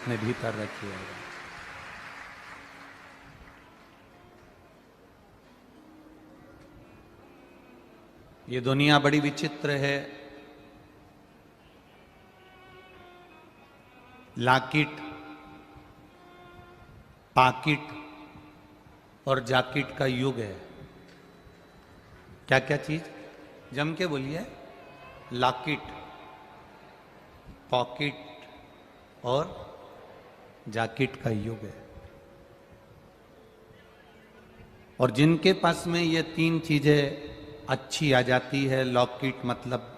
अपने भीतर रखिएगा। ये दुनिया बड़ी विचित्र है। लाकिट, पाकिट और जाकिट का युग है। क्या क्या चीज? जम के बोलिए। लाकिट, पॉकेट और जाकिट का युग है। और जिनके पास में ये तीन चीजें अच्छी आ जाती है, लॉकेट मतलब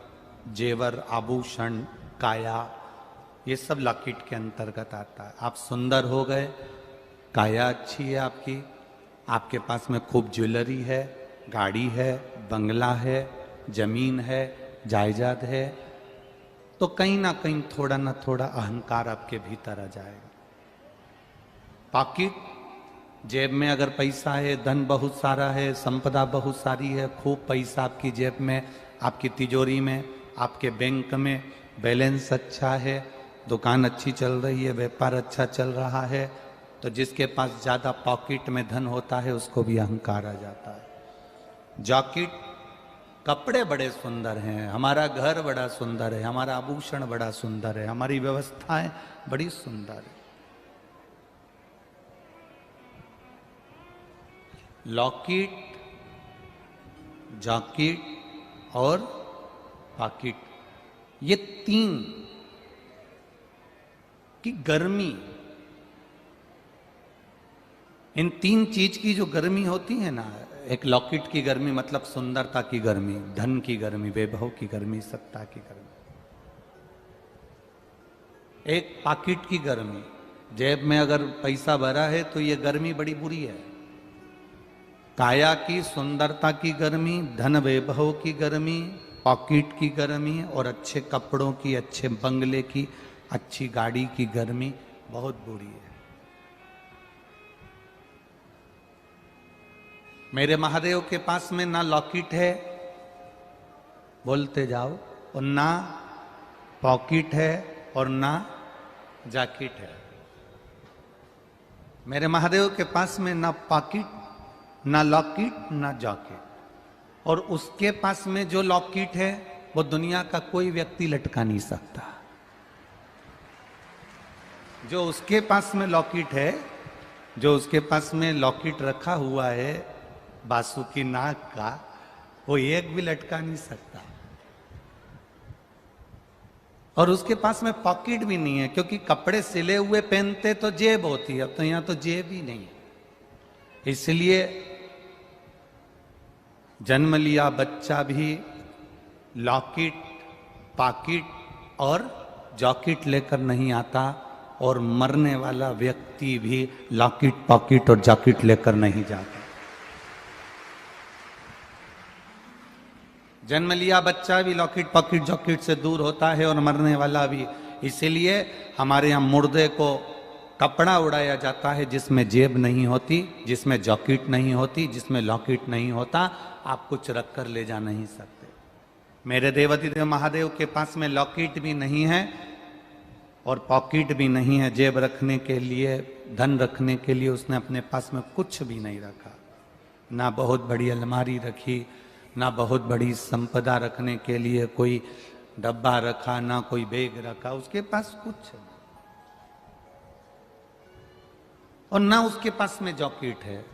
जेवर, आभूषण, काया, ये सब लॉकेट के अंतर्गत आता है। आप सुंदर हो गए, काया अच्छी है आपकी, आपके पास में खूब ज्वेलरी है, गाड़ी है, बंगला है, जमीन है, जायदाद है, तो कहीं ना कहीं थोड़ा ना थोड़ा अहंकार आपके भीतर आ जाएगा। पॉकेट, जेब में अगर पैसा है, धन बहुत सारा है, संपदा बहुत सारी है, खूब पैसा आपकी जेब में, आपकी तिजोरी में, आपके बैंक में, बैलेंस अच्छा है, दुकान अच्छी चल रही है, व्यापार अच्छा चल रहा है, तो जिसके पास ज्यादा पॉकेट में धन होता है उसको भी अहंकार आ जाता है। जॉकेट, कपड़े बड़े सुंदर हैं, हमारा घर बड़ा सुंदर है, हमारा आभूषण बड़ा सुंदर है, हमारी व्यवस्थाएं बड़ी सुंदर है। लॉकेट, जॉकेट और पॉकेट, ये तीन की गर्मी, इन तीन चीज की जो गर्मी होती है ना, एक लॉकेट की गर्मी मतलब सुंदरता की गर्मी, धन की गर्मी, वैभव की गर्मी, सत्ता की गर्मी। एक पॉकेट की गर्मी, जेब में अगर पैसा भरा है तो ये गर्मी बड़ी बुरी है। काया की, सुंदरता की गर्मी, धन वैभव की गर्मी, पॉकेट की गर्मी और अच्छे कपड़ों की, अच्छे बंगले की, अच्छी गाड़ी की गर्मी बहुत बुरी है। मेरे महादेव के पास में ना लॉकेट है, बोलते जाओ, और ना पॉकेट है और ना जैकेट है। मेरे महादेव के पास में ना पॉकेट, ना लॉकेट, ना जैकेट, और उसके पास में जो लॉकेट है वो दुनिया का कोई व्यक्ति लटका नहीं सकता। जो उसके पास में लॉकेट है, जो उसके पास में लॉकेट रखा हुआ है बासुकी नाग का, वो एक भी लटका नहीं सकता। और उसके पास में पॉकेट भी नहीं है, क्योंकि कपड़े सिले हुए पहनते तो जेब होती है, अब तो यहां तो जेब ही नहीं है। इसलिए जन्म लिया बच्चा भी लॉकेट, पॉकेट और जॉकेट लेकर नहीं आता, और मरने वाला व्यक्ति भी लॉकेट, पॉकेट और जॉकेट लेकर नहीं जाता। जन्म लिया बच्चा भी लॉकेट, पॉकेट, जॉकेट से दूर होता है, और मरने वाला भी। इसीलिए हमारे यहाँ मुर्दे को कपड़ा उड़ाया जाता है जिसमें जेब नहीं होती, जिसमें जॉकेट नहीं होती, जिसमें लॉकेट नहीं होता। आप कुछ रख कर ले जा नहीं सकते। मेरे देवाधिदेव महादेव के पास में लॉकेट भी नहीं है और पॉकेट भी नहीं है, जेब रखने के लिए, धन रखने के लिए उसने अपने पास में कुछ भी नहीं रखा। ना बहुत बड़ी अलमारी रखी, ना बहुत बड़ी संपदा रखने के लिए कोई डब्बा रखा, ना कोई बैग रखा, उसके पास कुछ नहीं। और ना उसके पास में जॉकेट है,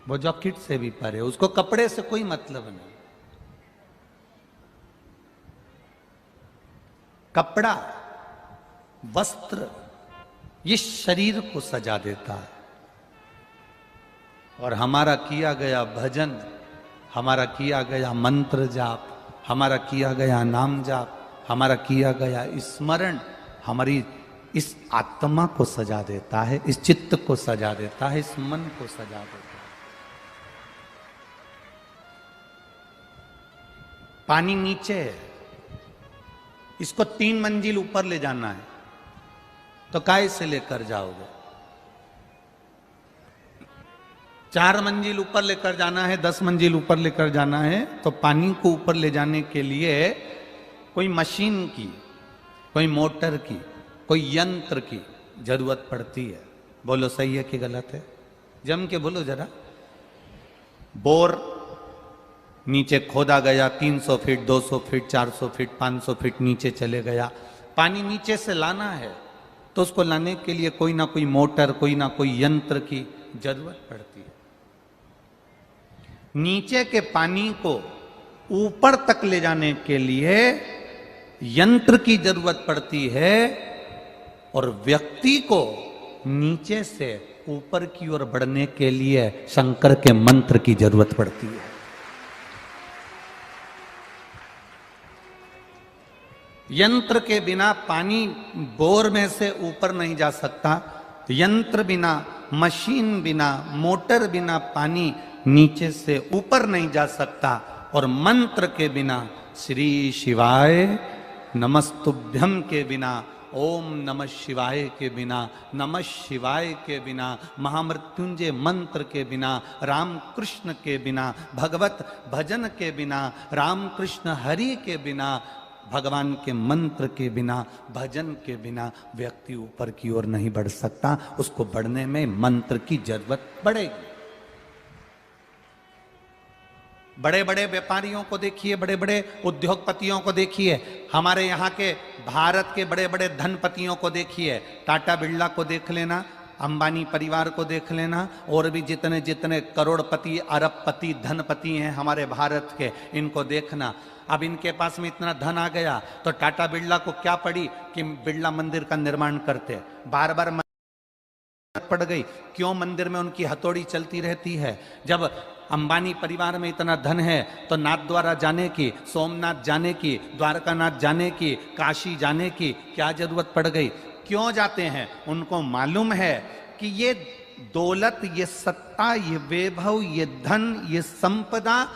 वो जॉकेट से भी परे, उसको कपड़े से कोई मतलब नहीं। कपड़ा, वस्त्र, ये शरीर को सजा देता है, और हमारा किया गया भजन, हमारा किया गया मंत्र जाप, हमारा किया गया नाम जाप, हमारा किया गया स्मरण हमारी इस आत्मा को सजा देता है, इस चित्त को सजा देता है, इस मन को सजा देता है। पानी नीचे है, इसको 3 मंजिल ऊपर ले जाना है, तो काय से लेकर जाओगे? 4 मंजिल ऊपर लेकर जाना है, 10 मंजिल ऊपर लेकर जाना है, तो पानी को ऊपर ले जाने के लिए कोई मशीन की, कोई मोटर की, कोई यंत्र की जरूरत पड़ती है। बोलो सही है कि गलत है? जम के बोलो जरा। बोर नीचे खोदा गया, 300 फीट, 200 फीट, 400 फीट, 500 फीट नीचे चले गया। पानी नीचे से लाना है तो उसको लाने के लिए कोई ना कोई मोटर, कोई ना कोई यंत्र की जरूरत पड़ती है। नीचे के पानी को ऊपर तक ले जाने के लिए यंत्र की जरूरत पड़ती है, और व्यक्ति को नीचे से ऊपर की ओर बढ़ने के लिए शंकर के मंत्र की जरूरत पड़ती है। यंत्र के बिना पानी बोर में से ऊपर नहीं जा सकता। यंत्र बिना, मशीन बिना, मोटर बिना पानी नीचे से ऊपर नहीं जा सकता। और मंत्र के बिना, श्री शिवाय नमस्तुभ्यम के बिना, ओम नमः शिवाय के बिना, नमः शिवाय के बिना, महामृत्युंजय मंत्र के बिना, राम कृष्ण के बिना, भगवत भजन के बिना, राम कृष्ण हरि के बिना, भगवान के मंत्र के बिना, भजन के बिना व्यक्ति ऊपर की ओर नहीं बढ़ सकता। उसको बढ़ने में मंत्र की जरूरत पड़ेगी। बड़े बड़े व्यापारियों को देखिए, बड़े बड़े उद्योगपतियों को देखिए, हमारे यहाँ के भारत के बड़े बड़े धनपतियों को देखिए। टाटा बिरला को देख लेना, अंबानी परिवार को देख लेना, और भी जितने जितने करोड़पति, अरबपति, धनपति हैं हमारे भारत के, इनको देखना। अब इनके पास में इतना धन आ गया तो टाटा बिरला को क्या पड़ी कि बिरला मंदिर का निर्माण करते। बार बार पड़ गई, क्यों मंदिर में उनकी हथौड़ी चलती रहती है? जब अंबानी परिवार में इतना धन है तो नाथ द्वारा जाने की, सोमनाथ जाने की, द्वारकानाथ जाने की, काशी जाने की क्या जरूरत पड़ गई? क्यों जाते हैं? उनको मालूम है कि ये दौलत, ये सत्ता, ये वैभव, ये धन, ये संपदा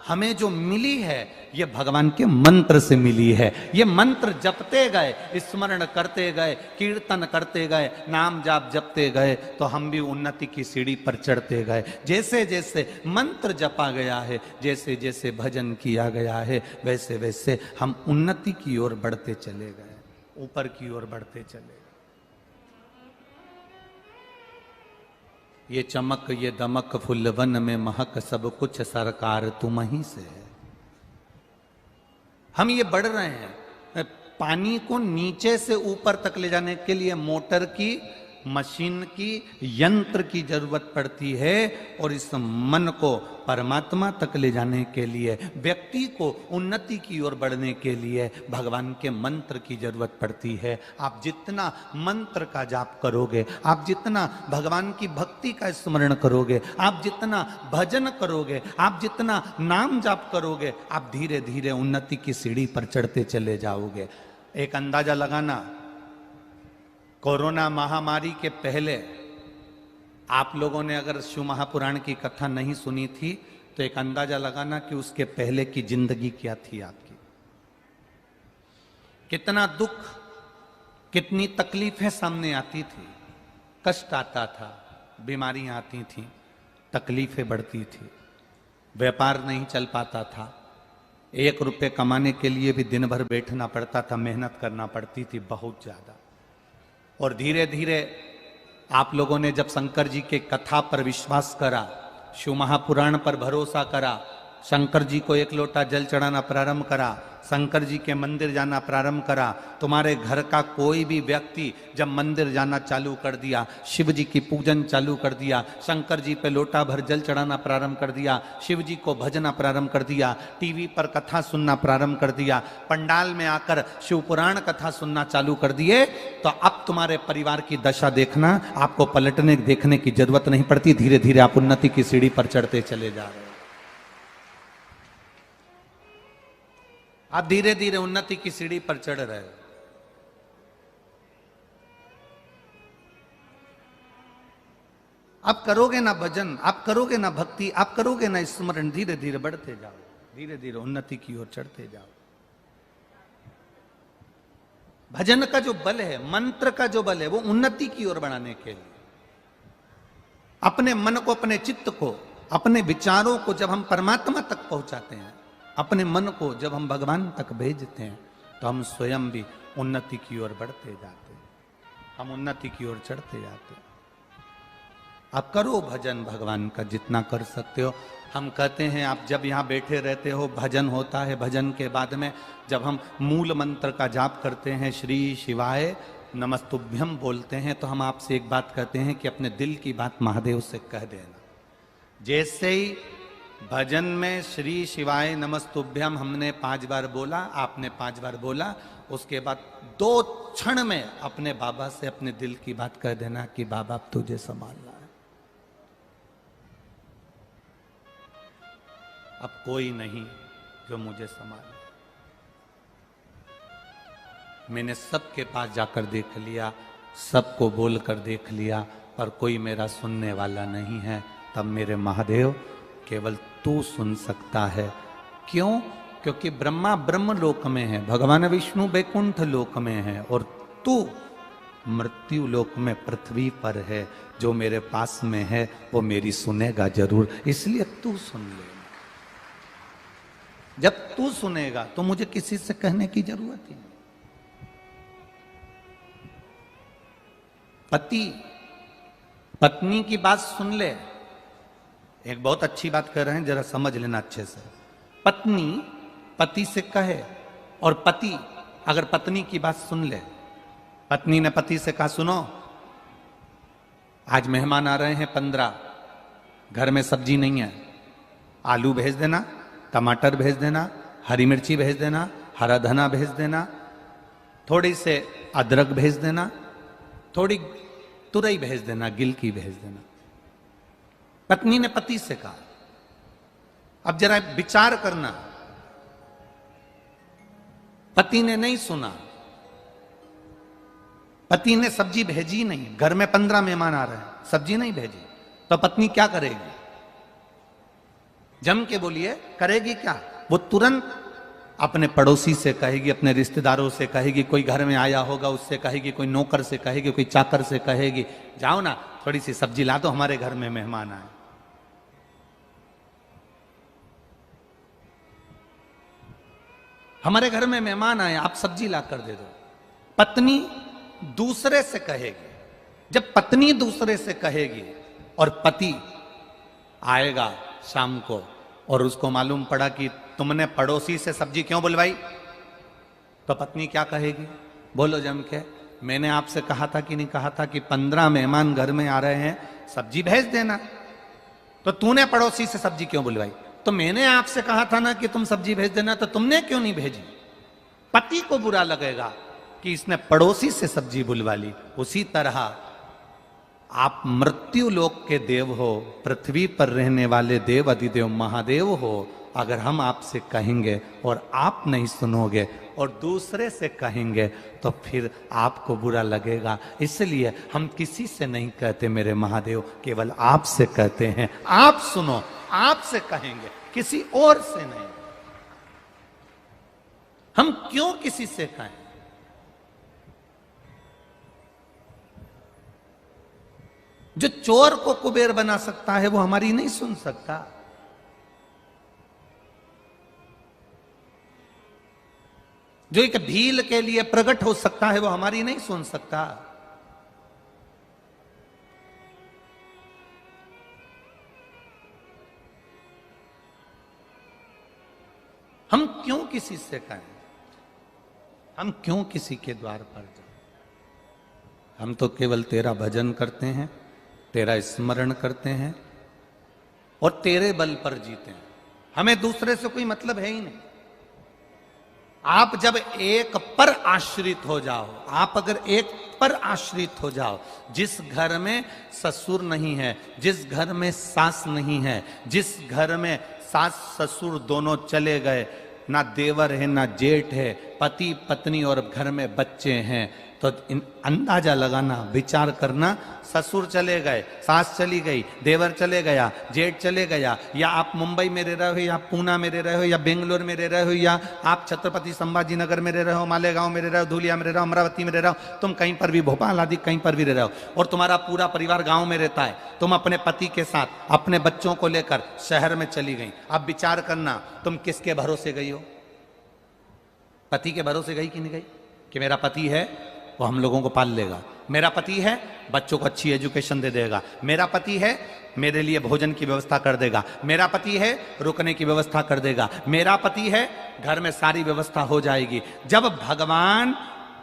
हमें जो मिली है ये भगवान के मंत्र से मिली है। ये मंत्र जपते गए, स्मरण करते गए, कीर्तन करते गए, नाम जाप जपते गए तो हम भी उन्नति की सीढ़ी पर चढ़ते गए। जैसे जैसे मंत्र जपा गया है, जैसे जैसे भजन किया गया है, वैसे वैसे हम उन्नति की ओर बढ़ते चले गए, ऊपर की ओर बढ़ते चले गए। ये चमक ये दमक फुल्लवन में महक, सब कुछ सरकार तुम ही से है। हम ये बढ़ रहे हैं। पानी को नीचे से ऊपर तक ले जाने के लिए मोटर की, मशीन की, यंत्र की जरूरत पड़ती है, और इस मन को परमात्मा तक ले जाने के लिए, व्यक्ति को उन्नति की ओर बढ़ने के लिए भगवान के मंत्र की जरूरत पड़ती है। आप जितना मंत्र का जाप करोगे, आप जितना भगवान की भक्ति का स्मरण करोगे, आप जितना भजन करोगे, आप जितना नाम जाप करोगे, आप धीरे धीरे उन्नति की सीढ़ी पर चढ़ते चले जाओगे। एक अंदाजा लगाना, कोरोना महामारी के पहले आप लोगों ने अगर शिव महापुराण की कथा नहीं सुनी थी तो एक अंदाजा लगाना कि उसके पहले की जिंदगी क्या थी आपकी। कितना दुख, कितनी तकलीफें सामने आती थी, कष्ट आता था, बीमारियां आती थी, तकलीफें बढ़ती थी, व्यापार नहीं चल पाता था, 1 रुपये कमाने के लिए भी दिन भर बैठना पड़ता था, मेहनत करना पड़ती थी बहुत ज्यादा। और धीरे धीरे आप लोगों ने जब शंकर जी के कथा पर विश्वास करा, शिव महापुराण पर भरोसा करा, शंकर जी को 1 लोटा जल चढ़ाना प्रारंभ करा, शंकर जी के मंदिर जाना प्रारंभ करा, तुम्हारे घर का कोई भी व्यक्ति जब मंदिर जाना चालू कर दिया, शिव जी की पूजन चालू कर दिया, शंकर जी पे लोटा भर जल चढ़ाना प्रारंभ कर दिया, शिव जी को भजना प्रारंभ कर दिया, टीवी पर कथा सुनना प्रारंभ कर दिया, पंडाल में आकर शिव पुराण कथा सुनना चालू कर दिए, तो अब तुम्हारे परिवार की दशा देखना, आपको पलटने देखने की जरूरत नहीं पड़ती। धीरे धीरे आप उन्नति की सीढ़ी पर चढ़ते चले जा रहे हो। आप धीरे धीरे उन्नति की सीढ़ी पर चढ़ रहे हो। आप करोगे ना भजन, आप करोगे ना भक्ति, आप करोगे ना स्मरण, धीरे धीरे बढ़ते जाओ, धीरे धीरे उन्नति की ओर चढ़ते जाओ। भजन का जो बल है, मंत्र का जो बल है, वो उन्नति की ओर बढ़ाने के लिए, अपने मन को, अपने चित्त को, अपने विचारों को जब हम परमात्मा तक पहुंचाते हैं, अपने मन को जब हम भगवान तक भेजते हैं, तो हम स्वयं भी उन्नति की ओर बढ़ते जाते हैं। हम उन्नति की ओर चढ़ते जाते हैं। आप करो भजन भगवान का जितना कर सकते हो। हम कहते हैं आप जब यहाँ बैठे रहते हो भजन होता है, भजन के बाद में जब हम मूल मंत्र का जाप करते हैं श्री शिवाय नमस्तुभ्यम बोलते हैं, तो हम आपसे एक बात कहते हैं कि अपने दिल की बात महादेव से कह देना। जैसे ही भजन में श्री शिवाय नमस्तुभ्यम हमने 5 बार बोला, आपने 5 बार बोला, उसके बाद 2 क्षण में अपने बाबा से अपने दिल की बात कह देना कि बाबा अब तुझे संभालना है, अब कोई नहीं जो मुझे संभाले। मैंने सबके पास जाकर देख लिया, सबको बोलकर देख लिया, पर कोई मेरा सुनने वाला नहीं है। तब मेरे महादेव केवल तू सुन सकता है। क्यों? क्योंकि ब्रह्मा ब्रह्म लोक में है, भगवान विष्णु बैकुंठ लोक में है, और तू मृत्यु लोक में पृथ्वी पर है। जो मेरे पास में है वो मेरी सुनेगा जरूर, इसलिए तू सुन ले। जब तू सुनेगा तो मुझे किसी से कहने की जरूरत ही नहीं। पति पत्नी की बात सुन ले। एक बहुत अच्छी बात कर रहे हैं, जरा समझ लेना अच्छे से। पत्नी पति से कहे, और पति अगर पत्नी की बात सुन ले। पत्नी ने पति से कहा सुनो, आज मेहमान आ रहे हैं 15, घर में सब्जी नहीं है, आलू भेज देना, टमाटर भेज देना, हरी मिर्ची भेज देना, हरा धना भेज देना, थोड़ी से अदरक भेज देना, थोड़ी तुरई भेज देना, गिलकी भेज देना। पत्नी ने पति से कहा। अब जरा विचार करना, पति ने नहीं सुना, पति ने सब्जी भेजी नहीं, घर में 15 मेहमान आ रहे हैं, सब्जी नहीं भेजी, तो पत्नी क्या करेगी? जम के बोलिए, करेगी क्या? वो तुरंत अपने पड़ोसी से कहेगी, अपने रिश्तेदारों से कहेगी, कोई घर में आया होगा उससे कहेगी, कोई नौकर से कहेगी, कोई चाकर से कहेगी, जाओ ना थोड़ी सी सब्जी ला दो, हमारे घर में मेहमान आए। हमारे घर में मेहमान आए, आप सब्जी ला कर दे दो। पत्नी दूसरे से कहेगी। जब पत्नी दूसरे से कहेगी और पति आएगा शाम को और उसको मालूम पड़ा कि तुमने पड़ोसी से सब्जी क्यों बुलवाई, तो पत्नी क्या कहेगी? बोलो जम के, मैंने आपसे कहा था कि नहीं कहा था कि 15 मेहमान घर में आ रहे हैं, सब्जी भेज देना, तो तूने पड़ोसी से सब्जी क्यों बुलवाई? तो मैंने आपसे कहा था ना कि तुम सब्जी भेज देना, तो तुमने क्यों नहीं भेजी? पति को बुरा लगेगा कि इसने पड़ोसी से सब्जी बुलवा ली। उसी तरह आप मृत्यु लोक के देव हो, पृथ्वी पर रहने वाले देव अधिदेव महादेव हो। अगर हम आपसे कहेंगे और आप नहीं सुनोगे और दूसरे से कहेंगे तो फिर आपको बुरा लगेगा। इसलिए हम किसी से नहीं कहते मेरे महादेव, केवल आपसे कहते हैं। आप सुनो, आपसे कहेंगे, किसी और से नहीं। हम क्यों किसी से कहें? जो चोर को कुबेर बना सकता है वो हमारी नहीं सुन सकता। जो एक भील के लिए प्रकट हो सकता है वो हमारी नहीं सुन सकता। हम क्यों किसी से कहें? हम क्यों किसी के द्वार पर जाएं? हम तो केवल तेरा भजन करते हैं, तेरा स्मरण करते हैं और तेरे बल पर जीते हैं। हमें दूसरे से कोई मतलब है ही नहीं। आप जब एक पर आश्रित हो जाओ, आप अगर एक पर आश्रित हो जाओ, जिस घर में ससुर नहीं है, जिस घर में सास नहीं है, जिस घर में सास ससुर दोनों चले गए, ना देवर है ना जेठ है, पति पत्नी और घर में बच्चे हैं, तो अंदाजा लगाना, विचार करना, ससुर चले गए, सास चली गई, देवर चले गया, जेठ चले गया, या आप मुंबई में रह रहे हो, या पूना में रह रहे हो, या बेंगलोर में रह रहे हो, या आप छत्रपति संभाजी नगर में रह रहे हो, मालेगांव में रह रहे हो, धुलिया में रह रहे हो, अमरावती में रह रहे हो, तुम कहीं पर भी, भोपाल आदि कहीं पर भी रह रहे हो, और तुम्हारा पूरा परिवार गांव में रहता है, तुम अपने पति के साथ अपने बच्चों को लेकर शहर में चली गई। अब विचार करना, तुम किसके भरोसे गई हो? पति के भरोसे गई कि नहीं गई? कि मेरा पति है वो हम लोगों को पाल लेगा, मेरा पति है, बच्चों को अच्छी एजुकेशन दे देगा। मेरा पति है, मेरे लिए भोजन की व्यवस्था कर देगा। मेरा पति है, रुकने की व्यवस्था कर देगा। मेरा पति है, घर में सारी व्यवस्था हो जाएगी। जब भगवान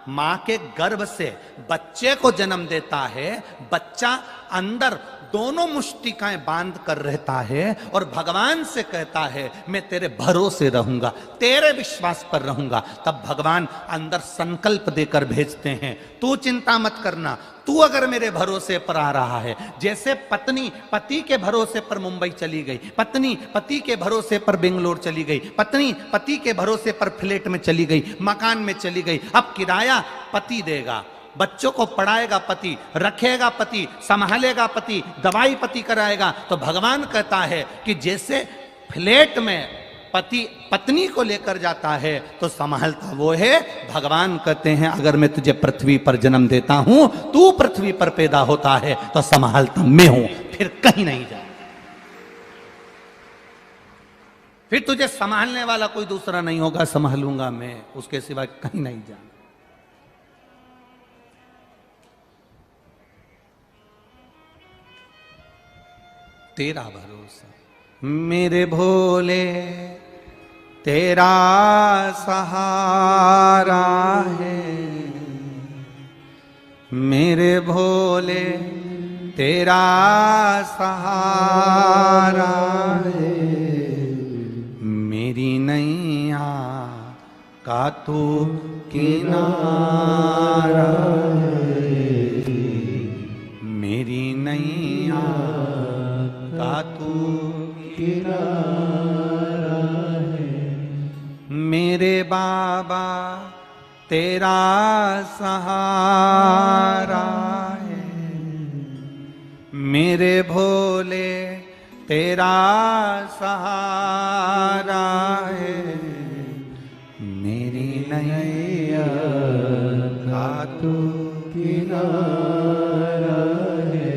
मां के गर्भ से बच्चे को जन्म देता है, बच्चा अंदर दोनों मुष्टिकाएं बांध कर रहता है और भगवान से कहता है मैं तेरे भरोसे रहूंगा, तेरे विश्वास पर रहूंगा। तब भगवान अंदर संकल्प देकर भेजते हैं, तू चिंता मत करना, तू अगर मेरे भरोसे पर आ रहा है। जैसे पत्नी पति के भरोसे पर मुंबई चली गई, पत्नी पति के भरोसे पर बेंगलोर चली गई, पत्नी पति के भरोसे पर फ्लैट में चली गई, मकान में चली गई। अब किराया पति देगा, बच्चों को पढ़ाएगा पति, रखेगा पति, संभालेगा पति, दवाई पति कराएगा। तो भगवान कहता है कि जैसे फ्लैट में पति पत्नी को लेकर जाता है तो संभालता वो है। भगवान कहते हैं अगर मैं तुझे पृथ्वी पर जन्म देता हूं, तू पृथ्वी पर पैदा होता है तो संभालता मैं हूं, फिर कहीं नहीं जा, फिर तुझे संभालने वाला कोई दूसरा नहीं होगा, संभालूंगा मैं, उसके सिवा कहीं नहीं जाना। तेरा भरोसा मेरे भोले, तेरा सहारा है, मेरे भोले तेरा सहारा है, मेरी नैया का तू किनारा है, मेरी नैया का तू किनारा है, मेरे बाबा तेरा सहारा है, मेरे भोले तेरा सहारा है, मेरी नैया का तू किनारा है,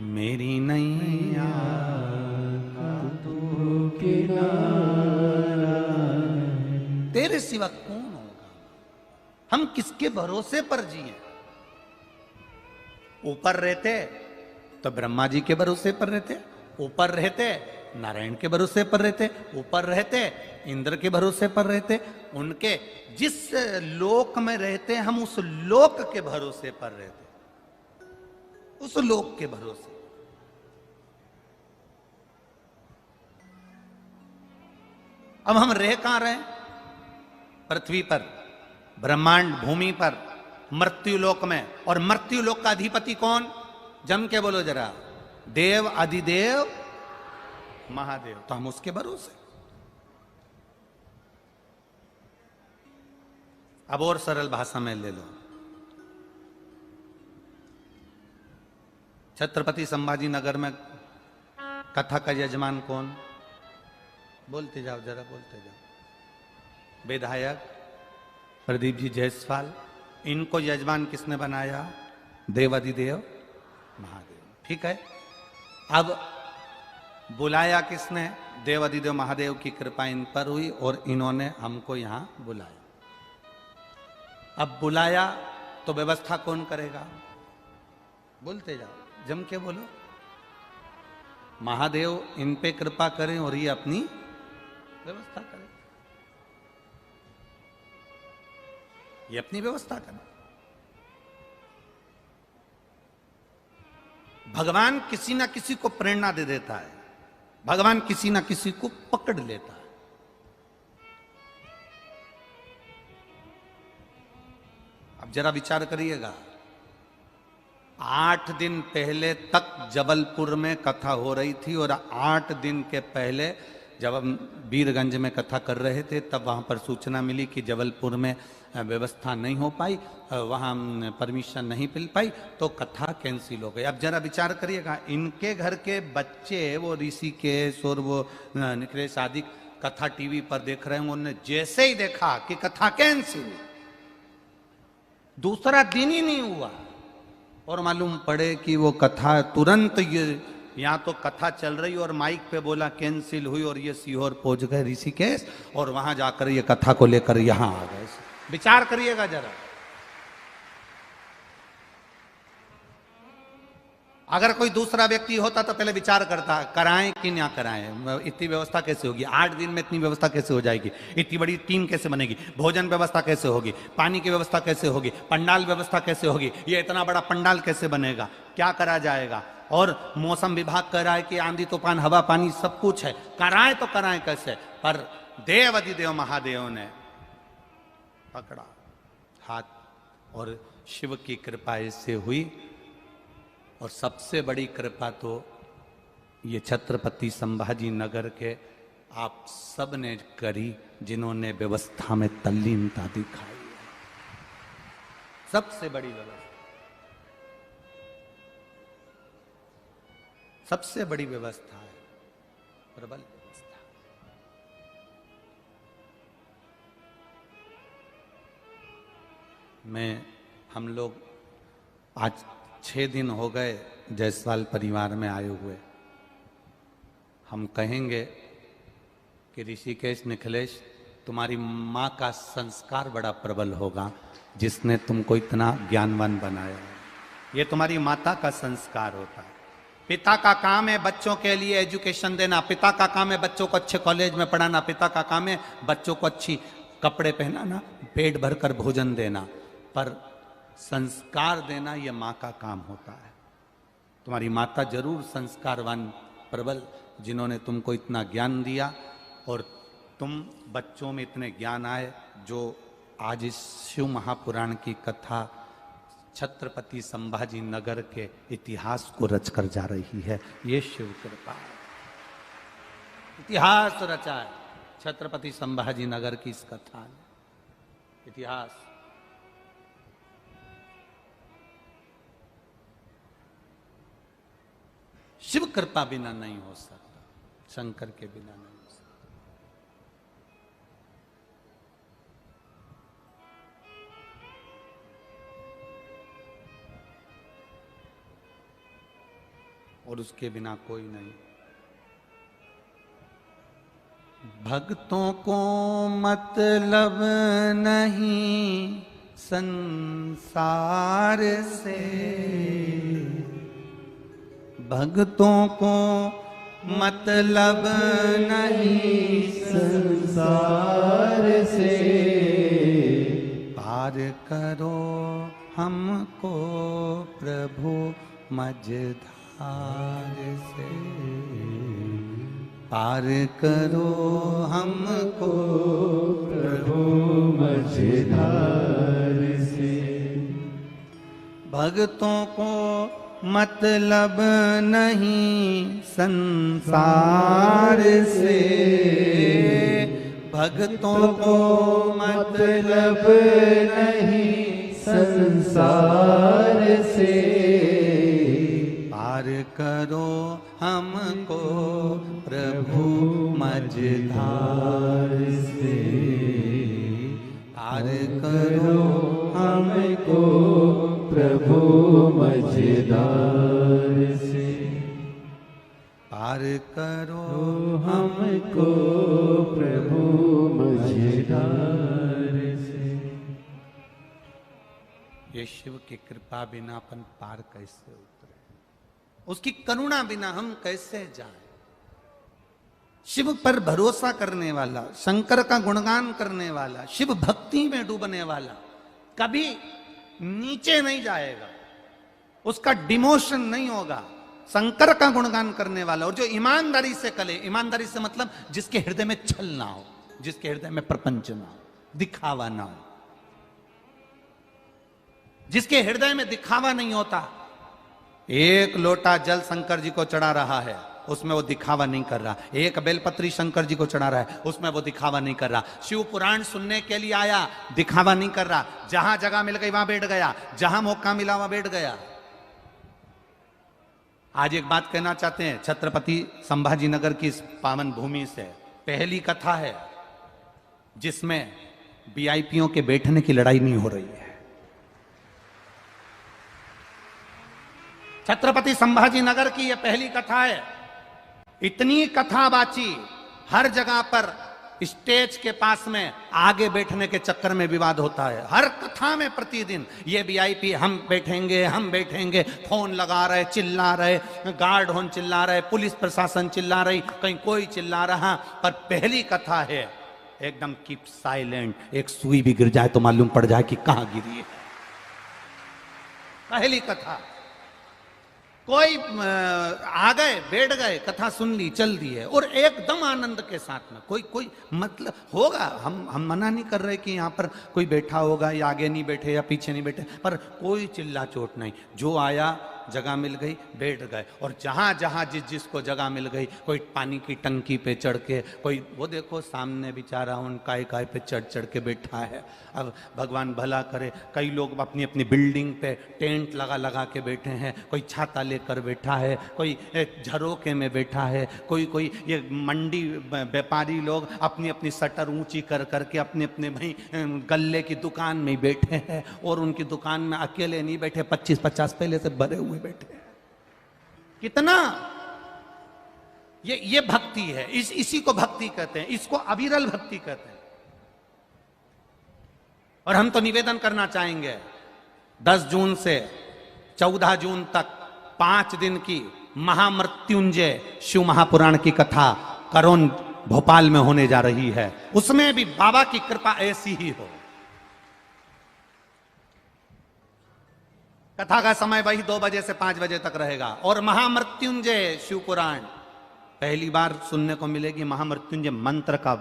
मेरी नैया का तू किनारा है। तेरे सिवा कौन होगा? हम किसके भरोसे पर जिए? ऊपर रहते तो ब्रह्मा जी के भरोसे पर रहते, ऊपर रहते नारायण के भरोसे पर रहते, ऊपर रहते इंद्र के भरोसे पर रहते। उनके जिस लोक में रहते हम उस लोक के भरोसे पर रहते, उस लोक के भरोसे। अब हम रह कहां रहे? पृथ्वी पर, ब्रह्मांड भूमि पर, मृत्यु लोक में। और मृत्यु लोक का अधिपति कौन? जम के बोलो जरा, देव अधिदेव महादेव। तो हम उसके भरोसे। अब और सरल भाषा में ले लो, छत्रपति संभाजी नगर में कथा का यजमान कौन? बोलते जाओ जरा, बोलते जाओ। विधायक प्रदीप जी जायसवाल, इनको यजमान किसने बनाया? देवाधिदेव महादेव। ठीक है, अब बुलाया किसने? देवाधिदेव महादेव की कृपा इन पर हुई और इन्होंने हमको यहां बुलाया। अब बुलाया तो व्यवस्था कौन करेगा? बोलते जाओ, जम के बोलो। महादेव इन पे कृपा करें और ये अपनी व्यवस्था करें, ये अपनी व्यवस्था करें। भगवान किसी ना किसी को प्रेरणा दे देता है, भगवान किसी ना किसी को पकड़ लेता है। अब जरा विचार करिएगा, 8 दिन पहले तक जबलपुर में कथा हो रही थी और 8 दिन के पहले जब हम वीरगंज में कथा कर रहे थे तब वहाँ पर सूचना मिली कि जबलपुर में व्यवस्था नहीं हो पाई, वहाँ परमिशन नहीं मिल पाई, तो कथा कैंसिल हो गई। अब जरा विचार करिएगा, इनके घर के बच्चे वो ऋषिकेश और वो निकले शादी कथा टीवी पर देख रहे हैं, उन्होंने जैसे ही देखा कि कथा कैंसिल, दूसरा दिन ही नहीं हुआ और मालूम पड़े कि वो कथा तुरंत, ये यहाँ तो कथा चल रही और माइक पे बोला कैंसिल हुई और ये सीहोर पहुंच गए ऋषिकेश और वहां जाकर ये कथा को लेकर यहाँ आ गए। विचार करिएगा जरा। अगर कोई दूसरा व्यक्ति होता तो पहले विचार करता कराएं कि ना कराएं, इतनी व्यवस्था कैसे होगी, 8 दिन में इतनी व्यवस्था कैसे हो जाएगी, इतनी बड़ी टीम कैसे बनेगी, भोजन व्यवस्था कैसे होगी, पानी की व्यवस्था कैसे होगी, पंडाल व्यवस्था कैसे होगी, ये इतना बड़ा पंडाल कैसे बनेगा, क्या करा जाएगा। और मौसम विभाग कह रहा है कि आंधी तूफान हवा पानी सब कुछ है, कराएं तो कराएं कैसे। पर देव अधिदेव महादेव ने पकड़ा हाथ और शिव की कृपा इससे हुई। और सबसे बड़ी कृपा तो ये छत्रपति संभाजी नगर के आप सब ने करी, जिन्होंने व्यवस्था में तल्लीनता दिखाई है। सबसे बड़ी व्यवस्था, सबसे बड़ी व्यवस्था है, प्रबल व्यवस्था। हम लोग आज 6 दिन हो गए जायसवाल परिवार में आए हुए। हम कहेंगे कि ऋषिकेश निखिलेश, तुम्हारी माँ का संस्कार बड़ा प्रबल होगा जिसने तुमको इतना ज्ञानवान बनाया है। ये तुम्हारी माता का संस्कार होता है। पिता का काम है बच्चों के लिए एजुकेशन देना, पिता का काम है बच्चों को अच्छे कॉलेज में पढ़ाना, पिता का काम है बच्चों को अच्छी कपड़े पहनाना, पेट भरकर भोजन देना, पर संस्कार देना यह माँ का काम होता है। तुम्हारी माता जरूर संस्कारवान प्रबल, जिन्होंने तुमको इतना ज्ञान दिया और तुम बच्चों में इतने ज्ञान आए, जो आज इस शिव महापुराण की कथा छत्रपति संभाजी नगर के इतिहास को रचकर जा रही है। ये शिव कृपा है, इतिहास रचा है छत्रपति संभाजी नगर की इस कथा ने। इतिहास शिव कृपा बिना नहीं हो सकता, शंकर के बिना नहीं हो सकता। और उसके बिना कोई नहीं। भक्तों को मतलब नहीं संसार से, भक्तों को मतलब नहीं संसार से, पार करो हमको प्रभु मझधार से, पार करो हमको प्रभु मझधार से। भक्तों को मतलब नहीं संसार से, भक्तों को मतलब नहीं संसार से, पार करो हमको प्रभु मझधार से, पार करो हमको प्रभु मझधार से, पार करो हमको प्रभु मझधार से। ये शिव की कृपा बिना अपन पार कैसे उतरे, उसकी करुणा बिना हम कैसे जाएं। शिव पर भरोसा करने वाला, शंकर का गुणगान करने वाला, शिव भक्ति में डूबने वाला कभी नीचे नहीं जाएगा, उसका डिमोशन नहीं होगा। शंकर का गुणगान करने वाला और जो ईमानदारी से करे, ईमानदारी से मतलब जिसके हृदय में छल ना हो, जिसके हृदय में प्रपंच ना हो, दिखावा ना हो, जिसके हृदय में दिखावा नहीं होता। एक लोटा जल शंकर जी को चढ़ा रहा है, उसमें वो दिखावा नहीं कर रहा। एक बेलपत्री शंकर जी को चढ़ा रहा है, उसमें वो दिखावा नहीं कर रहा। शिव पुराण सुनने के लिए आया, दिखावा नहीं कर रहा। जहां जगह मिल गई वहां बैठ गया, जहां मौका मिला वहां बैठ गया। आज एक बात कहना चाहते हैं छत्रपति संभाजी नगर की इस पावन भूमि से। पहली कथा है जिसमें वीआईपीओं के बैठने की लड़ाई नहीं हो रही है। छत्रपति संभाजी नगर की यह पहली कथा है। इतनी कथा बाची, हर जगह पर स्टेज के पास में आगे बैठने के चक्कर में विवाद होता है। हर कथा में प्रतिदिन ये वीआईपी हम बैठेंगे, फोन लगा रहे, चिल्ला रहे, गार्ड होन चिल्ला रहे, पुलिस प्रशासन चिल्ला रही, कहीं कोई चिल्ला रहा। पर पहली कथा है एकदम कीप साइलेंट, एक सुई भी गिर जाए तो मालूम पड़ जाए कि कहां गिरी है। पहली कथा कोई आ गए, बैठ गए, कथा सुन ली, चल दी है, और एकदम आनंद के साथ में। कोई मतलब होगा, हम मना नहीं कर रहे कि यहाँ पर कोई बैठा होगा या आगे नहीं बैठे या पीछे नहीं बैठे, पर कोई चिल्ला चोट नहीं। जो आया जगह मिल गई, बैठ गए। और जहाँ जहाँ जिसको जगह मिल गई, कोई पानी की टंकी पे चढ़ के, कोई वो देखो सामने बेचारा उन काय पे चढ़ के बैठा है। अब भगवान भला करे, कई लोग अपनी अपनी बिल्डिंग पे टेंट लगा के बैठे हैं, कोई छाता लेकर बैठा है, कोई झरोके में बैठा है, कोई ये मंडी व्यापारी लोग अपनी अपनी शटर ऊंची कर करके अपने अपने भाई गल्ले की दुकान में बैठे हैं, और उनकी दुकान में अकेले नहीं बैठे, 25-50 पहले से भरे हुए बैठे हैं। कितना ये भक्ति है। इसी को भक्ति कहते हैं, इसको अविरल भक्ति कहते हैं। और हम तो निवेदन करना चाहेंगे 10 जून से 14 जून तक 5 दिन की महामृत्युंजय शिव महापुराण की कथा करोन भोपाल में होने जा रही है। उसमें भी बाबा की कृपा ऐसी ही हो। कथा का समय वही 2 बजे से 5 बजे तक रहेगा। और महामृत्युंजय शिव पुराण पहली बार सुनने को मिलेगी। महामृत्युंजय मंत्र का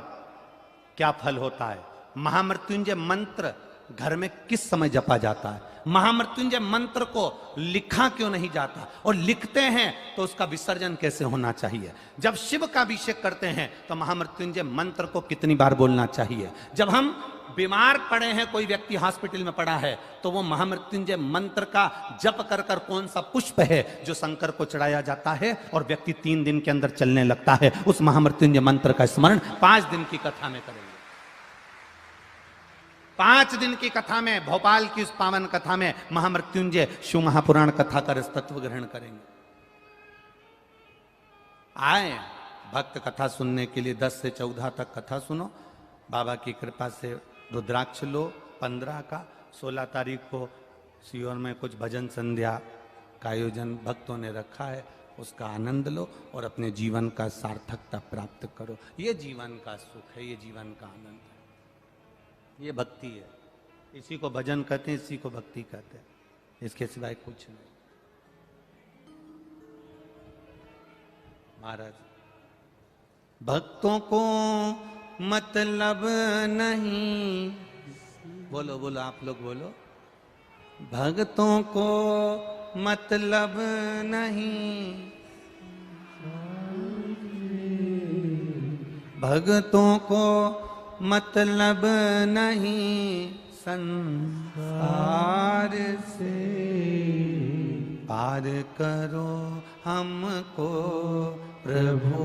क्या फल होता है, महामृत्युंजय मंत्र घर में किस समय जपा जाता है, महामृत्युंजय मंत्र को लिखा क्यों नहीं जाता, और लिखते हैं तो उसका विसर्जन कैसे होना चाहिए, जब शिव का अभिषेक करते हैं तो महामृत्युंजय मंत्र को कितनी बार बोलना चाहिए, जब हम बीमार पड़े हैं, कोई व्यक्ति हॉस्पिटल में पड़ा है, तो वो महामृत्युंजय मंत्र का जप कर कर कौन सा पुष्प है जो शंकर को चढ़ाया जाता है और व्यक्ति 3 दिन के अंदर चलने लगता है, उस महामृत्युंजय मंत्र का स्मरण 5 दिन की कथा में करेंगे। 5 दिन की कथा में, भोपाल की उस पावन कथा में महामृत्युंजय शिव महापुराण कथा का तत्व ग्रहण करेंगे। आए भक्त कथा सुनने के लिए 10 से 14 तक कथा सुनो। बाबा की कृपा से रुद्राक्ष लो 15 का। 16 तारीख को सीहोर में कुछ भजन संध्या का आयोजन भक्तों ने रखा है, उसका आनंद लो और अपने जीवन का सार्थकता प्राप्त करो। ये जीवन का सुख है, ये जीवन का आनंद है, ये भक्ति है। इसी को भजन कहते हैं, इसी को भक्ति कहते हैं, इसके सिवाय कुछ नहीं। महाराज, भक्तों को मतलब नहीं, बोलो बोलो आप लोग बोलो, भक्तों को मतलब नहीं, भक्तों को मतलब नहीं संसार से, पार करो हमको प्रभु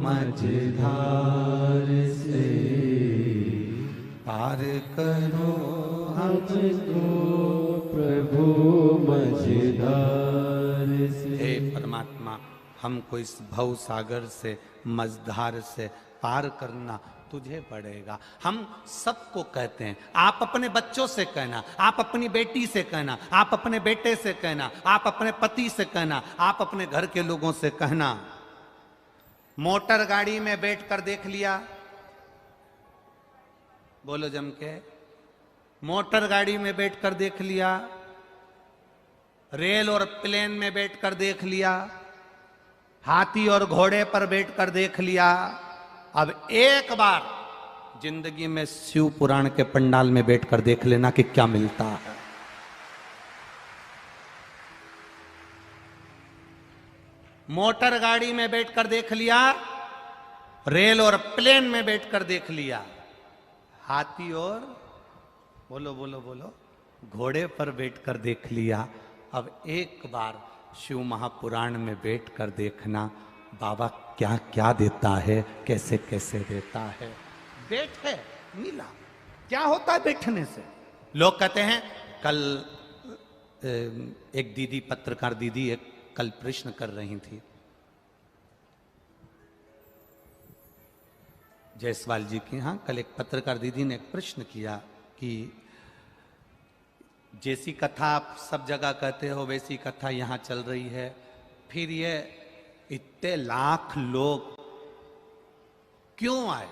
मझधार से, पार करो हमको प्रभु मझधार से। हे परमात्मा, हमको इस भव सागर से, मझधार से पार करना तुझे पड़ेगा। हम सबको कहते हैं, आप अपने बच्चों से कहना, आप अपनी बेटी से कहना, आप अपने बेटे से कहना, आप अपने पति से कहना, आप अपने घर के लोगों से कहना। मोटर गाड़ी में बैठकर देख लिया, बोलो जम के, मोटर गाड़ी में बैठकर देख लिया, रेल और प्लेन में बैठकर देख लिया, हाथी और घोड़े पर बैठकर देख लिया। अब एक बार जिंदगी में शिव पुराण के पंडाल में बैठकर देख लेना कि क्या मिलता है। मोटर गाड़ी में बैठकर देख लिया, रेल और प्लेन में बैठकर देख लिया, हाथी और बोलो बोलो बोलो घोड़े पर बैठकर देख लिया। अब एक बार शिव महापुराण में बैठकर देखना बाबा क्या क्या देता है, कैसे कैसे देता है। बैठे मिला, क्या होता है बैठने से। लोग कहते हैं, कल एक दीदी, पत्रकार दीदी एक कल प्रश्न कर रही थी, जायसवाल जी के यहाँ कल एक पत्रकार दीदी ने एक प्रश्न किया कि जैसी कथा आप सब जगह कहते हो वैसी कथा यहाँ चल रही है, फिर ये इतने लाख लोग क्यों आए?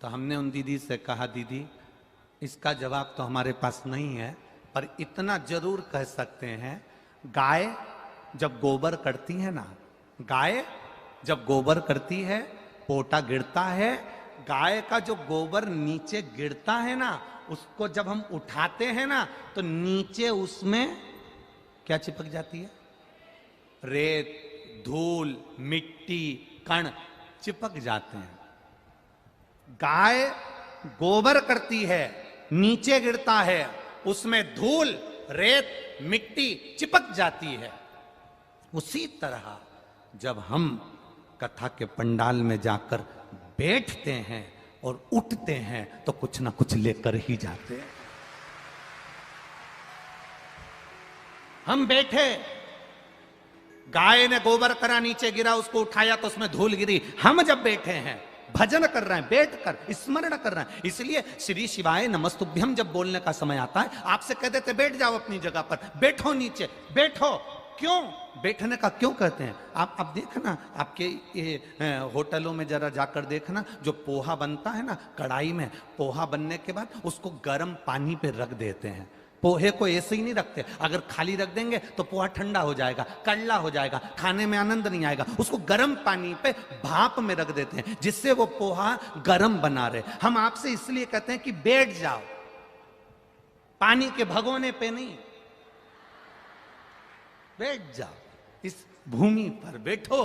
तो हमने उन दीदी से कहा, दीदी इसका जवाब तो हमारे पास नहीं है, पर इतना जरूर कह सकते हैं, गाय जब गोबर करती है ना, गाय जब गोबर करती है, पोटा गिरता है, गाय का जो गोबर नीचे गिरता है ना, उसको जब हम उठाते हैं ना, तो नीचे उसमें क्या चिपक जाती है? रेत, धूल, मिट्टी, कण चिपक जाते हैं। गाय गोबर करती है, नीचे गिरता है, उसमें धूल, रेत, मिट्टी चिपक जाती है। उसी तरह जब हम कथा के पंडाल में जाकर बैठते हैं और उठते हैं तो कुछ ना कुछ लेकर ही जाते हैं। हम बैठे, गाय ने गोबर करा, नीचे गिरा, उसको उठाया तो उसमें धूल गिरी। हम जब बैठे हैं, भजन कर रहे हैं, बैठकर स्मरण कर रहे हैं, इसलिए श्री शिवाय नमस्तुभ्यम जब बोलने का समय आता है, आपसे कह देते बैठ जाओ अपनी जगह पर, बैठो नीचे, बैठो। क्यों बैठने का क्यों कहते हैं? आप देखना, आपके ये होटलों में जरा जाकर देखना, जो पोहा बनता है ना कढ़ाई में, पोहा बनने के बाद उसको गर्म पानी पे रख देते हैं। पोहे को ऐसे ही नहीं रखते, अगर खाली रख देंगे तो पोहा ठंडा हो जाएगा, कड़ला हो जाएगा, खाने में आनंद नहीं आएगा। उसको गर्म पानी पे भाप में रख देते हैं, जिससे वो पोहा गर्म बना रहे। हम आपसे इसलिए कहते हैं कि बैठ जाओ, पानी के भगोने पे नहीं, बैठ जाओ, इस भूमि पर बैठो।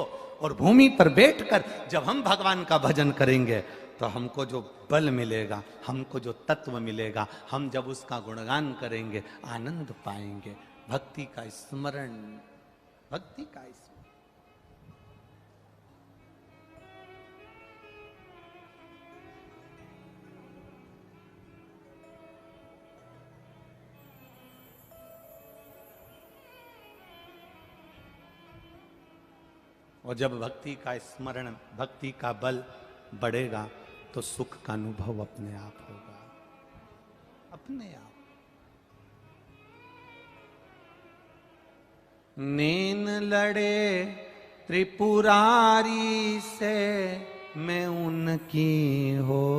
और भूमि पर बैठकर जब हम भगवान का भजन करेंगे तो हमको जो बल मिलेगा, हमको जो तत्व मिलेगा, हम जब उसका गुणगान करेंगे आनंद पाएंगे। भक्ति का स्मरण, भक्ति का स्मरण। और जब भक्ति का स्मरण, भक्ति का बल बढ़ेगा तो सुख का अनुभव अपने आप होगा, अपने आप। नैन लड़े त्रिपुरारी से, मैं उनकी हो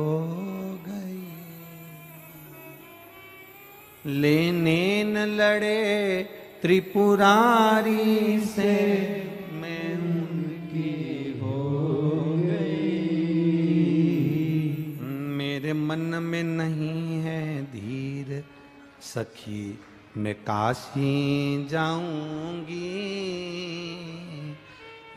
गई। ले नैन लड़े त्रिपुरारी से, मन में नहीं है धीर, सखी मैं काशी जाऊंगी।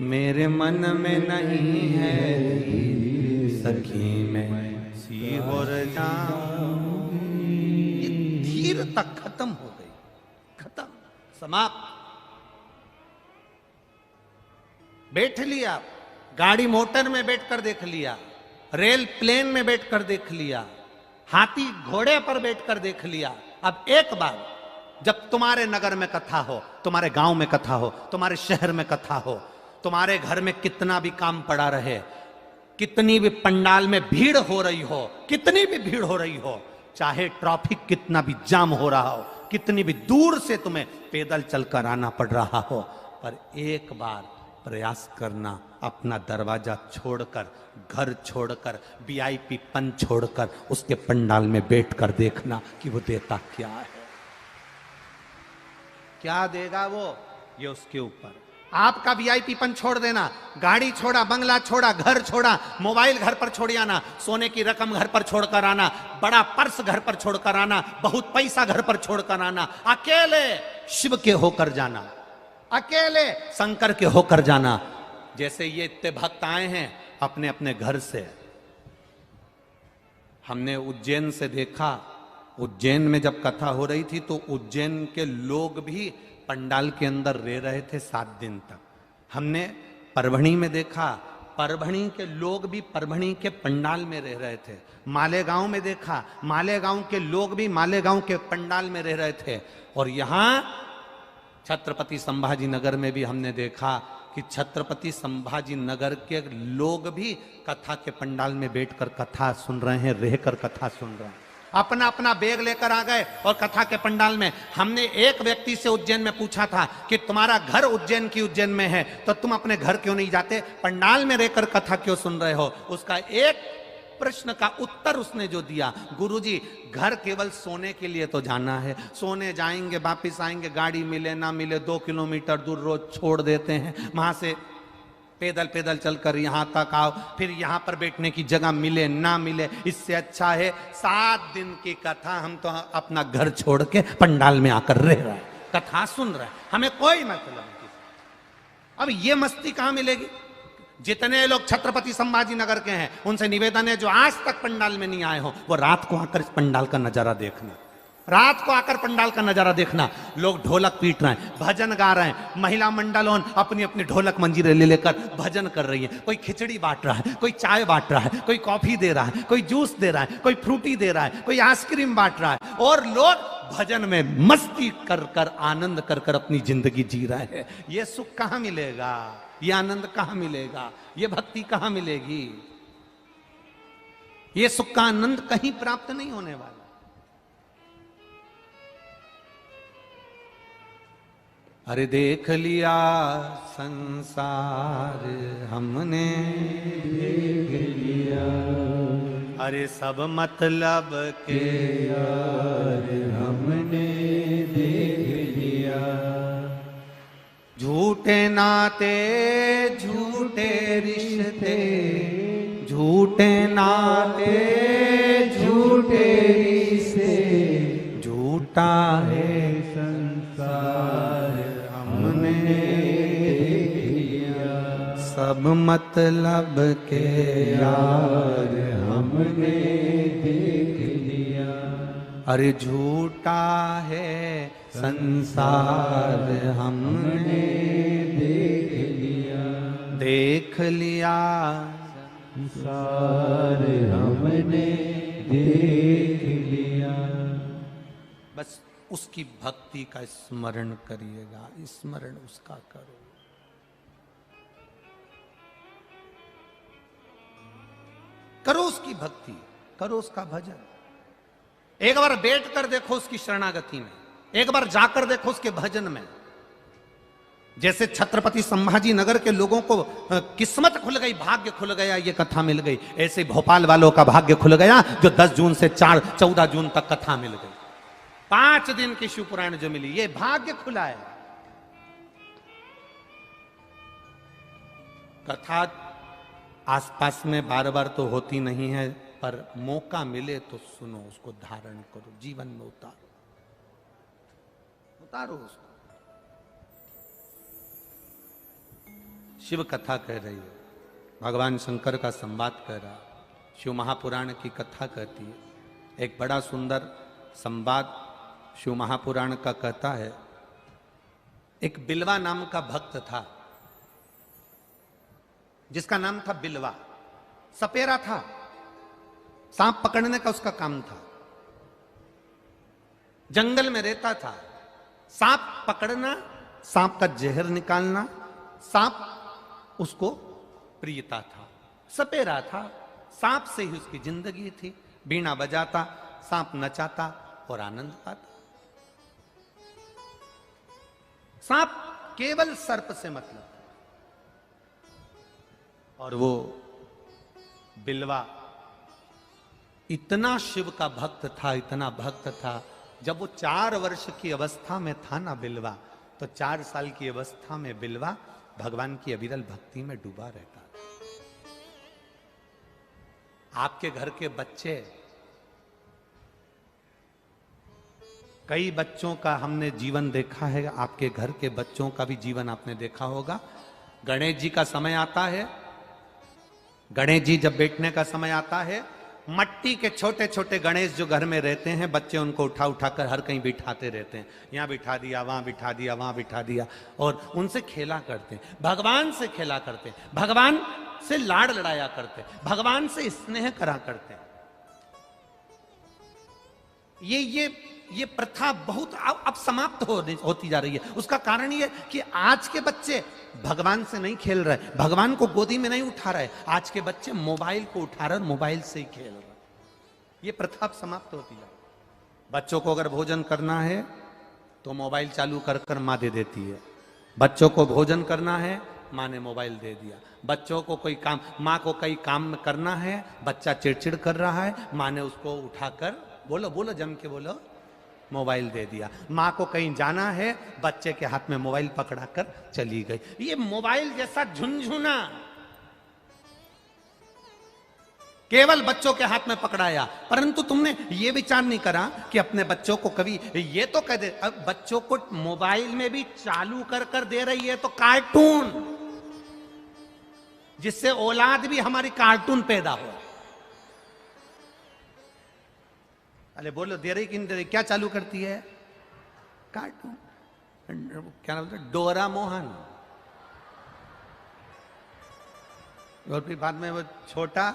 मेरे मन में नहीं है धीर, सखी मैं सीहोर जाऊंगी। ये धीर तक खत्म हो गई, खत्म, समाप्त। बैठ लिया, गाड़ी मोटर में बैठकर देख लिया, रेल प्लेन में बैठकर देख लिया, हाथी घोड़े पर बैठकर देख लिया। अब एक बार जब तुम्हारे नगर में कथा हो, तुम्हारे गांव में कथा हो, तुम्हारे शहर में कथा हो, तुम्हारे घर में कितना भी काम पड़ा रहे, कितनी भी पंडाल में भीड़ हो रही हो, कितनी भी भीड़ हो रही हो, चाहे ट्रैफिक कितना भी जाम हो रहा हो, कितनी भी दूर से तुम्हें पैदल चलकर आना पड़ रहा हो, पर एक बार प्रयास करना, अपना दरवाजा छोड़कर, घर छोड़कर, वीआईपी पन छोड़कर उसके पंडाल में बैठकर देखना कि वो देता क्या है, क्या देगा वो, ये उसके ऊपर। आपका वीआईपी पन छोड़ देना, गाड़ी छोड़ा, बंगला छोड़ा, घर छोड़ा, मोबाइल घर पर छोड़ आना, सोने की रकम घर पर छोड़कर आना, बड़ा पर्स घर पर छोड़कर आना, बहुत पैसा घर पर छोड़कर आना, अकेले शिव के होकर जाना, अकेले शंकर के होकर जाना। जैसे ये इतने भक्त आए हैं अपने अपने घर से। हमने उज्जैन से देखा, उज्जैन में जब कथा हो रही थी तो उज्जैन के लोग भी पंडाल के अंदर रह रहे थे 7 दिन तक। हमने परभणी में देखा, परभणी के लोग भी परभणी के पंडाल में रह रहे थे। मालेगांव में देखा, मालेगांव के लोग भी मालेगांव के पंडाल में रह रहे थे। और यहां छत्रपति संभाजी नगर में भी हमने देखा कि छत्रपति संभाजी नगर के लोग भी कथा के पंडाल में बैठकर कथा सुन रहे हैं, रहकर कथा सुन रहे हैं। अपना अपना बैग लेकर आ गए और कथा के पंडाल में। हमने एक व्यक्ति से उज्जैन में पूछा था कि तुम्हारा घर उज्जैन में है तो तुम अपने घर क्यों नहीं जाते, पंडाल में रहकर कथा क्यों सुन रहे हो? उसका एक प्रश्न का उत्तर उसने जो दिया, गुरुजी घर केवल सोने के लिए तो जाना है, सोने जाएंगे वापिस आएंगे, गाड़ी मिले ना मिले 2 किलोमीटर दूर रोज छोड़ देते हैं, वहां से पैदल चलकर यहाँ तक आओ, फिर यहाँ पर बैठने की जगह मिले ना मिले, इससे अच्छा है 7 दिन की कथा हम तो अपना घर छोड़ के पंडाल में आकर रह रहे हैं, कथा सुन रहे हैं, हमें कोई मतलब नहीं। अब ये मस्ती कहां मिलेगी? जितने लोग छत्रपति संभाजी नगर के हैं उनसे निवेदन है जो आज तक पंडाल में नहीं आए हो वो रात को आकर इस पंडाल का नजारा देखना, रात को आकर पंडाल का नजारा देखना। लोग ढोलक पीट रहे हैं, भजन गा रहे हैं, महिला मंडल अपनी अपनी ढोलक मंजीरे ले लेकर भजन कर रही है, कोई खिचड़ी बांट रहा है, कोई चाय बांट रहा है, कोई कॉफी दे रहा है, कोई जूस दे रहा है, कोई फ्रूटी दे रहा है, कोई आइसक्रीम बांट रहा है, और लोग भजन में मस्ती कर कर आनंद कर कर अपनी जिंदगी जी रहे हैं। ये सुख कहां मिलेगा, ये आनंद कहां मिलेगा, ये भक्ति कहां मिलेगी? ये सुख का आनंद कहीं प्राप्त नहीं होने वाला। अरे देख लिया संसार हमने, देख लिया अरे सब मतलब के यार हमने देख लिया, झूठे नाते झूठे रिश्ते, झूठे नाते झूठे रिश्ते, झूठा है संसार हमने देख लिया, सब मतलब के यार हमने देख लिया, अरे झूठा है संसार हमने देख लिया, देख लिया संसार हमने देख लिया। बस उसकी भक्ति का स्मरण करिएगा, स्मरण उसका करो। करो उसकी भक्ति, करो उसका भजन। एक बार बैठ कर देखो उसकी शरणागति में, एक बार जाकर देखो उसके भजन में। जैसे छत्रपति संभाजी नगर के लोगों को किस्मत खुल गई, भाग्य खुल गया, ये कथा मिल गई, ऐसे भोपाल वालों का भाग्य खुल गया जो 10 जून से 14 जून तक कथा मिल गई। 5 दिन की शिव पुराण जो मिली, ये भाग्य खुला है। कथा आसपास में बार बार तो होती नहीं है, पर मौका मिले तो सुनो, उसको धारण करो, जीवन में उतारो उसको। शिव कथा कह रही है, भगवान शंकर का संवाद कह रहा, शिव महापुराण की कथा कहती है। एक बड़ा सुंदर संवाद शिव महापुराण का कहता है। एक बिलवा नाम का भक्त था, जिसका नाम था बिलवा। सपेरा था, सांप पकड़ने का उसका काम था। जंगल में रहता था, सांप पकड़ना, सांप का जहर निकालना, सांप उसको प्रियता था। सपेरा था, सांप से ही उसकी जिंदगी थी। बीना बजाता, सांप नचाता और आनंद पाता। सांप केवल सर्प से मतलब, और वो बिलवा इतना शिव का भक्त था, इतना भक्त था। जब वो 4 वर्ष की अवस्था में था ना बिलवा, तो 4 साल की अवस्था में बिलवा भगवान की अविरल भक्ति में डूबा रहता था। आपके घर के बच्चे, कई बच्चों का हमने जीवन देखा है, आपके घर के बच्चों का भी जीवन आपने देखा होगा। गणेश जी का समय आता है, गणेश जी जब बैठने का समय आता है, मट्टी के छोटे छोटे गणेश जो घर में रहते हैं, बच्चे उनको उठा उठा कर हर कहीं बिठाते रहते हैं। यहाँ बिठा दिया, वहां बिठा दिया, वहां बिठा दिया, और उनसे खेला करते हैं, भगवान से खेला करते हैं, भगवान से लाड़ लड़ाया करते हैं, भगवान से स्नेह करा करते हैं। ये ये प्रथा बहुत अब समाप्त होती जा रही है। उसका कारण ये कि आज के बच्चे भगवान से नहीं खेल रहे, भगवान को गोदी में नहीं उठा रहे, आज के बच्चे मोबाइल को उठा रहे, मोबाइल से ही खेल रहे। ये प्रथा अब समाप्त होती जा रही है। बच्चों को अगर भोजन करना है तो मोबाइल चालू कर कर माँ दे देती है। बच्चों को भोजन करना है, माँ ने मोबाइल दे दिया। बच्चों को कोई काम, माँ को कई काम करना है, बच्चा चिड़चिड़ कर रहा है, माँ ने उसको उठाकर, बोलो बोलो जम के बोलो, मोबाइल दे दिया। माँ को कहीं जाना है, बच्चे के हाथ में मोबाइल पकड़ाकर चली गई। ये मोबाइल जैसा झुनझुना केवल बच्चों के हाथ में पकड़ाया, परंतु तुमने ये विचार नहीं करा कि अपने बच्चों को कभी ये तो कह दे, अब बच्चों को मोबाइल में भी चालू कर कर दे रही है तो कार्टून, जिससे औलाद भी हमारी कार्टून पैदा हो। अरे बोलो दे रही कि नहीं दे रही? क्या चालू करती है? कार्टून। क्या नाम है? डोरा मोहन। और फिर बाद में वो छोटा,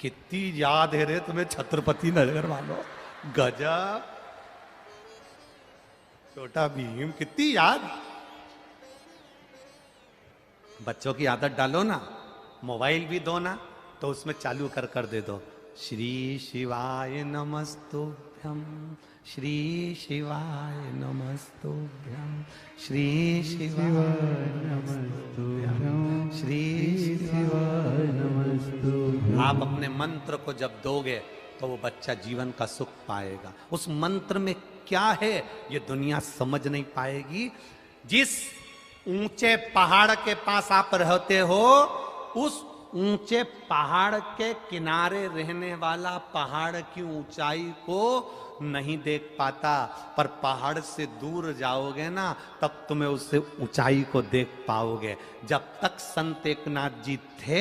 कितनी याद है रे तुम्हें छत्रपति नगर वालों, गजब। छोटा भीम, कितनी याद। बच्चों की आदत डालो ना, मोबाइल भी दो ना तो उसमें चालू कर कर दे दो, श्री शिवाय नमस्तुभ्यम, श्री शिवाय नमस्तुभ्यम, श्री शिवाय नमस्तुभ्यम, श्री शिवाय नमस्तुभ्यम। आप अपने मंत्र को जब दोगे तो वो बच्चा जीवन का सुख पाएगा। उस मंत्र में क्या है ये दुनिया समझ नहीं पाएगी। जिस ऊंचे पहाड़ के पास आप रहते हो, उस ऊंचे पहाड़ के किनारे रहने वाला पहाड़ की ऊंचाई को नहीं देख पाता, पर पहाड़ से दूर जाओगे ना तब तुम्हें उससे ऊंचाई को देख पाओगे। जब तक संत एकनाथ जी थे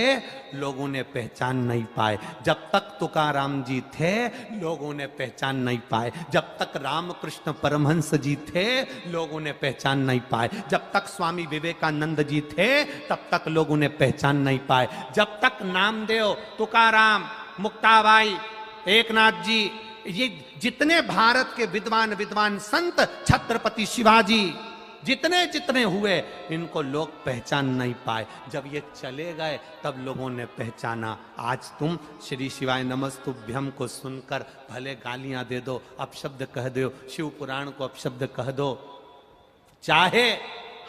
लोगों ने पहचान नहीं पाए, जब तक तुकाराम जी थे लोगों ने पहचान नहीं पाए, जब तक रामकृष्ण परमहंस जी थे लोगों ने पहचान नहीं पाए, जब तक स्वामी विवेकानंद जी थे तब तक लोगों ने पहचान नहीं पाए, जब तक नामदेव, तुकाराम, मुक्ताबाई, एकनाथ जी, ये जितने भारत के विद्वान संत, छत्रपति शिवाजी, जितने जितने हुए, इनको लोग पहचान नहीं पाए। जब ये चले गए तब लोगों ने पहचाना। आज तुम श्री शिवाय नमस्तुभ्यम को सुनकर भले गालियां दे दो, अपशब्द कह दो, शिव पुराण को अपशब्द कह दो, चाहे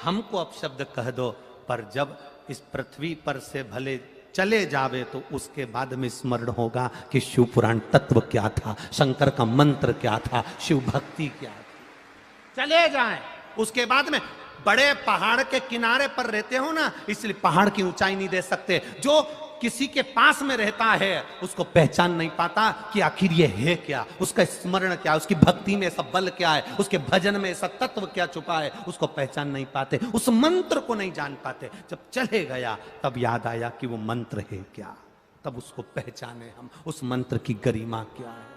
हमको अपशब्द कह दो, पर जब इस पृथ्वी पर से भले चले जावे तो उसके बाद में स्मरण होगा कि शिव पुराण तत्व क्या था, शंकर का मंत्र क्या था, शिव भक्ति क्या थी। चले जाएं, उसके बाद में बड़े पहाड़ के किनारे पर रहते हो ना, इसलिए पहाड़ की ऊंचाई नहीं दे सकते। जो किसी के पास में रहता है उसको पहचान नहीं पाता कि आखिर ये है क्या, उसका स्मरण क्या, उसकी भक्ति में ऐसा बल क्या है, उसके भजन में ऐसा तत्व क्या छुपा है, उसको पहचान नहीं पाते, उस मंत्र को नहीं जान पाते। जब चले गया तब याद आया कि वो मंत्र है क्या, तब उसको पहचाने हम, उस मंत्र की गरिमा क्या है।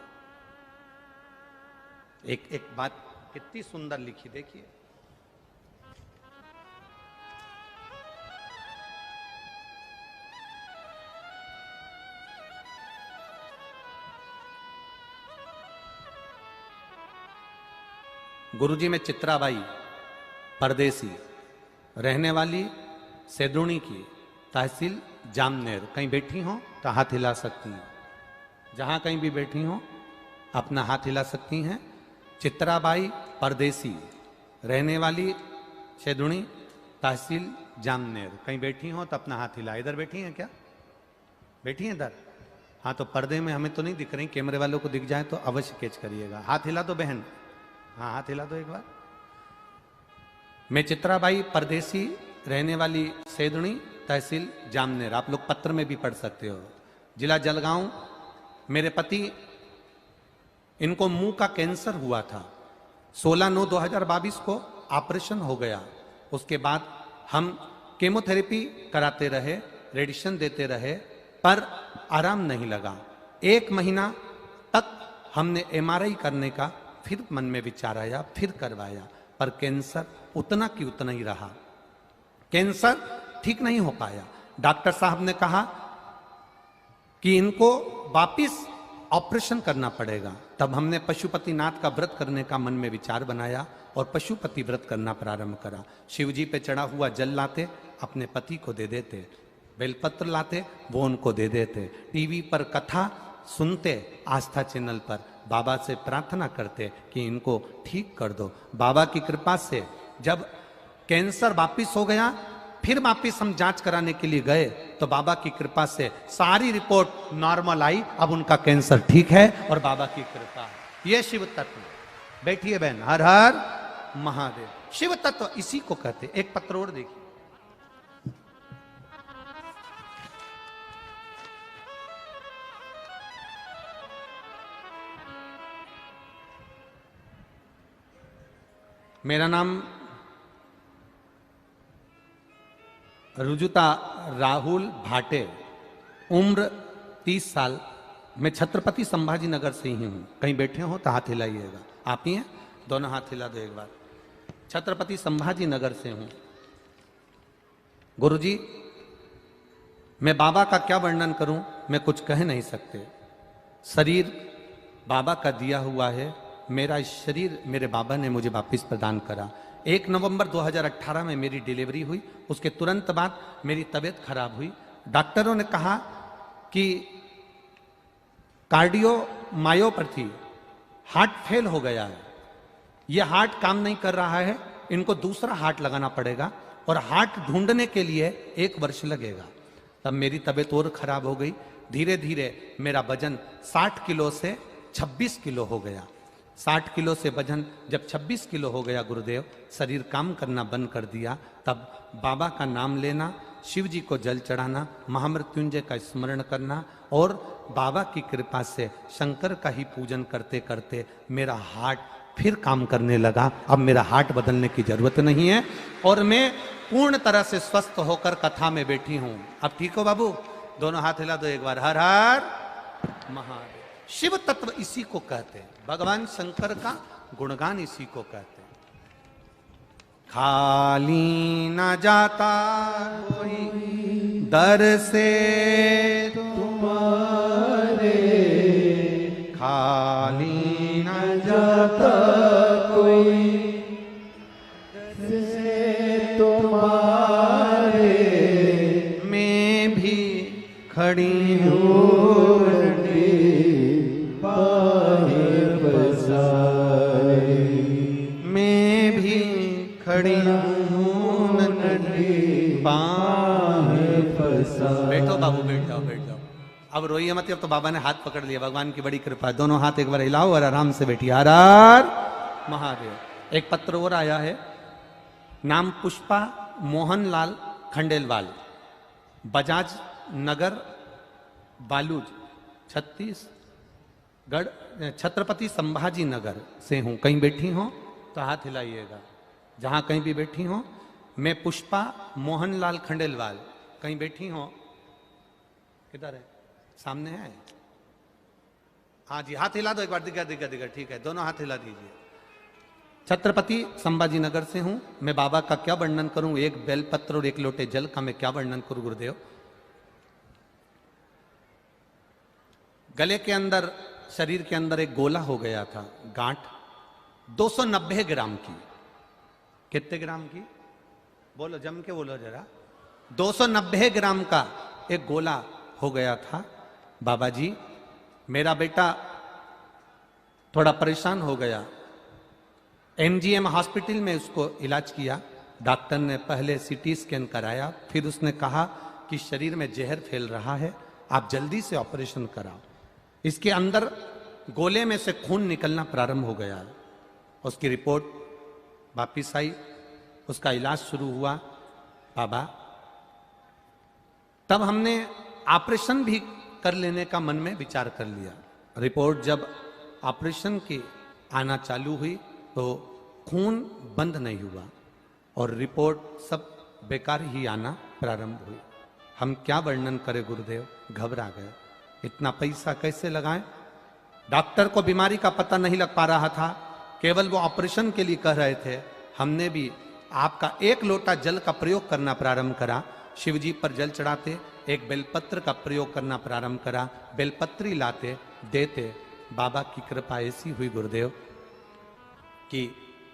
एक बात कितनी सुंदर लिखी देखिए, गुरुजी में चित्राबाई परदेसी, रहने वाली सेदुणी की, तहसील जामनेर। कहीं बैठी हो तो हाथ हिला सकती हैं, जहां कहीं भी बैठी हो अपना हाथ हिला सकती हैं। चित्राबाई परदेसी, रहने वाली सेदुणी, तहसील जामनेर। कहीं बैठी हो तो अपना हाथ हिला। इधर बैठी हैं क्या? बैठी हैं इधर? हाँ, तो पर्दे में हमें तो नहीं दिख रही, कैमरे वालों को दिख जाए तो अवश्य कैच करिएगा। हाथ हिला दो बहन, हाँ हाथ हिला दो एक बार। मैं चित्राबाई परदेसी, रहने वाली सेदुणी, तहसील जामनेर। आप लोग पत्र में भी पढ़ सकते हो। जिला जलगांव। मेरे पति, इनको मुंह का कैंसर हुआ था। 16/9/2022 को ऑपरेशन हो गया। उसके बाद हम केमोथेरेपी कराते रहे, रेडिएशन देते रहे, पर आराम नहीं लगा। 1 महीना तक हमने MRI करने का फिर मन में विचार आया, फिर करवाया, पर कैंसर उतना की उतना ही रहा। कैंसर ठीक नहीं हो पाया। डॉक्टर साहब ने कहा कि इनको वापिस ऑपरेशन करना पड़ेगा। तब हमने पशुपतिनाथ का व्रत करने का मन में विचार बनाया और पशुपति व्रत करना प्रारंभ करा। शिव जी पे चढ़ा हुआ जल लाते, अपने पति को दे देते, बेलपत्र लाते, वो उनको दे देते, टीवी पर कथा सुनते, आस्था चैनल पर बाबा से प्रार्थना करते कि इनको ठीक कर दो। बाबा की कृपा से जब कैंसर वापिस हो गया, फिर वापिस हम जांच कराने के लिए गए तो बाबा की कृपा से सारी रिपोर्ट नॉर्मल आई। अब उनका कैंसर ठीक है और बाबा की कृपा है। ये शिव तत्व। बैठिए बहन। हर हर महादेव। शिव तत्व इसी को कहते। एक पत्र और देखिए। मेरा नाम रुजुता राहुल भाटे, उम्र 30 साल। मैं छत्रपति संभाजी नगर से ही हूं। कहीं बैठे हो तो हाथ हिलाइएगा। आप ही हैं? दोनों हाथ हिला दो एक बार। छत्रपति संभाजी नगर से हूं। गुरुजी, मैं बाबा का क्या वर्णन करूं, मैं कुछ कह नहीं सकते। शरीर बाबा का दिया हुआ है। मेरा शरीर मेरे बाबा ने मुझे वापस प्रदान करा। 1 नवंबर 2018 में मेरी डिलीवरी हुई। उसके तुरंत बाद मेरी तबीयत खराब हुई। डॉक्टरों ने कहा कि कार्डियोमायोपैथी, हार्ट फेल हो गया है, यह हार्ट काम नहीं कर रहा है, इनको दूसरा हार्ट लगाना पड़ेगा और हार्ट ढूंढने के लिए 1 वर्ष लगेगा। तब मेरी तबीयत और खराब हो गई। धीरे धीरे मेरा वजन 60 किलो से 26 किलो हो गया। 60 किलो से वजन जब 26 किलो हो गया गुरुदेव, शरीर काम करना बंद कर दिया। तब बाबा का नाम लेना, शिव जी को जल चढ़ाना, महामृत्युंजय का स्मरण करना और बाबा की कृपा से शंकर का ही पूजन करते करते मेरा हार्ट फिर काम करने लगा। अब मेरा हार्ट बदलने की जरूरत नहीं है और मैं पूर्ण तरह से स्वस्थ होकर कथा में बैठी हूं। अब ठीक हो बाबू? दोनों हाथ हिला दो एक बार। हर हर महादेव। शिव तत्व इसी को कहते हैं। भगवान शंकर का गुणगान इसी को कहते हैं। खाली न जाता कोई दर से तुम्हारे, खाली न जाता कोई दर से तुम्हारे, मैं भी खड़ी हूँ बैठो बाबू, बैठ जाओ, बैठ जाओ। अब रोइए मत। अब तो बाबा ने हाथ पकड़ लिया। भगवान की बड़ी कृपा है। दोनों हाथ एक बार हिलाओ और आराम से बैठिए। हर हर महादेव। एक पत्र और आया है। नाम पुष्पा मोहनलाल खंडेलवाल, बजाज नगर, बालूज, छत्तीसगढ़, छत्रपति संभाजी नगर से हूं। कहीं बैठी हो तो हाथ हिलाइएगा। जहां कहीं भी बैठी हो। मैं पुष्पा मोहनलाल खंडेलवाल। कहीं बैठी हो? किधर है? सामने है? हाँ जी, हाथ हिला दो एक बार। दिखा दिखा दिखा। ठीक है, दोनों हाथ हिला दीजिए। छत्रपति संभाजी नगर से हूं। मैं बाबा का क्या वर्णन करूं? एक बेलपत्र और 1 लोटे जल का मैं क्या वर्णन करूं गुरुदेव? गले के अंदर, शरीर के अंदर एक गोला हो गया था, गांठ 290 ग्राम की। कितने ग्राम की? बोलो, जम के बोलो जरा। 290 ग्राम का एक गोला हो गया था। बाबा जी, मेरा बेटा थोड़ा परेशान हो गया। MGM हॉस्पिटल में उसको इलाज किया। डॉक्टर ने पहले CT स्कैन कराया, फिर उसने कहा कि शरीर में जहर फैल रहा है, आप जल्दी से ऑपरेशन कराओ। इसके अंदर गोले में से खून निकलना प्रारंभ हो गया। उसकी रिपोर्ट वापिस आई, उसका इलाज शुरू हुआ। बाबा, तब हमने ऑपरेशन भी कर लेने का मन में विचार कर लिया। रिपोर्ट जब ऑपरेशन की आना चालू हुई तो खून बंद नहीं हुआ और रिपोर्ट सब बेकार ही आना प्रारंभ हुई। हम क्या वर्णन करें गुरुदेव, घबरा गए। इतना पैसा कैसे लगाएं? डॉक्टर को बीमारी का पता नहीं लग पा रहा था, केवल वो ऑपरेशन के लिए कह रहे थे। हमने भी आपका 1 लोटा जल का प्रयोग करना प्रारंभ करा। शिवजी पर जल चढ़ाते, एक बेलपत्र का प्रयोग करना प्रारंभ करा। बेलपत्री लाते, देते, बाबा की कृपा ऐसी हुई गुरुदेव कि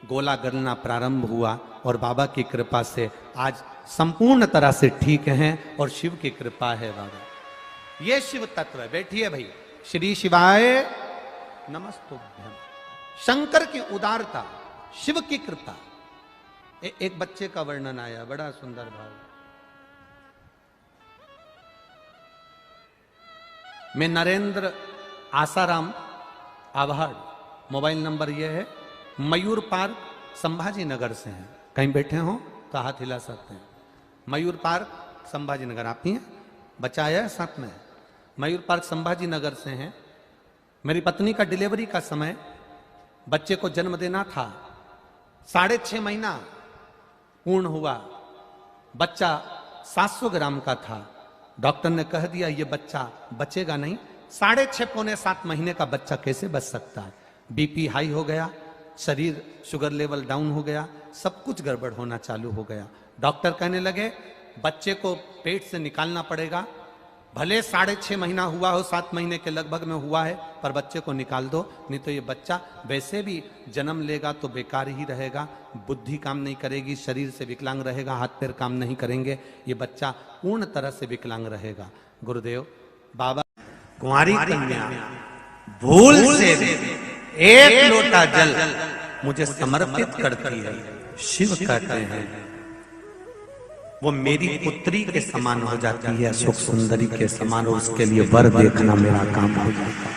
गोला गलना प्रारंभ हुआ और बाबा की कृपा से आज संपूर्ण तरह से ठीक हैं और शिव की कृपा है बाबा। ये शिव तत्व है। बैठिए भाई। श्री शिवाय नमस्तुभ्यम। शंकर की उदारता, शिव की कृपा। एक बच्चे का वर्णन आया, बड़ा सुंदर भाव। मैं नरेंद्र आसाराम आभाड़, मोबाइल नंबर यह है, मयूर पार्क संभाजी नगर से हैं। कहीं बैठे हो तो हाथ हिला सकते हैं। मयूर पार्क संभाजी नगर, आप ही हैं? बच्चा आया है साथ में? मयूर पार्क संभाजी नगर से हैं। मेरी पत्नी का डिलीवरी का समय, बच्चे को जन्म देना था, 6.5 महीना पूर्ण हुआ। बच्चा 700 ग्राम का था। डॉक्टर ने कह दिया ये बच्चा बचेगा नहीं। 6.5 पौने 7 महीने का बच्चा कैसे बच सकता है? बीपी हाई हो गया, शरीर शुगर लेवल डाउन हो गया, सब कुछ गड़बड़ होना चालू हो गया। डॉक्टर कहने लगे बच्चे को पेट से निकालना पड़ेगा, भले 6.5 महीना हुआ हो, 7 महीने के लगभग में हुआ है, पर बच्चे को निकाल दो, नहीं तो ये बच्चा वैसे भी जन्म लेगा तो बेकार ही रहेगा, बुद्धि काम नहीं करेगी, शरीर से विकलांग रहेगा, हाथ पैर काम नहीं करेंगे, ये बच्चा पूर्ण तरह से विकलांग रहेगा। गुरुदेव बाबा कुंवारी कन्या भूल से एक लोटा जल मुझे समर्पित करती है, शिव कहते हैं वो मेरी पुत्री के समान हो जाती है, सुख सुंदरी के समान, और उसके लिए वर देखना मेरा काम हो जाता है।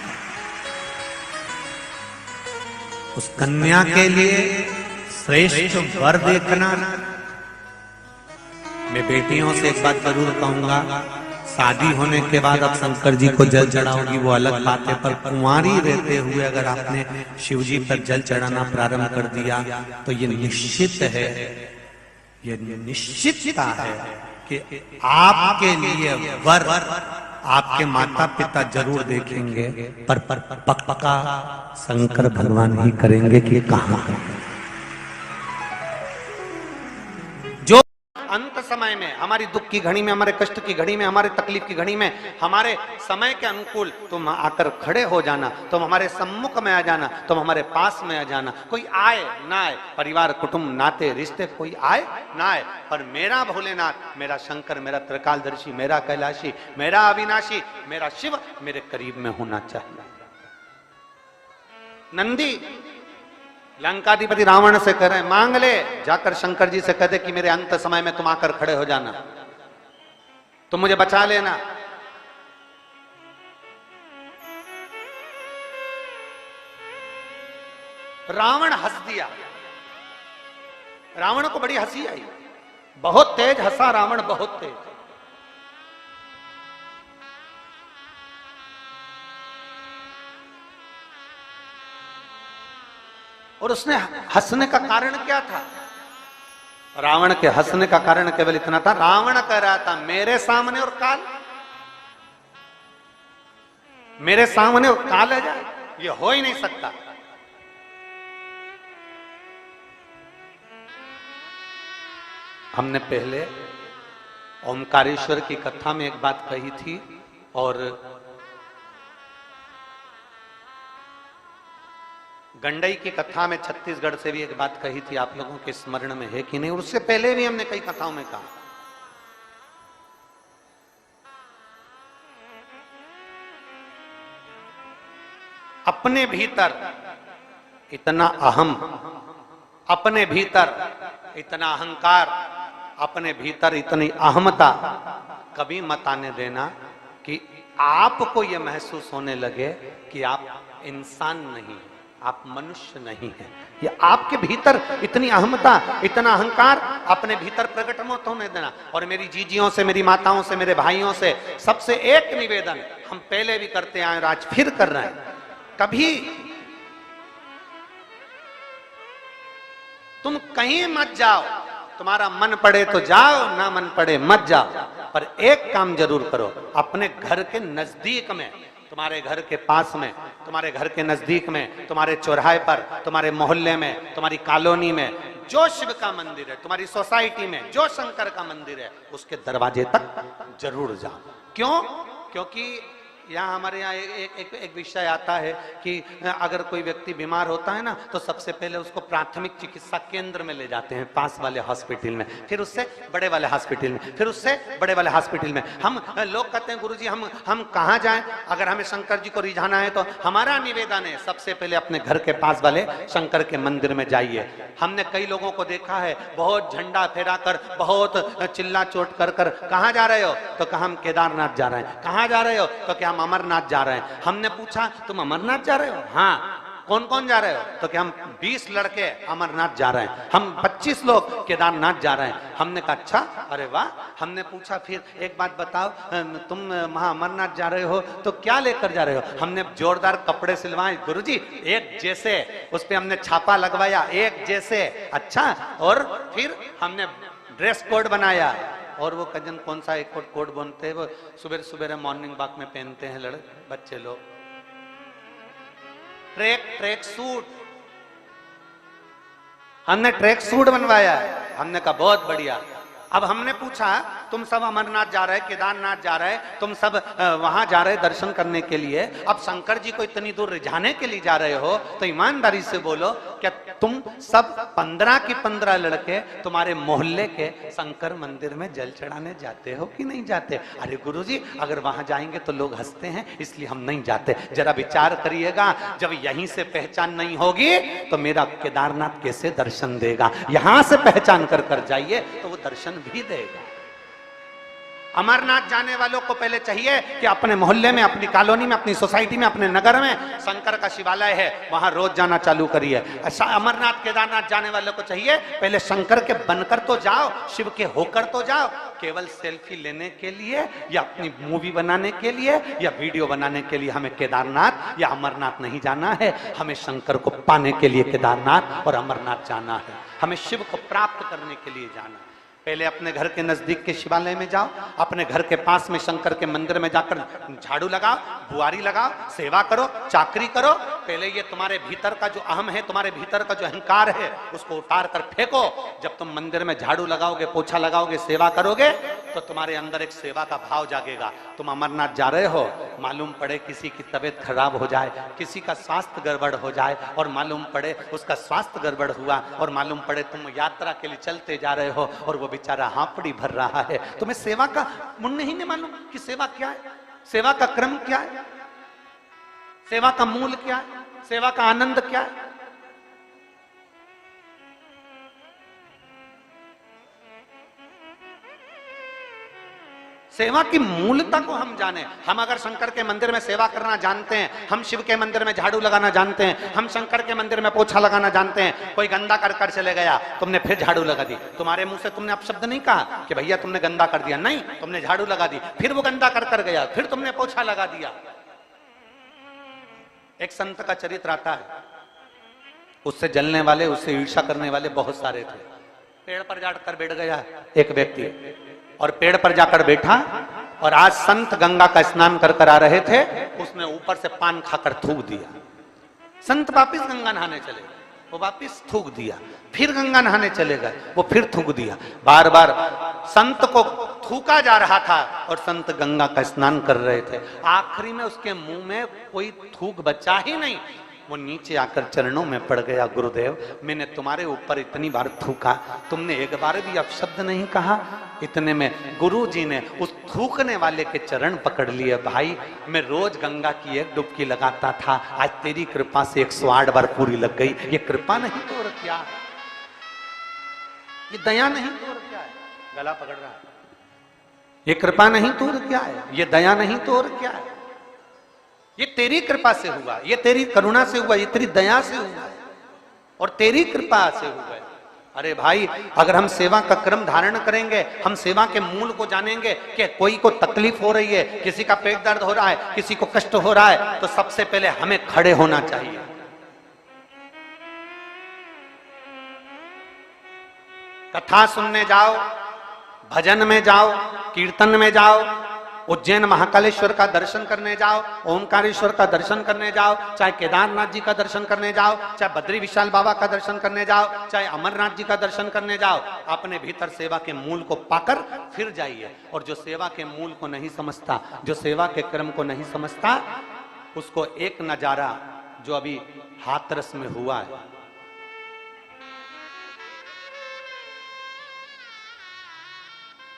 उस कन्या के लिए श्रेष्ठ वर देखना। मैं बेटियों से एक बात जरूर कहूंगा, शादी होने के बाद अब शंकर जी को जल चढ़ाओगी वो अलग बात है, पर कुंवारी रहते हुए अगर आपने शिव जी पर जल चढ़ाना प्रारंभ कर दिया तो ये निश्चित है, ये निश्चितता है कि आपके लिए वर आपके माता पिता जरूर देखेंगे, पर पक्का शंकर भगवान ही करेंगे कि कहां। जो अंत समय में, हमारी दुख की घड़ी में, हमारे कष्ट की घड़ी में, हमारे तकलीफ की घड़ी में, हमारे समय के अनुकूल तुम आकर खड़े हो जाना, तुम हमारे सम्मुख में आ जाना, तुम हमारे पास में आ जाना। कोई आए ना आए, परिवार कुटुंब नाते रिश्ते कोई आए ना आए, पर मेरा भोलेनाथ, मेरा शंकर, मेरा त्रिकालदर्शी, मेरा कैलाशी, मेरा अविनाशी, मेरा शिव मेरे करीब में होना चाहिए। नंदी लंकाधिपति रावण से कह रहे हैं मांग ले, जाकर शंकर जी से कह दे कि मेरे अंत समय में तुम आकर खड़े हो जाना, तुम मुझे बचा लेना। रावण हंस दिया। रावण को बड़ी हंसी आई, बहुत तेज हंसा रावण, बहुत तेज। और उसने हंसने का कारण क्या था? रावण के हंसने का कारण केवल इतना था, रावण कह रहा था मेरे सामने और काल, मेरे सामने और काल आ जाए, ये हो ही नहीं सकता। हमने पहले ओमकारेश्वर की कथा में एक बात कही थी, और गंडई की कथा में छत्तीसगढ़ से भी एक बात कही थी, आप लोगों के स्मरण में है कि नहीं? उससे पहले भी हमने कई कथाओं में कहा, अपने भीतर इतना अहम, अपने भीतर इतना अहंकार, अपने भीतर इतनी अहमता कभी मत आने देना कि आपको यह महसूस होने लगे कि आप इंसान नहीं, आप मनुष्य नहीं हैं। ये आपके भीतर इतनी अहमता, इतना अहंकार अपने भीतर प्रकट मत होने देना। और मेरी जीजियों से, मेरी माताओं से, मेरे भाइयों से सबसे एक निवेदन, हम पहले भी करते आए और आज फिर कर रहे हैं, कभी तुम कहीं मत जाओ, तुम्हारा मन पड़े तो जाओ, ना मन पड़े मत जाओ, पर एक काम जरूर करो, अपने घर के नजदीक में, तुम्हारे घर के पास में, तुम्हारे घर के नजदीक में, तुम्हारे चौराहे पर, तुम्हारे मोहल्ले में, तुम्हारी कॉलोनी में जो शिव का मंदिर है, तुम्हारी सोसाइटी में जो शंकर का मंदिर है, उसके दरवाजे तक जरूर जाओ। क्यों? क्योंकि यहाँ हमारे यहाँ एक विषय आता है कि अगर कोई व्यक्ति बीमार होता है ना, तो सबसे पहले उसको प्राथमिक चिकित्सा केंद्र में ले जाते हैं, पास वाले हॉस्पिटल में, फिर उससे बड़े वाले हॉस्पिटल में, फिर उससे बड़े वाले हॉस्पिटल में। हम लोग कहते हैं गुरुजी हम कहाँ जाएं? अगर हमें शंकर जी को रिझाना है तो हमारा निवेदन है सबसे पहले अपने घर के पास वाले शंकर के मंदिर में जाइए। हमने कई लोगों को देखा है बहुत झंडा फहरा कर, बहुत चिल्ला चोट कर कर, कहाँ जा रहे हो? तो कहा हम केदारनाथ जा रहे हैं। कहाँ जा रहे हो? तो क्या हम अमरनाथ जा रहे हैं। हमने पूछा तुम अमरनाथ जा रहे हो? हाँ। कौन कौन जा रहे हो? तो क्या हम 20 लड़के अमरनाथ जा रहे हैं, हम 25 लोग केदारनाथ जा रहे हैं। हमने कहा अच्छा, अरे वाह। हमने पूछा फिर एक बात बताओ, तुम वहां अमरनाथ जा रहे हो तो क्या लेकर जा रहे हो? हमने जोरदार कपड़े सिलवाए गुरुजी, एक जैसे, उस पर हमने छापा लगवाया एक जैसे। अच्छा, और फिर हमने ड्रेस कोड बनाया, और वो कजन कौन सा एक कोट बनते हैं, वो सुबह सुबह मॉर्निंग वॉक में पहनते हैं बच्चे लोग, ट्रैक सूट। हमने ट्रैक सूट बनवाया है। हमने कहा बहुत बढ़िया। अब हमने पूछा तुम सब अमरनाथ जा रहे, केदारनाथ जा रहे, तुम सब वहां जा रहे दर्शन करने के लिए, अब शंकर जी को इतनी दूर रिझाने के लिए जा रहे हो, तो ईमानदारी से बोलो क्या तुम सब 15 की 15 लड़के तुम्हारे मोहल्ले के शंकर मंदिर में जल चढ़ाने जाते हो कि नहीं जाते? अरे गुरुजी अगर वहां जाएंगे तो लोग हंसते हैं इसलिए हम नहीं जाते। जरा विचार करिएगा, जब यहीं से पहचान नहीं होगी तो मेरा केदारनाथ कैसे दर्शन देगा? यहां से पहचान कर कर जाइए तो वो दर्शन भी देगा। अमरनाथ जाने वालों को पहले चाहिए कि अपने मोहल्ले में, अपनी कॉलोनी में, अपनी सोसाइटी में, अपने नगर में शंकर का शिवालय है, वहां रोज जाना चालू करिए। अमरनाथ केदारनाथ जाने वालों को चाहिए पहले शंकर के बनकर तो जाओ, शिव के होकर तो जाओ। केवल सेल्फी लेने के लिए या अपनी मूवी बनाने के लिए या वीडियो बनाने के लिए हमें केदारनाथ या अमरनाथ नहीं जाना है। हमें शंकर को पाने के लिए केदारनाथ और अमरनाथ जाना है। हमें शिव को प्राप्त करने के लिए जाना है। पहले अपने घर के नजदीक के शिवालय में जाओ, अपने घर के पास में शंकर के मंदिर में जाकर झाड़ू लगाओ, बुआरी लगाओ, सेवा करो, चाकरी करो। पहले ये तुम्हारे भीतर का जो अहम है, तुम्हारे भीतर का जो अहंकार है, उसको उतार कर फेंको। जब तुम मंदिर में झाड़ू लगाओगे, पोछा लगाओगे, सेवा करोगे तो तुम्हारे अंदर एक सेवा का भाव जागेगा। तुम अमरनाथ जा रहे हो, मालूम पड़े किसी की तबीयत खराब हो जाए, किसी का स्वास्थ्य गड़बड़ हो जाए, और मालूम पड़े उसका स्वास्थ्य गड़बड़ हुआ, और मालूम पड़े तुम यात्रा के लिए चलते जा रहे हो और वो बेचारा हांपड़ी भर रहा है, तुम्हें सेवा का मुन्ने ही नहीं मालूम कि सेवा क्या है, सेवा का क्रम क्या है, सेवा का मूल क्या है, सेवा का आनंद क्या है। सेवा की मूलता को हम जाने। हम अगर शंकर के मंदिर में सेवा करना जानते हैं, हम शिव के मंदिर में झाड़ू लगाना जानते हैं, हम शंकर के मंदिर में पोछा लगाना जानते हैं। कोई गंदा कर कर चले गया, तुमने फिर झाड़ू लगा दी, तुम्हारे मुंह से तुमने अपशब्द नहीं कहा कि भैया तुमने गंदा कर दिया, नहीं, तुमने झाड़ू लगा दी, फिर वो गंदा कर कर गया, फिर तुमने पोछा लगा दिया। एक संत का चरित्र आता है, उससे जलने वाले, उससे ईर्ष्या करने वाले बहुत सारे थे। पेड़ पर जाकर बैठ गया एक व्यक्ति, और पेड़ पर जाकर बैठा, और आज संत गंगा का स्नान कर कर आ रहे थे, उसने ऊपर से पान खाकर थूक दिया। संत वापिस गंगा नहाने चले गए, वो वापिस थूक दिया, फिर गंगा नहाने चले गए, वो फिर थूक दिया। बार बार संत को थूका जा रहा था और संत गंगा का स्नान कर रहे थे। आखिरी में उसके मुंह में कोई थूक बचा ही नहीं, वो नीचे आकर चरणों में पड़ गया। गुरुदेव, मैंने तुम्हारे ऊपर इतनी बार थूका, तुमने एक बार भी अपशब्द नहीं कहा। इतने में गुरु जी ने उस थूकने वाले के चरण पकड़ लिए। भाई, मैं रोज गंगा की एक डुबकी लगाता था, आज तेरी कृपा से 108 बार पूरी लग गई। ये कृपा नहीं तो और क्या? ये दया नहीं तो और क्या है? गला पकड़ रहा है। ये कृपा नहीं तो और क्या है? ये दया नहीं तो और क्या है? ये तेरी कृपा से हुआ, ये तेरी करुणा से हुआ, ये तेरी दया से हुआ, और तेरी कृपा से हुआ। अरे भाई, अगर हम सेवा का क्रम धारण करेंगे, हम सेवा के मूल को जानेंगे कि कोई को तकलीफ हो रही है, किसी का पेट दर्द हो रहा है, किसी को कष्ट हो रहा है, तो सबसे पहले हमें खड़े होना चाहिए। कथा सुनने जाओ, भजन में जाओ, कीर्तन में जाओ, उज्जैन महाकालेश्वर का दर्शन करने जाओ, ओमकारेश्वर का दर्शन करने जाओ, चाहे केदारनाथ जी का दर्शन करने जाओ, चाहे बद्री विशाल बाबा का दर्शन करने जाओ, चाहे अमरनाथ जी का दर्शन करने जाओ, अपने भीतर सेवा के मूल को पाकर फिर जाइए। और जो सेवा के मूल को नहीं समझता, जो सेवा के क्रम को नहीं समझता, उसको एक नजारा जो अभी हाथरस में हुआ है,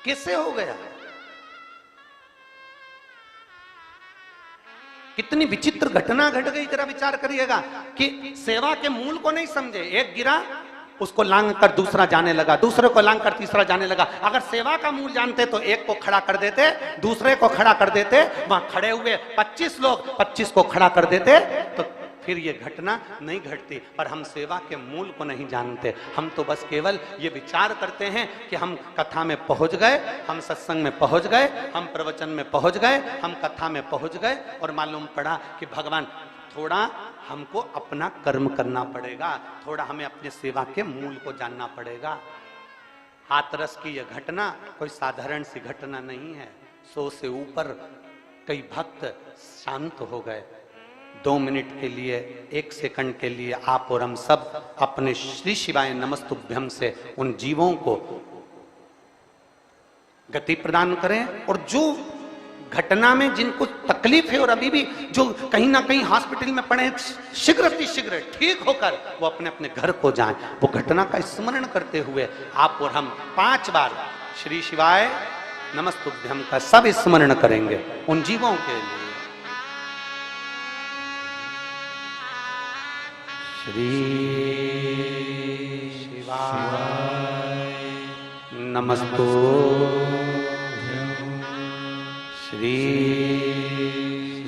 कैसे हो गया, कितनी विचित्र घटना घट गई, जरा विचार करिएगा कि सेवा के मूल को नहीं समझे। एक गिरा, उसको लांग कर दूसरा जाने लगा, दूसरे को लांग कर तीसरा जाने लगा। अगर सेवा का मूल जानते तो एक को खड़ा कर देते, दूसरे को खड़ा कर देते, वहां खड़े हुए 25 लोग 25 को खड़ा कर देते, तो फिर ये घटना नहीं घटती। पर हम सेवा के मूल को नहीं जानते, हम तो बस केवल ये विचार करते हैं कि हम कथा में पहुंच गए, हम सत्संग में पहुंच गए, हम प्रवचन में पहुंच गए, हम कथा में पहुंच गए, और मालूम पड़ा कि भगवान थोड़ा हमको अपना कर्म करना पड़ेगा, थोड़ा हमें अपने सेवा के मूल को जानना पड़ेगा। हाथरस की यह घटना कोई साधारण सी घटना नहीं है। 100 से ऊपर कई भक्त शांत हो गए। 2 मिनट के लिए, 1 सेकंड के लिए आप और हम सब अपने श्री शिवाय नमस्तुभ्यम से उन जीवों को गति प्रदान करें। और जो घटना में जिनको तकलीफ है और अभी भी जो कहीं ना कहीं हॉस्पिटल में पड़े, शीघ्र ठीक होकर वो अपने अपने घर को जाएं। वो घटना का स्मरण करते हुए आप और हम 5 बार श्री शिवाय नमस्तुभ्यम का सब स्मरण करेंगे उन जीवों के लिए। श्री शिवाय नमस्तुभ्यम, श्री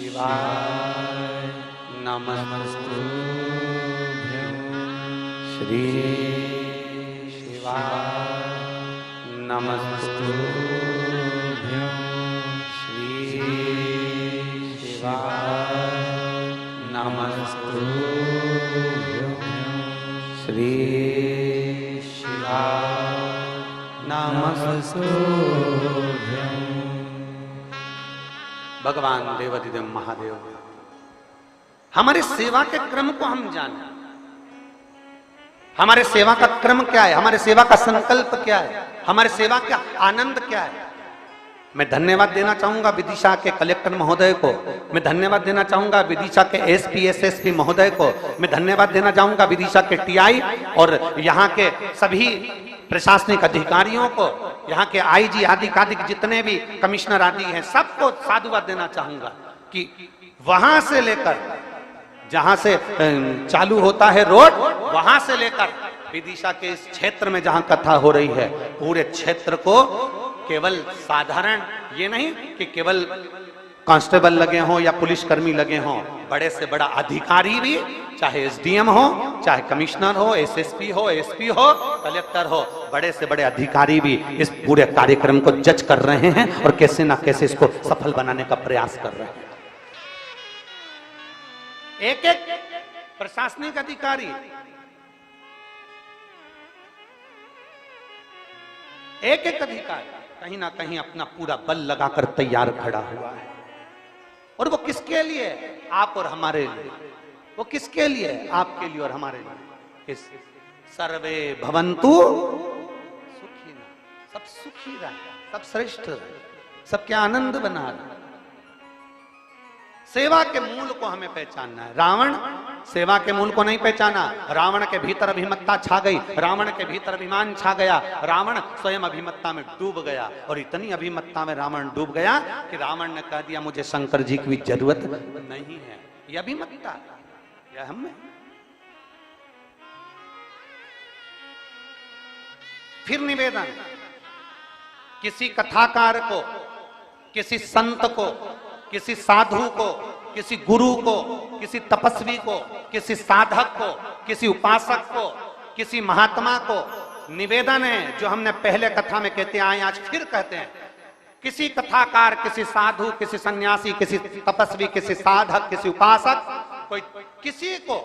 शिवाय नमस्तुभ्यम, श्री शिवाय नमस्तुभ्यम, श्री शिवाय नमस्तुभ्यम, श्री शिवाय नमस्तुभ्यम। भगवान देवाधिदेव महादेव, हमारे सेवा के क्रम को हम जानें। हमारे सेवा का क्रम क्या है, हमारे सेवा का संकल्प क्या है, हमारे सेवा का आनंद क्या है। मैं धन्यवाद देना चाहूंगा विदिशा के कलेक्टर महोदय को, मैं धन्यवाद देना चाहूंगा विदिशा के एसपी एसएसपी महोदय को, मैं धन्यवाद देना चाहूंगा विदिशा के टीआई और यहाँ के सभी प्रशासनिक अधिकारियों को, यहाँ के आईजी आदि आदि जितने भी कमिश्नर आदि हैं, सबको साधुवाद देना चाहूंगा कि वहां से लेकर जहां से चालू होता है रोड, वहां से लेकर विदिशा के इस क्षेत्र में जहां कथा हो रही है, पूरे क्षेत्र को केवल साधारण ये नहीं कि केवल कांस्टेबल लगे हों या पुलिसकर्मी लगे हों, बड़े से बड़ा अधिकारी भी, चाहे एसडीएम हो, चाहे कमिश्नर हो, एसएसपी हो, एसपी हो, कलेक्टर हो, बड़े से बड़े अधिकारी भी इस पूरे कार्यक्रम को जज कर रहे हैं और कैसे ना कैसे इसको सफल बनाने का प्रयास कर रहे हैं। एक एक प्रशासनिक अधिकारी, एक एक अधिकारी कहीं ना कहीं अपना पूरा बल लगाकर तैयार खड़ा हुआ है। और वो किसके लिए? आप और हमारे लिए। वो किसके लिए? आपके लिए और हमारे लिए। इस सर्वे भवन्तु सुखिनः, सब सुखी रहे, सब श्रेष्ठ रहे, सबके आनंद बना रहे। सेवा के मूल को हमें पहचानना है। रावण सेवा के मूल को नहीं पहचाना, रावण के भीतर अभिमत्ता छा गई, रावण के भीतर अभिमान छा गया, रावण स्वयं अभिमत्ता में डूब गया। और इतनी अभिमत्ता में रावण डूब गया कि रावण ने कह दिया मुझे शंकर जी की जरूरत नहीं है। यह अभिमत्ता, यह हम में। फिर निवेदन, किसी कथाकार को, किसी संत को, किसी साधु को, किसी गुरु को, किसी तपस्वी को, किसी साधक को, किसी उपासक को, किसी महात्मा को निवेदन है, जो हमने पहले कथा में कहते आए आज फिर कहते हैं, किसी कथाकार, किसी साधु, किसी सन्यासी, किसी तपस्वी, किसी साधक, किसी उपासक, कोई किसी को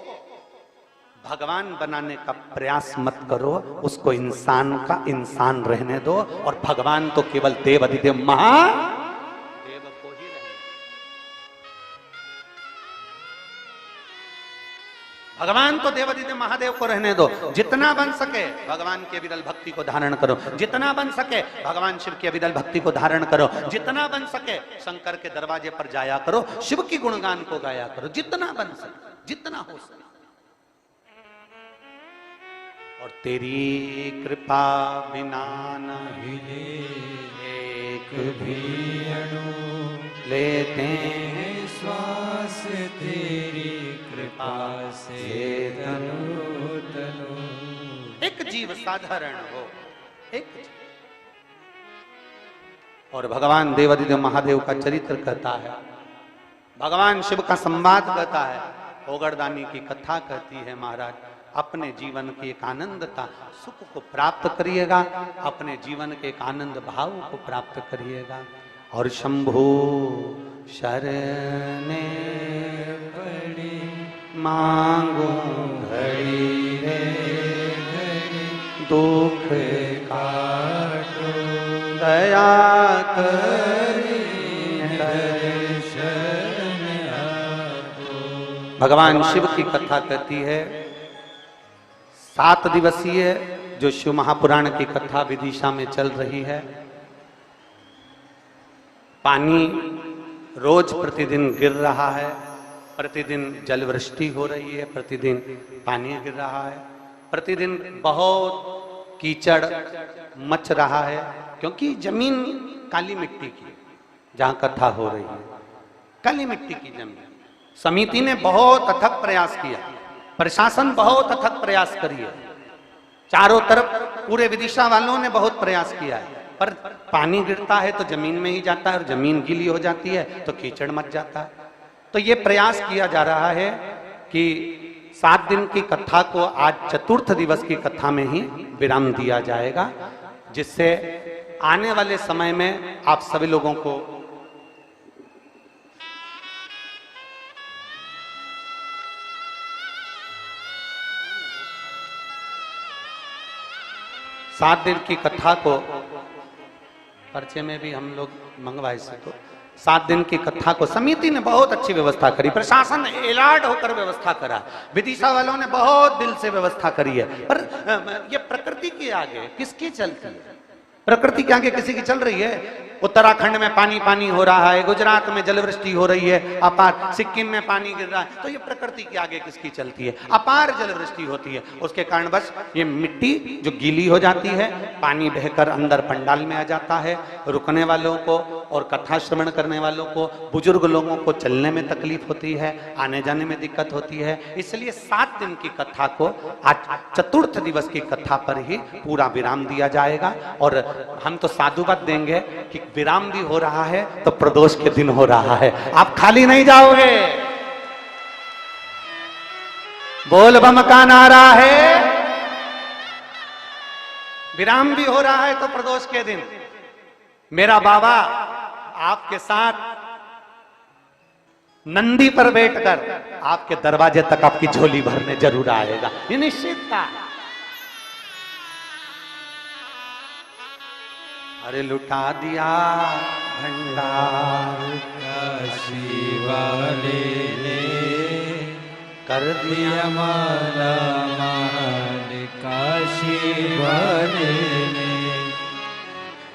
भगवान बनाने का प्रयास मत करो, उसको इंसान का इंसान रहने दो। और भगवान तो केवल देव अधिदेव महादेव भगवान तो देवादिदेव महादेव को रहने दो, जितना बन सके भगवान की अविरल भक्ति को धारण करो, जितना बन सके भगवान शिव की अविरल भक्ति को धारण करो, जितना बन सके शंकर के दरवाजे पर जाया करो, शिव की गुणगान को गाया करो, जितना बन सके, जितना हो सके। और तेरी कृपा बिना नहीं एक भी अणु लेते हैं श्वास, तेरी कृपा से तनु तनु। एक जीव साधारण हो, एक जीव। और भगवान देवादिदेव महादेव का चरित्र कहता है, भगवान शिव का संवाद कहता है, ओगरदानी की कथा कहती है महाराज, अपने जीवन के एक आनंदता सुख को प्राप्त करिएगा, अपने जीवन के एक आनंद भाव को प्राप्त करिएगा। और शंभु शरणे पड़ी मांगो घड़ी रे घड़ी, दुख काटो दया करी दर्शन आपो। भगवान शिव की कथा कहती है, 7 दिवसीय जो शिव महापुराण की कथा विदिशा में चल रही है। पानी रोज प्रतिदिन गिर रहा है, प्रतिदिन जल वृष्टि हो रही है, प्रतिदिन पानी गिर रहा है, प्रतिदिन बहुत कीचड़ मच रहा है, क्योंकि जमीन काली मिट्टी की जहां कथा हो रही है, काली मिट्टी की जमीन। समिति ने बहुत अथक प्रयास किया, प्रशासन बहुत अथक प्रयास करी है, चारों तरफ पूरे विदिशा वालों ने बहुत प्रयास किया है, पर पानी गिरता है तो जमीन में ही जाता है, और जमीन गीली हो जाती है तो कीचड़ मच जाता है। तो ये प्रयास किया जा रहा है कि 7 दिन की कथा को आज चतुर्थ दिवस की कथा में ही विराम दिया जाएगा, जिससे आने वाले समय में आप सभी लोगों को सात दिन की कथा को, पर्चे में भी हम लोग मंगवाए इसको, 7 दिन की कथा को समिति ने बहुत अच्छी व्यवस्था करी, प्रशासन एलार्ट होकर व्यवस्था करा, विदिशा वालों ने बहुत दिल से व्यवस्था करी है। पर ये प्रकृति के आगे किसकी चलती है? प्रकृति के आगे किसी की चल रही है? उत्तराखंड में पानी पानी हो रहा है, गुजरात में जलवृष्टि हो रही है अपार, सिक्किम में पानी गिर रहा है, तो ये प्रकृति के आगे किसकी चलती है? अपार जलवृष्टि होती है, उसके कारण बस ये मिट्टी जो गीली हो जाती है, पानी बहकर अंदर पंडाल में आ जाता है, रुकने वालों को और कथा श्रवण करने वालों को, बुजुर्ग लोगों को चलने में तकलीफ होती है, आने जाने में दिक्कत होती है। इसलिए 7 दिन की कथा को आज चतुर्थ दिवस की कथा पर ही पूरा विराम दिया जाएगा। और हम तो साधुवाद देंगे कि विराम भी हो रहा है तो प्रदोष के दिन हो रहा है, आप खाली नहीं जाओगे। बोल बम का नारा है, विराम भी हो रहा है तो प्रदोष के दिन मेरा बाबा आपके साथ नंदी पर बैठकर आपके दरवाजे तक आपकी झोली भरने जरूर आएगा, ये निश्चित था। अरे लुटा दिया भंडार काशी वाले ने, कर दिया माला माल काशी वाले ने।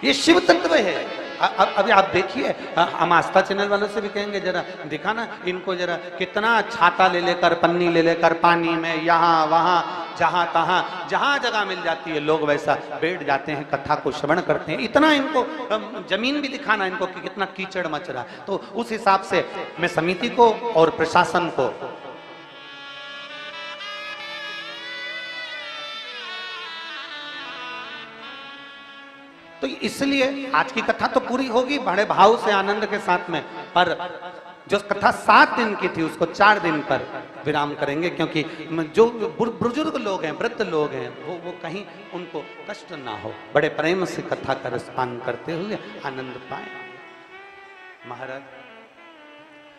ये शिव तत्व है। अभी आप देखिए, हम आस्था चैनल वालों से भी कहेंगे, जरा दिखाना इनको, जरा कितना छाता ले लेकर, पन्नी ले लेकर पानी में यहाँ वहाँ जहाँ तहाँ जहाँ जगह मिल जाती है लोग वैसा बैठ जाते हैं, कथा को श्रवण करते हैं। इतना इनको जमीन भी दिखाना इनको कि कितना कीचड़ मच रहा है। तो उस हिसाब से मैं समिति को और प्रशासन को तो इसलिए आज की कथा तो पूरी होगी बड़े भाव से आनंद के साथ में, पर जो कथा 7 दिन की थी उसको 4 दिन पर विराम करेंगे, क्योंकि जो बुजुर्ग लोग हैं, वृद्ध लोग हैं, वो कहीं उनको कष्ट ना हो, बड़े प्रेम से कथा का रसपान करते हुए आनंद पाए। महाराज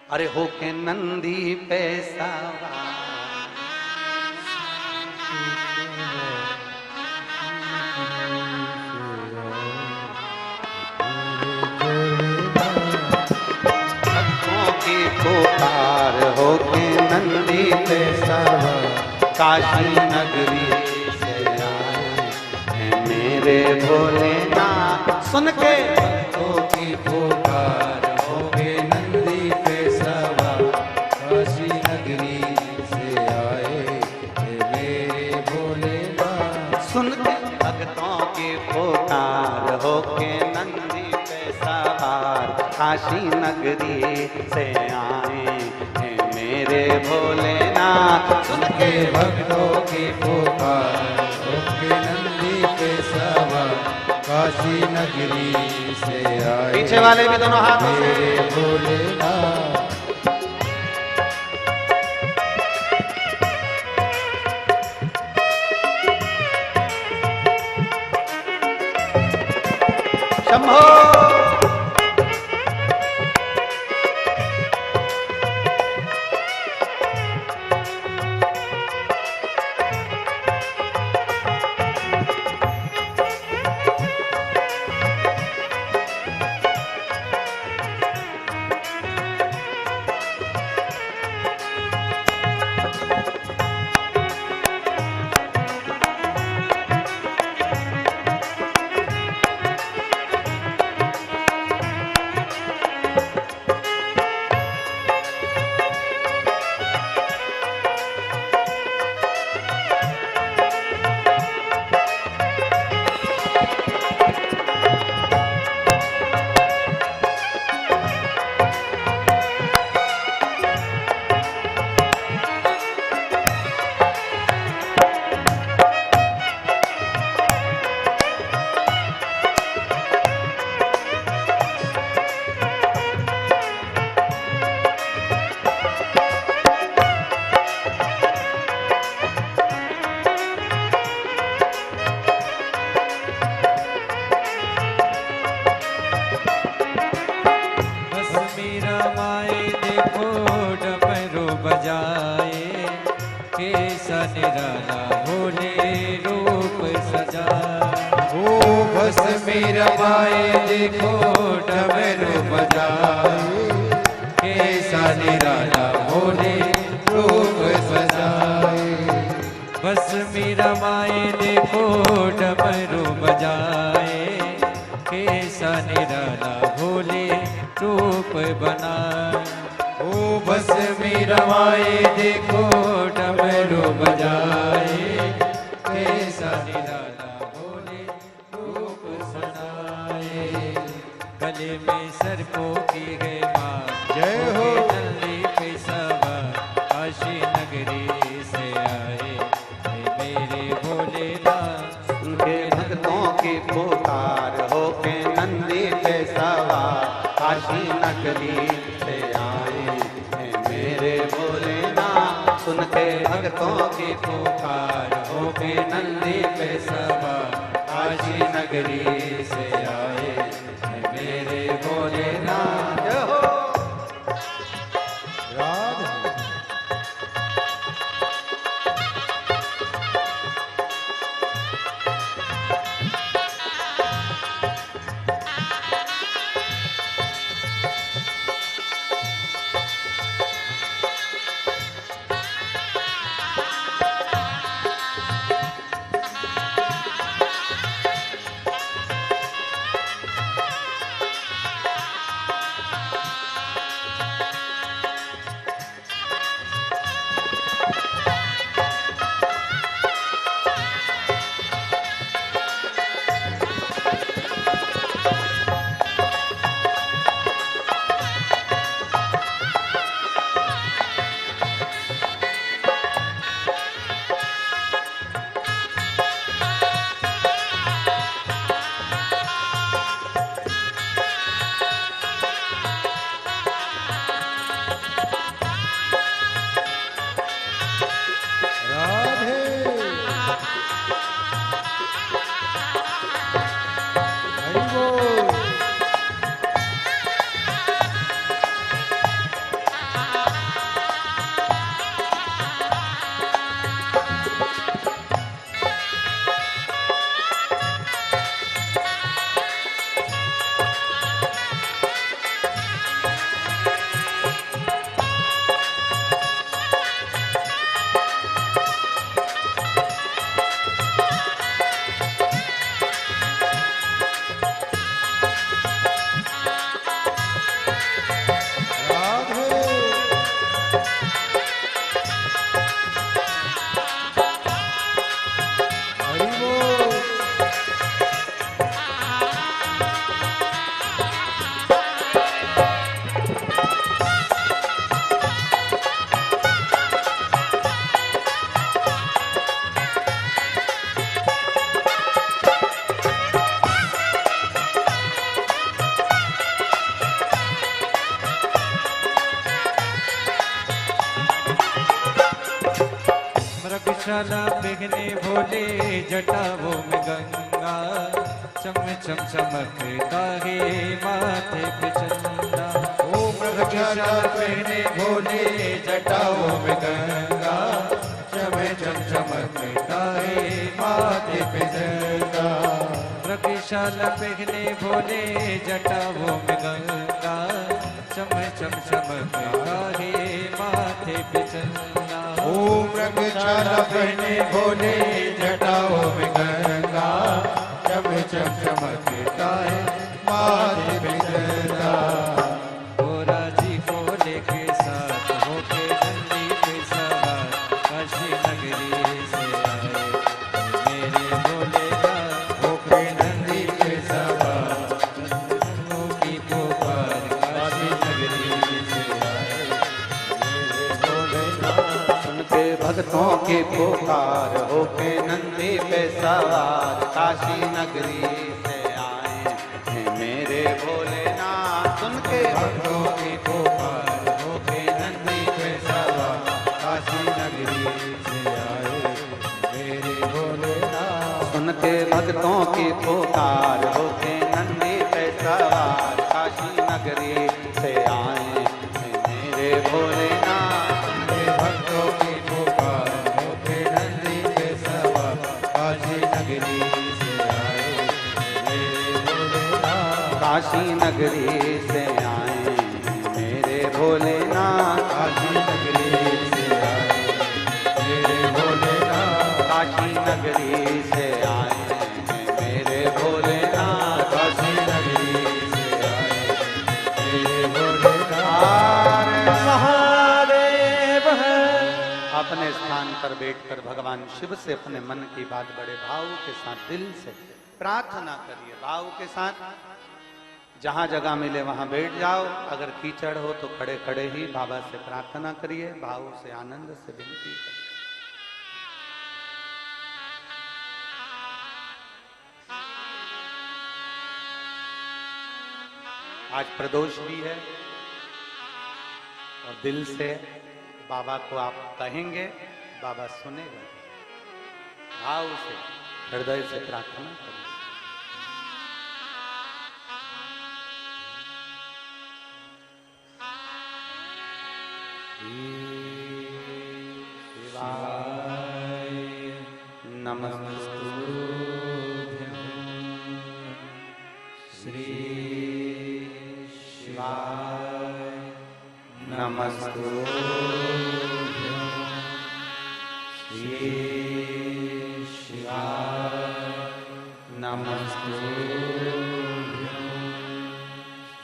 अरे हो के नंदी पे सवार, पुकार हो के नंदी पे सवार, काशी नगरी से आए हैं मेरे भोलेनाथ। सुन के भक्तों की पुकार हो गए नंदी पे सवार, काशी नगरी से आए हे मेरे भोलेनाथ। सुन के भक्तों की पुकार हो के नंदी पे सवार, काशी नगरी से आए हैं मेरे भोलेनाथ। सुन के भक्तों की पुकार हो के नंदी पे सवार, काशी नगरी से आए पीछे वाले भी दोनों हाथों से मेरे भोलेनाथ। शंभो। निराला भोले रूप सजा। ओ बस मेरा माए देखो डमरू बजाए, कैसा निराला भोले रूप सजाए। बस मेरा माए देखो डमरू बजाए, कैसा निराला भोले रूप बनाए। ओ बस मेरा माए देखो डमरू बजाए, कैसा निराला भोले रूप सजाए। गले में सर्पों की है माँ, जय हो। नल्ली पे सवार, काशी नगरी से आए हे मेरे भोलेनाथ। उनके भक्तों की पुकार हो के नंदी पे सवार, काशी नगरी से आए हैं मेरे भोलेनाथ। सुन के भक्तों की पुकार हो के नंदी पे सवार, काशी नगरी से आए हैं मेरे भोलेनाथ। जय हो। राधे मृगशाला पहने भोले जटाओं में गंगा, चम चम चमकता है माथे पे चंदा। ओ मृगशाला पहने भोले जटाओं में गंगा, चम चम चमकता है माथे पे चंदा। मृगशाला पहने भोले जटाओं में गंगा, चम चम चमकता है माथे पे चंदा। ओ मृगशाला पहने भोले जटाओं में गंगा, चम चम चमकता है माथे पे चंदा। गोरा जी को लेके साथ होके नंदी पे सवार, काशी नगरी से आए मेरे भोलेनाथ। होके नंदी पे सवार, नंदनों की पुकार, काशी नगरी से आए मेरे भोलेनाथ। सुन के भक्तों की पुकार, होके नंदी पे सवार, काशी नगरी से आए हैं मेरे भोलेनाथ। सुन के भक्तों की पुकार, होके नंदी पे सवार, काशी नगरी से आए मेरे भोलेनाथ। सुन के भक्तों की पुकार, होके नंदी पे सवार, काशी नगरी से आए हैं मेरे भोलेनाथ। हे भक्तों की पुकार, होके नंदी पे सवार, काशी नगरी से आए मेरे भोलेनाथ। काशी नगरी से आए हैं मेरे भोलेनाथ। काशी नगरी से आए मेरे भोलेनाथ। काशी नगरी से आए हैं मेरे भोलेनाथ। काशी नगरी से आए मेरे भोलेनाथ। हर महादेव है। अपने स्थान पर बैठकर भगवान शिव से अपने मन की बात बड़े भाव के साथ दिल से प्रार्थना करिए। भाव के साथ जहां जगह मिले वहां बैठ जाओ। अगर कीचड़ हो तो खड़े खड़े ही बाबा से प्रार्थना करिए। भाव से आनंद से विनती करिए। आज प्रदोष भी है और दिल से बाबा को आप कहेंगे, बाबा सुनेगा। भाव से हृदय से प्रार्थना करिए। शिवाय नमस्तुभ्यं श्री शिवाय नमस्तुभ्यं श्री शिवाय नमस्तुभ्यं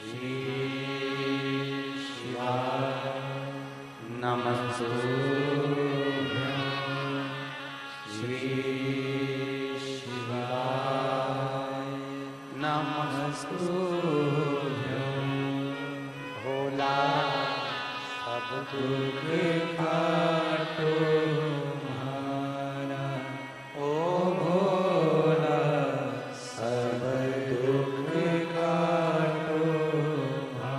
श्री शिवाय नमस्तुभ्यं श्री शिवाय नमस्तुभ्यं। भोला सब दुख काटो तुम्हारा, ओ भोला सब दुख काटो तुम्हारा।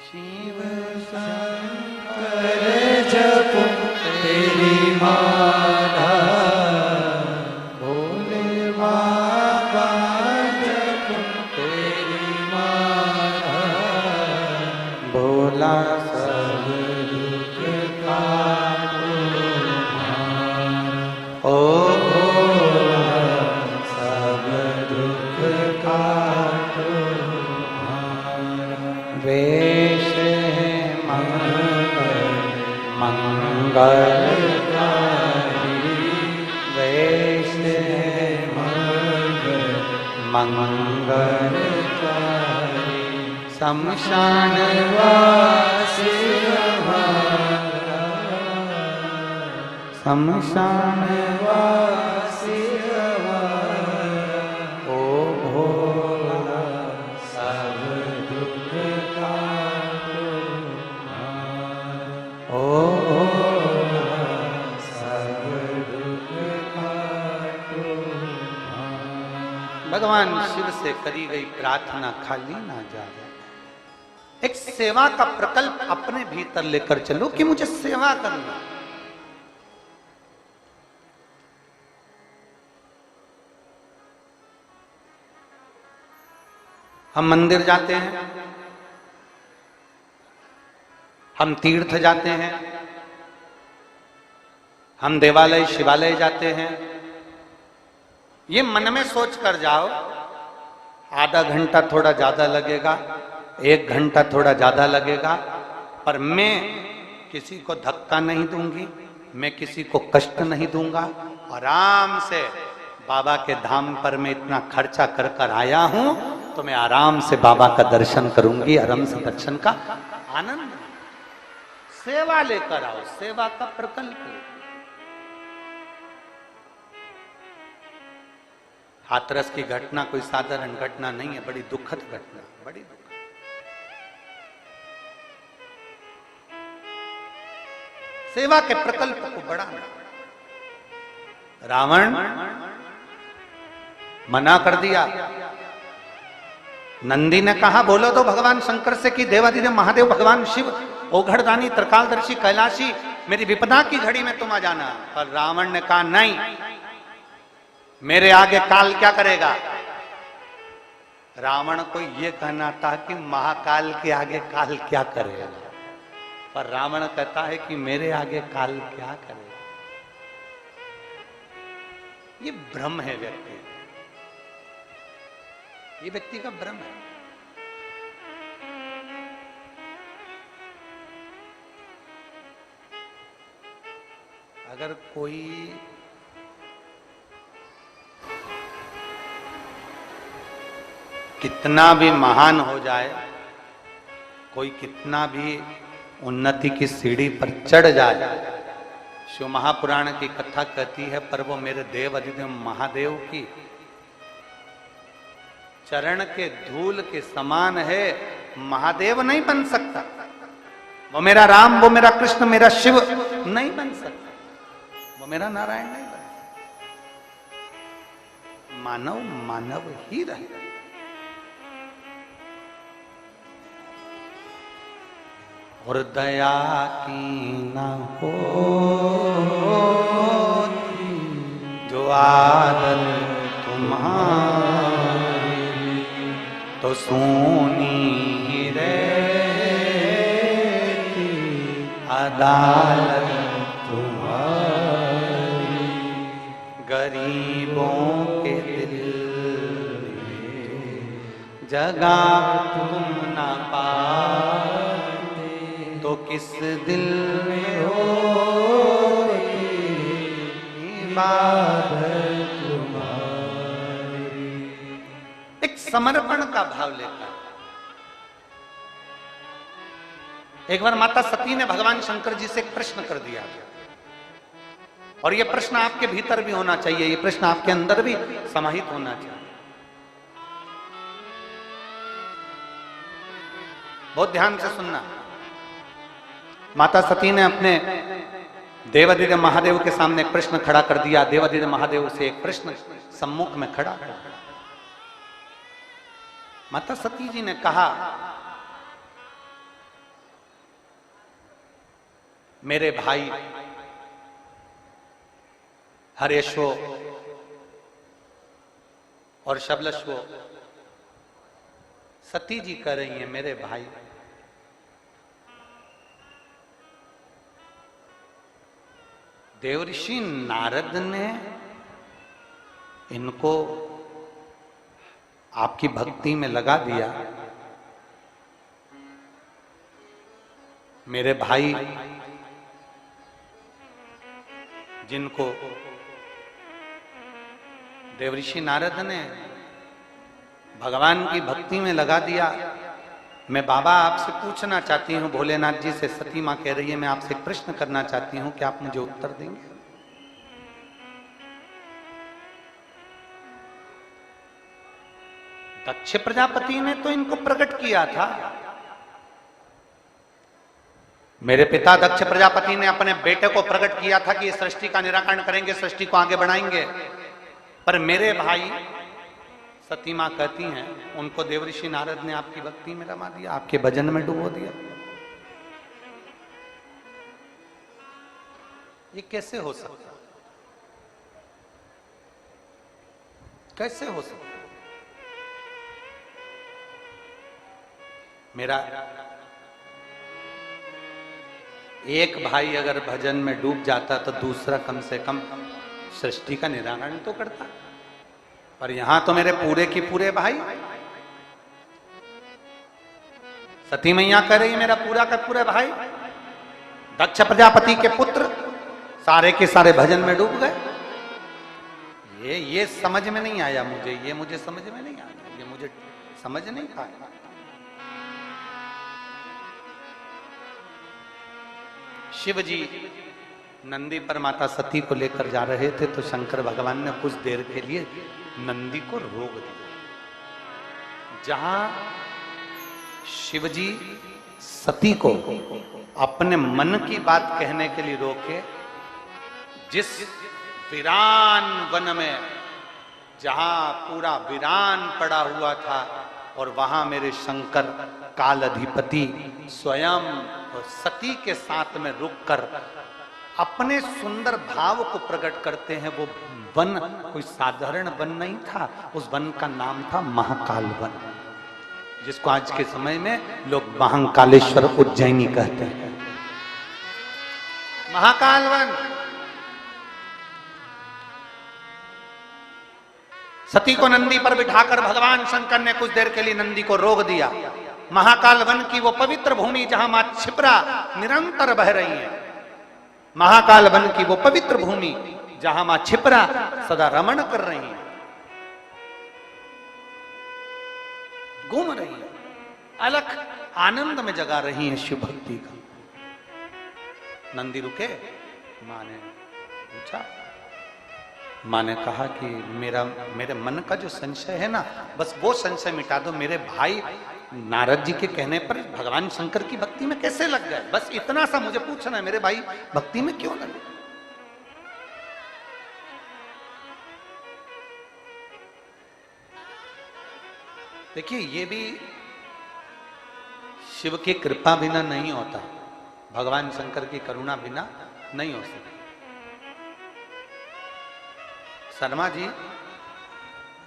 शिव शंकर जपो तेरी माला, भोले बाबा जपो तेरी माला। भोला सब दुख काटो तुम्हारा, ओ भोला सब दुख काटो तुम्हारा। वेश है मंगलकारी, वेश है मंगलकारी। शमशान वासी हमारा, शमशान वासी हमारा। ओ भोला सब दुख काटो तुम्हारा, ओ भोला सब दुख काटो तुम्हारा। भगवान शिव से करी गई प्रार्थना खाली ना जाए। एक सेवा का प्रकल्प अपने भीतर लेकर चलो कि मुझे सेवा करना। हम मंदिर जाते हैं, हम तीर्थ जाते हैं, हम देवालय शिवालय जाते हैं। ये मन में सोच कर जाओ, आधा घंटा थोड़ा ज्यादा लगेगा, 1 घंटा थोड़ा ज्यादा लगेगा, पर मैं किसी को धक्का नहीं दूंगी, मैं किसी को कष्ट नहीं दूंगा। आराम से बाबा के धाम पर मैं इतना खर्चा कर कर आया हूं, तो मैं आराम से बाबा का दर्शन करूंगी, आराम से दर्शन का आनंद। सेवा लेकर आओ, सेवा का प्रकल्प। हाथरस की घटना कोई साधारण घटना नहीं है, बड़ी दुखद घटना, बड़ी दुखद। सेवा के प्रकल्प को बढ़ाना। रावण मना कर दिया। नंदी ने कहा बोलो तो भगवान शंकर से कि देवादिदेव महादेव भगवान शिव ओघड़दानी त्रिकालदर्शी कैलाशी मेरी विपदा की घड़ी में तुम आ जाना। पर रावण ने कहा नहीं, मेरे आगे काल क्या करेगा। रावण को यह कहना था कि महाकाल के आगे काल क्या करेगा, पर रावण कहता है कि मेरे आगे काल क्या करेगा। ये भ्रम है व्यक्ति, ये व्यक्ति का भ्रम है। अगर कोई कितना भी महान हो जाए, कोई कितना भी उन्नति की सीढ़ी पर चढ़ जाए, शिव महापुराण की कथा कहती है, पर वो मेरे देव अधिदेव महादेव की चरण के धूल के समान है, महादेव नहीं बन सकता। वो मेरा राम, वो मेरा कृष्ण, मेरा शिव नहीं बन सकता, वो मेरा नारायण नहीं बन सकता। मानव मानव ही रहे। और दया की न हो जो आदत तुम्हारी, तो सोनी रहती अदालत तुम्हारी। गरीबों के दिल में जगह तुम ना पाते, तो किस दिल में हो इबादत तुम्हारी। एक समर्पण का भाव लेकर। एक बार माता सती ने भगवान शंकर जी से एक प्रश्न कर दिया, और यह प्रश्न आपके भीतर भी होना चाहिए, यह प्रश्न आपके अंदर भी समाहित होना चाहिए। बहुत ध्यान से सुनना। माता सती ने अपने देवादिदेव महादेव के सामने एक प्रश्न खड़ा कर दिया। देवादिदेव महादेव से एक प्रश्न सम्मुख में खड़ा कर। माता सती जी ने कहा, मेरे भाई हरेशो और शबलशो, सती जी कह रही हैं मेरे भाई, देवऋषि नारद ने इनको आपकी भक्ति में लगा दिया। मेरे भाई जिनको देवऋषि नारद ने भगवान की भक्ति में लगा दिया, मैं बाबा आपसे पूछना चाहती हूं, भोलेनाथ जी से सती मां कह रही है, मैं आपसे एक प्रश्न करना चाहती हूं, क्या आप मुझे उत्तर देंगे। दक्ष प्रजापति ने तो इनको प्रकट किया था। मेरे पिता दक्ष प्रजापति ने अपने बेटे को प्रकट किया था कि सृष्टि का निराकरण करेंगे, सृष्टि को आगे बढ़ाएंगे। पर मेरे भाई सती मां कहती हैं, उनको देवऋषि नारद ने आपकी भक्ति में रमा दिया, आपके भजन में डुबो दिया। ये कैसे हो सकता, कैसे हो सकता। मेरा एक भाई अगर भजन में डूब जाता तो दूसरा कम से कम सृष्टि का निराकरण तो करता, पर यहां तो मेरे पूरे की पूरे भाई। सती मैया कह रही मेरा पूरा का पूरे भाई, दक्ष प्रजापति के पुत्र सारे के सारे भजन में डूब गए। ये समझ में नहीं आया मुझे, ये मुझे समझ में नहीं आया, ये मुझे समझ नहीं पाया। शिव जी नंदी पर माता सती को लेकर जा रहे थे तो शंकर भगवान ने कुछ देर के लिए नंदी को रोक दिया। जहां शिव जी सती को अपने मन की बात कहने के लिए रोके, जिस वीरान वन में जहां पूरा वीरान पड़ा हुआ था और वहां मेरे शंकर काल अधिपति स्वयं और सती के साथ में रुककर अपने सुंदर भाव को प्रकट करते हैं। वो वन कोई साधारण वन नहीं था, उस वन का नाम था महाकाल वन, जिसको आज के समय में लोग महाकालेश्वर उज्जैनी कहते हैं। महाकाल वन। सती को नंदी पर बिठाकर भगवान शंकर ने कुछ देर के लिए नंदी को रोक दिया। महाकाल वन की वो पवित्र भूमि जहां मां क्षिप्रा निरंतर बह रही है, महाकाल वन की वो पवित्र भूमि जहां मां क्षिप्रा सदा रमण कर रही है, घूम रही है, अलख आनंद में जगा रही है शिव भक्ति का। नंदी रुके, मां ने पूछा, मां ने कहा कि मेरे मन का जो संशय है ना, बस वो संशय मिटा दो। मेरे भाई नारद जी के कहने पर भगवान शंकर की भक्ति में कैसे लग गए, बस इतना सा मुझे पूछना है, मेरे भाई भक्ति में क्यों लगे। देखिए ये भी शिव की कृपा बिना नहीं होता, भगवान शंकर की करुणा बिना नहीं हो सकती। शर्मा जी,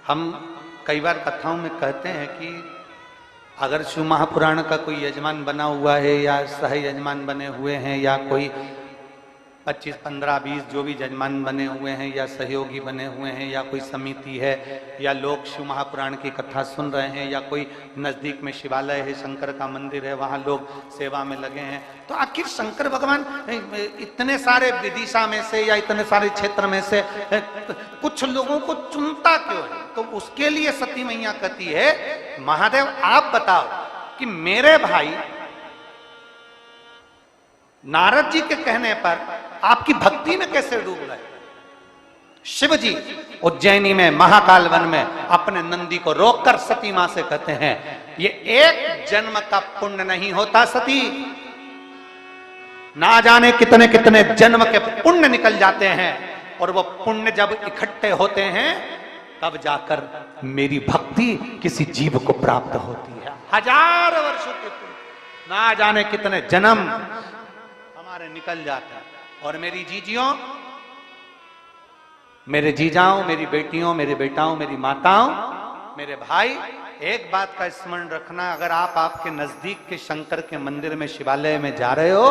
हम कई बार कथाओं में कहते हैं कि अगर शिव महापुराण का कोई यजमान बना हुआ है या सह यजमान बने हुए हैं या कोई 25, 15, 20 जो भी यजमान बने हुए हैं या सहयोगी बने हुए हैं या कोई समिति है या लोग शिव महापुराण की कथा सुन रहे हैं या कोई नजदीक में शिवालय है, शंकर का मंदिर है, वहां लोग सेवा में लगे हैं, तो आखिर शंकर भगवान इतने सारे विदिशा में से या इतने सारे क्षेत्र में से कुछ लोगों को चुनता क्यों है? तो उसके लिए सती मैया कहती है, महादेव आप बताओ कि मेरे भाई नारद जी के कहने पर आपकी भक्ति में कैसे डूब गए। शिव जी उज्जैनी में महाकाल वन में अपने नंदी को रोककर सती मां से कहते हैं, ये एक जन्म का पुण्य नहीं होता सती, ना जाने कितने कितने जन्म के पुण्य निकल जाते हैं, और वो पुण्य जब इकट्ठे होते हैं तब जाकर मेरी भक्ति किसी जीव को प्राप्त होती है। 1000 वर्षों के पुण्य, ना जाने कितने जन्म हमारे निकल जाता है। और मेरी जीजियों, मेरे जीजाओं, मेरी बेटियों, मेरे बेटाओं, मेरी माताओं, मेरे भाई, एक बात का स्मरण रखना, अगर आप आपके नजदीक के शंकर के मंदिर में शिवालय में जा रहे हो,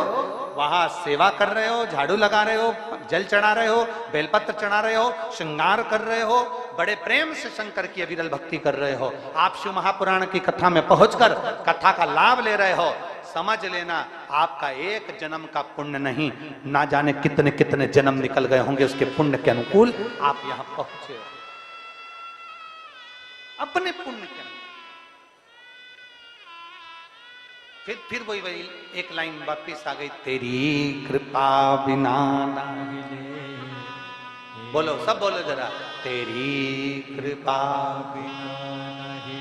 वहां सेवा कर रहे हो, झाड़ू लगा रहे हो, जल चढ़ा रहे हो, बेलपत्र चढ़ा रहे हो, श्रृंगार कर रहे हो, बड़े प्रेम से शंकर की अविरल भक्ति कर रहे हो, आप शिव महापुराण की कथा में पहुंचकर कथा का लाभ ले रहे हो, समझ लेना आपका एक जन्म का पुण्य नहीं, ना जाने कितने कितने जन्म निकल गए होंगे, उसके पुण्य के अनुकूल आप यहां पहुंचे हो, अपने पुण्य के अनुकूल। फिर वही एक लाइन वापिस आ गई, तेरी कृपा बिना नहीं, बोलो सब बोलो जरा, तेरी कृपा बिना नहीं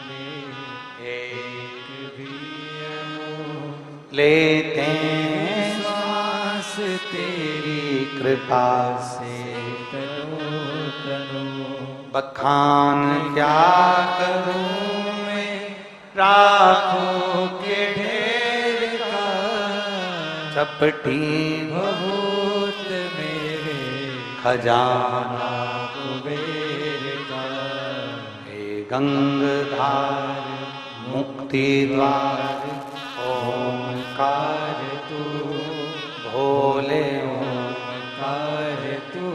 लेते श्वास, तेरी कृपा से तनो तनो, बखान क्या करूं मैं राखों के ढेर का, चपटी बहुत मेरे खजाना कुबेर का, हे गंगाधार मुक्ति द्वार ओंकार तू भोले ओंकार तू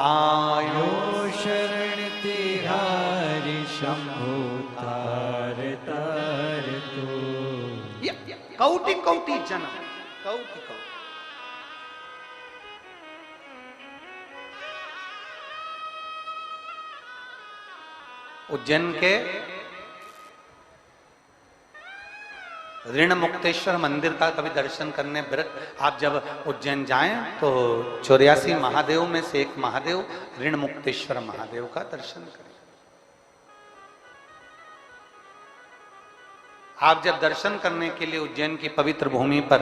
आयो शरण तिहारी शंभु तार तार तू। कौटि कौटि जन्म कौटि कौटि। उज्जैन के ऋण मुक्तेश्वर मंदिर का कभी दर्शन करने व्रत आप जब उज्जैन जाएं तो 84 महादेव में से एक महादेव ऋण मुक्तेश्वर महादेव का दर्शन करें। आप जब दर्शन करने के लिए उज्जैन की पवित्र भूमि पर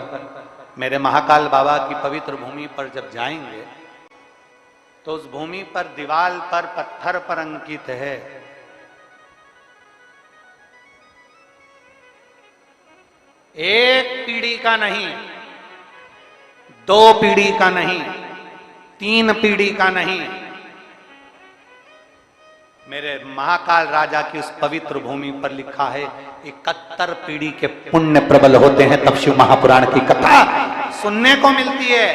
मेरे महाकाल बाबा की पवित्र भूमि पर जब जाएंगे तो उस भूमि पर दीवाल पर पत्थर पर अंकित है एक पीढ़ी का नहीं, 2 पीढ़ी का नहीं, 3 पीढ़ी का नहीं, मेरे महाकाल राजा की उस पवित्र भूमि पर लिखा है 71 पीढ़ी के पुण्य प्रबल होते हैं। तब शिव महापुराण की कथा सुनने को मिलती है,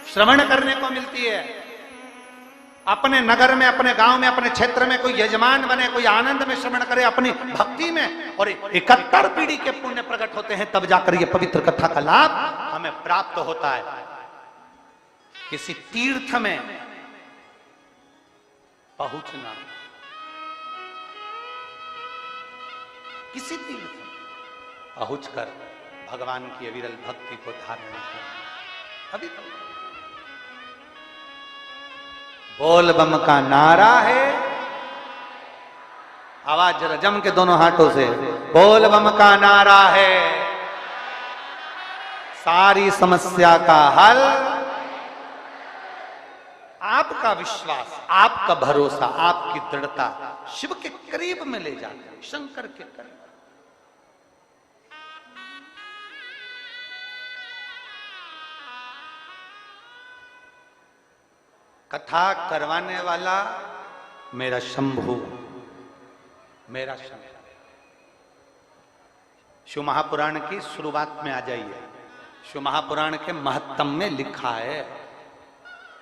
श्रवण करने को मिलती है। अपने नगर में, अपने गांव में, अपने क्षेत्र में कोई यजमान बने, कोई आनंद में श्रवण करे अपनी भक्ति में, और 71 पीढ़ी के पुण्य प्रकट होते हैं, तब जाकर ये पवित्र कथा का लाभ हमें प्राप्त होता है। किसी तीर्थ में पहुंचना, किसी तीर्थ में पहुंचकर भगवान की अविरल भक्ति को धारण करना, अभी बोल बम का नारा है। आवाज जरा जम के दोनों हाथों से, बोल बम का नारा है, सारी समस्या का हल। आपका विश्वास, आपका भरोसा, आपकी दृढ़ता शिव के करीब में ले जाता है, शंकर के करीब। कथा करवाने वाला मेरा शंभु, मेरा शंभु। शिव महापुराण की शुरुआत में आ जाइए। शिव महापुराण के महत्तम में लिखा है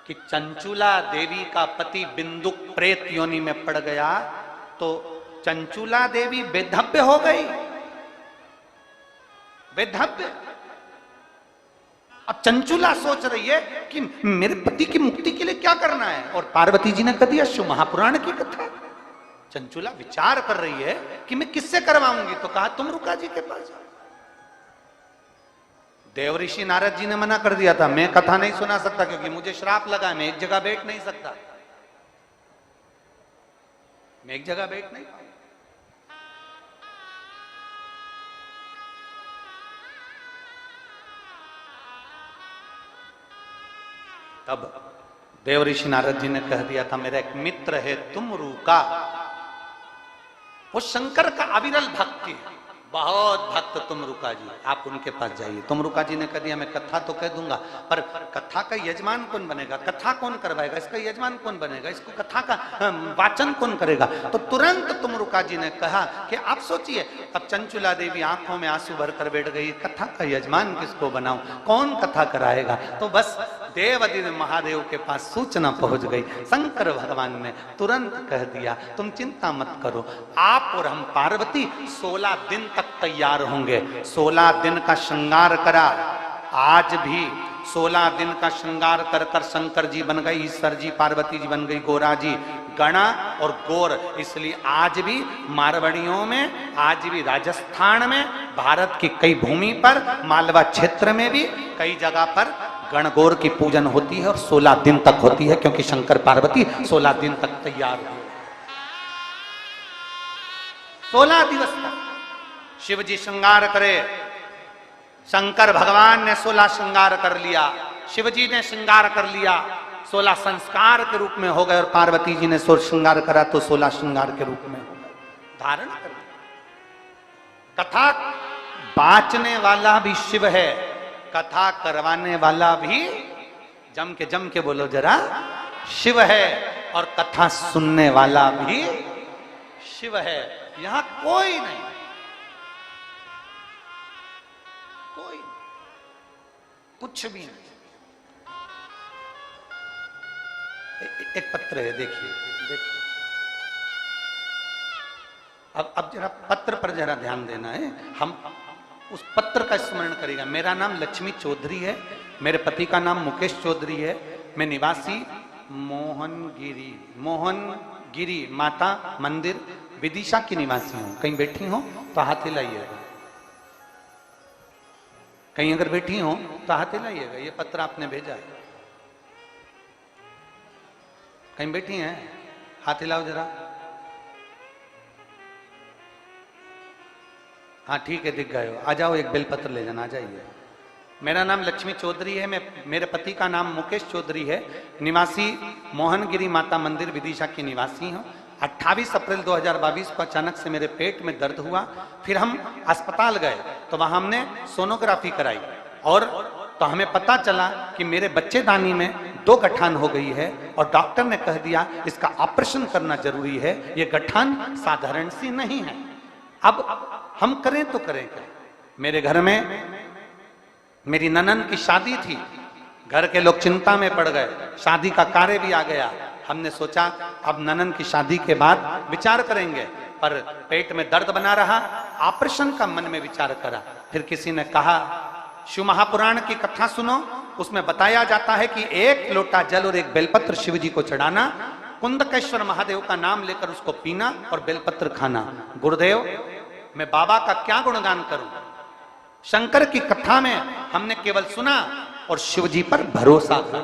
कि चंचुला देवी का पति बिंदुक प्रेत योनि में पड़ गया तो चंचुला देवी बेधव्य हो गई, बेधव्य। अब चंचुला सोच रही है कि मेरे पति की मुक्ति के लिए क्या करना है, और पार्वती जी ने कह दिया शिव महापुराण की कथा। चंचुला विचार कर रही है कि मैं किससे करवाऊंगी, तो कहा तुम रुका जी के पास जाओ। देव ऋषि नारद जी ने मना कर दिया था, मैं कथा नहीं सुना सकता क्योंकि मुझे श्राप लगा है, मैं एक जगह बैठ नहीं सकता, मैं एक जगह बैठ नहीं। तब देव ऋषि नारद जी ने कह दिया था, मेरा एक मित्र है तुमरू का, वो शंकर का अविरल भक्ति है, बहुत भक्त तुमरुका जी, आप उनके पास जाइए। तुमरुका जी ने कह दिया मैं कथा तो कह दूंगा, पर कथा का यजमान कौन बनेगा, कथा कौन करवाएगा, इसका यजमान कौन बनेगा, इसको कथा का वाचन कौन करेगा। तो तुरंत तुमरुका जी ने कहा कि आप सोचिए। अब चंचुला देवी आंखों में आंसू भरकर बैठ गई, कथा का यजमान किसको बनाऊं, कौन कथा कराएगा। तो बस देवादिदेव महादेव के पास सूचना पहुंच गई। शंकर भगवान ने तुरंत कह दिया तुम चिंता मत करो, आप और हम पार्वती 16 दिन तक तैयार होंगे। 16 दिन का श्रृंगार करा, आज भी 16 दिन का श्रृंगार कर कर शंकर जी बन गई, ईश्वर जी, पार्वती जी बन गई गोरा जी, गणा और गोर। इसलिए आज भी मारवाड़ियों में, आज भी राजस्थान में, भारत की कई भूमि पर, मालवा क्षेत्र में भी कई जगह पर गणगौर की पूजन होती है और 16 दिन तक होती है, क्योंकि शंकर पार्वती 16 दिन तक तैयार हुए। 16 दिवस तक शिव जी श्रृंगार करे, शंकर भगवान ने 16 श्रृंगार कर लिया, शिव जी ने श्रृंगार कर लिया, 16 संस्कार के रूप में हो गए, और पार्वती जी ने 16 श्रृंगार करा तो 16 श्रृंगार के रूप में हो गए, धारण कर लिया। कथा बांचने वाला भी शिव है, कथा करवाने वाला भी जम के बोलो जरा शिव है, और कथा सुनने वाला भी शिव। शिव है, यहां कोई नहीं, कोई कुछ भी नहीं। एक पत्र है, देखिए देखिए। अब जरा पत्र पर जरा ध्यान देना है। हम उस पत्र का स्मरण करेगा। मेरा नाम लक्ष्मी चौधरी है, मेरे पति का नाम मुकेश चौधरी है, मैं निवासी मोहनगिरी माता मंदिर विदिशा की निवासी हूं। कहीं बैठी हो तो हाथ हिलाइएगा, कहीं अगर बैठी हो तो हाथ हिलाइएगा। ये पत्र आपने भेजा है। कहीं बैठी हैं, हाथ हिलाओ जरा। हाँ ठीक है, दिख गए हो। आ जाओ, एक बेलपत्र ले जाना, आ जाइए। मेरा नाम लक्ष्मी चौधरी है, मेरे पति का नाम मुकेश चौधरी है, निवासी मोहनगिरी माता मंदिर विदिशा की निवासी हूँ। 28 अप्रैल 2022 को अचानक से मेरे पेट में दर्द हुआ। फिर हम अस्पताल गए तो वहां हमने सोनोग्राफी कराई और तो हमें पता चला कि मेरे बच्चेदानी में 2 गठान हो गई है और डॉक्टर ने कह दिया इसका ऑपरेशन करना जरूरी है। ये गठान साधारण सी नहीं है। अब हम करें तो करें क्या? मेरे घर में मेरी ननंद की शादी थी, घर के लोग चिंता में पड़ गए, शादी का कार्य भी आ गया। हमने सोचा अब ननंद की शादी के बाद विचार करेंगे, पर पेट में दर्द बना रहा, ऑपरेशन का मन में विचार करा। फिर किसी ने कहा शिव महापुराण की कथा सुनो, उसमें बताया जाता है कि 1 लोटा जल और 1 बेलपत्र शिव जी को चढ़ाना, कुंदकेश्वर महादेव का नाम लेकर उसको पीना और बेलपत्र खाना। गुरुदेव, मैं बाबा का क्या गुणगान करूं? शंकर की कथा में हमने केवल सुना और शिव जी पर भरोसा था।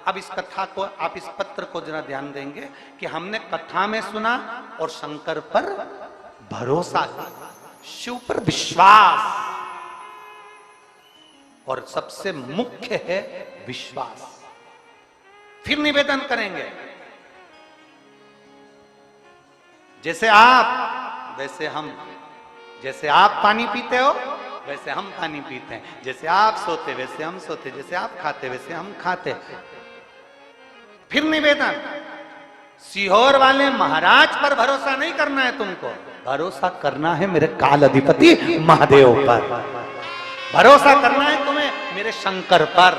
अब इस कथा को, आप इस पत्र को जरा ध्यान देंगे कि हमने कथा में सुना और शंकर पर भरोसा, शिव पर विश्वास, और सबसे मुख्य है विश्वास। फिर निवेदन करेंगे, जैसे आप वैसे हम, जैसे आप पानी पीते हो वैसे हम पानी पीते हैं, जैसे आप सोते वैसे हम सोते, जैसे आप खाते वैसे हम खाते। फिर निवेदन, सीहोर वाले महाराज पर भरोसा नहीं करना है तुमको, भरोसा करना है मेरे काल अधिपति महादेव पर, भरोसा करना है तुम्हें मेरे शंकर पर,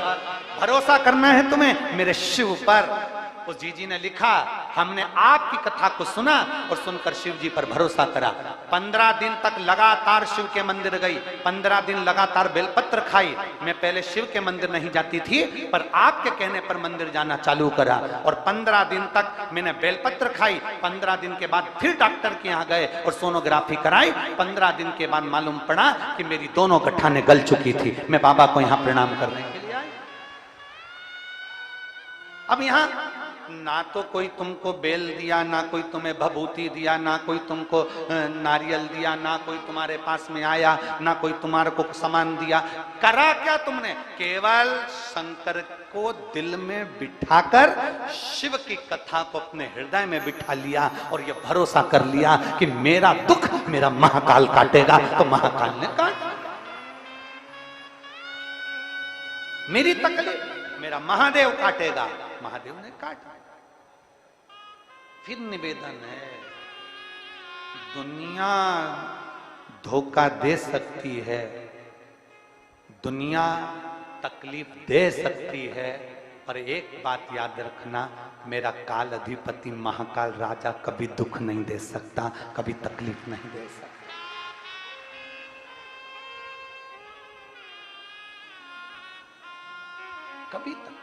भरोसा करना है तुम्हें मेरे शिव पर। उस जीजी ने लिखा, हमने आपकी कथा को सुना और सुनकर शिव जी पर भरोसा करा। 15 दिन तक लगातार शिव के मंदिर गई, 15 दिन लगातार बेलपत्र खाई। मैं पहले शिव के मंदिर नहीं जाती थी, पर आपके कहने पर मंदिर जाना चालू करा और 15 दिन तक मैंने बेलपत्र खाई। 15 दिन के बाद फिर डॉक्टर के यहाँ गए और सोनोग्राफी कराई। 15 दिन के बाद मालूम पड़ा कि मेरी दोनों गठाने गल चुकी थी। मैं बाबा को यहाँ प्रणाम करने के लिए आई। अब यहाँ ना तो कोई तुमको बेल दिया, ना कोई तुम्हें भभूति दिया, ना कोई तुमको नारियल दिया, ना कोई तुम्हारे पास में आया, ना कोई तुम्हारे को सामान दिया। करा क्या तुमने? केवल शंकर को दिल में बिठाकर शिव की कथा को अपने हृदय में बिठा लिया और ये भरोसा कर लिया कि मेरा दुख मेरा महाकाल काटेगा, तो महाकाल ने काटा। मेरी तकलीफ मेरा महादेव काटेगा, महादेव ने काटा। फिर निवेदन है, दुनिया धोखा दे सकती है, दुनिया तकलीफ दे सकती है, पर एक बात याद रखना, मेरा काल अधिपति महाकाल राजा कभी दुख नहीं दे सकता, कभी तकलीफ नहीं दे सकता। कभी तक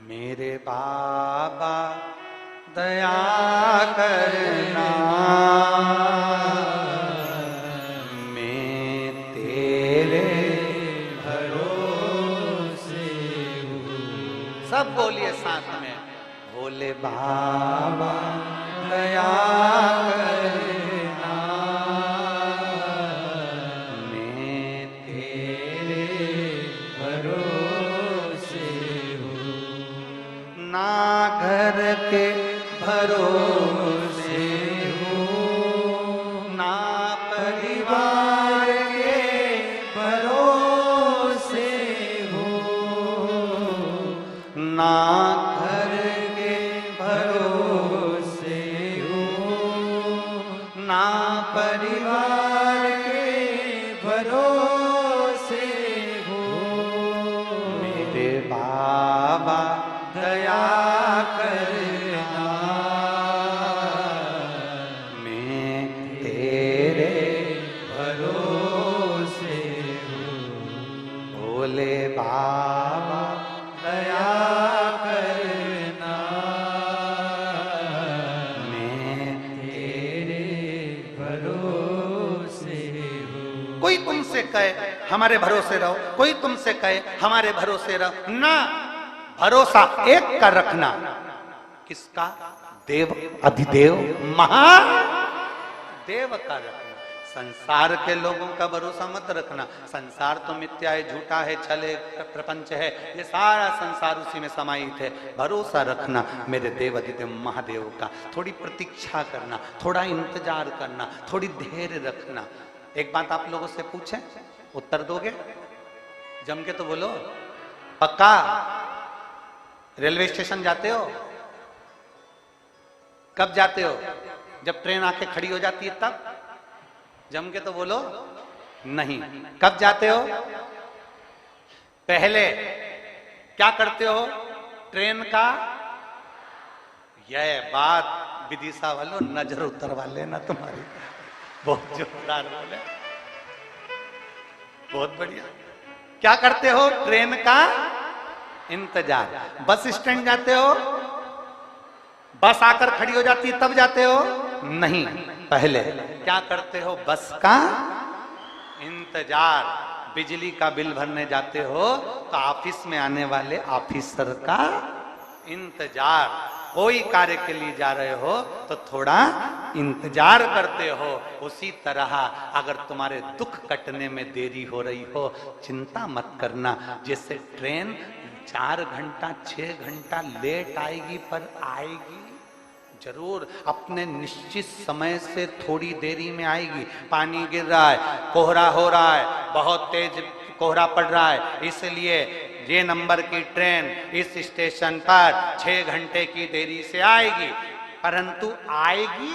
मेरे बाबा दया करना, मैं तेरे भरोसे हूँ। सब बोलिए साथ में, भोले बाबा दया करना, मैं तेरे भरोसे हूँ। ना घर के भरोसे हूँ, ना परिवार के भरोसे हूँ, ना घर के भरोसे हूँ, ना परिवार के भरोसे हूँ। मेरे बाबा दया करना, मैं तेरे भरोसे हूँ। भोले बाबा दया करना, मैं तेरे भरोसे हूँ। कोई तुमसे कहे हमारे भरोसे रहो, कोई तुमसे कहे हमारे भरोसे रहो, ना, भरोसा एक का रखना। किसका? देव अधिदेव महादेव का रखना। संसार के लोगों का भरोसा मत रखना। संसार तो मिथ्या है, झूठा है, छल है, प्रपंच है, ये सारा संसार उसी में समाहित है। भरोसा रखना मेरे देव अधिदेव महादेव का। थोड़ी प्रतीक्षा करना, थोड़ा इंतजार करना, थोड़ी धैर्य रखना। एक बात आप लोगों से पूछें, उत्तर दोगे? जम के तो बोलो। पक्का? रेलवे स्टेशन जाते हो? कब जाते हो? जब ट्रेन आके खड़ी हो जाती है तब? जम के तो बोलो। नहीं। कब जाते हो? पहले क्या करते हो? ट्रेन का, यह बात विदिशा वालों नजर उतरवा लेना तुम्हारी। बहुत जोरदार बोले, बहुत बढ़िया। क्या करते हो? ट्रेन का इंतजार। बस स्टैंड जाते हो? बस आकर खड़ी हो जाती है तब जाते हो? नहीं, पहले क्या करते हो? बस का इंतजार। बिजली का बिल भरने जाते हो तो ऑफिस में आने वाले ऑफिसर का इंतजार। कोई कार्य के लिए जा रहे हो तो थोड़ा इंतजार करते हो। उसी तरह अगर तुम्हारे दुख कटने में देरी हो रही हो, चिंता मत करना। जैसे ट्रेन 4 घंटा 6 घंटा लेट आएगी पर आएगी जरूर, अपने निश्चित समय से थोड़ी देरी में आएगी। पानी गिर रहा है, कोहरा हो रहा है, बहुत तेज कोहरा पड़ रहा है, इसलिए ये नंबर की ट्रेन इस स्टेशन पर 6 घंटे की देरी से आएगी, परंतु आएगी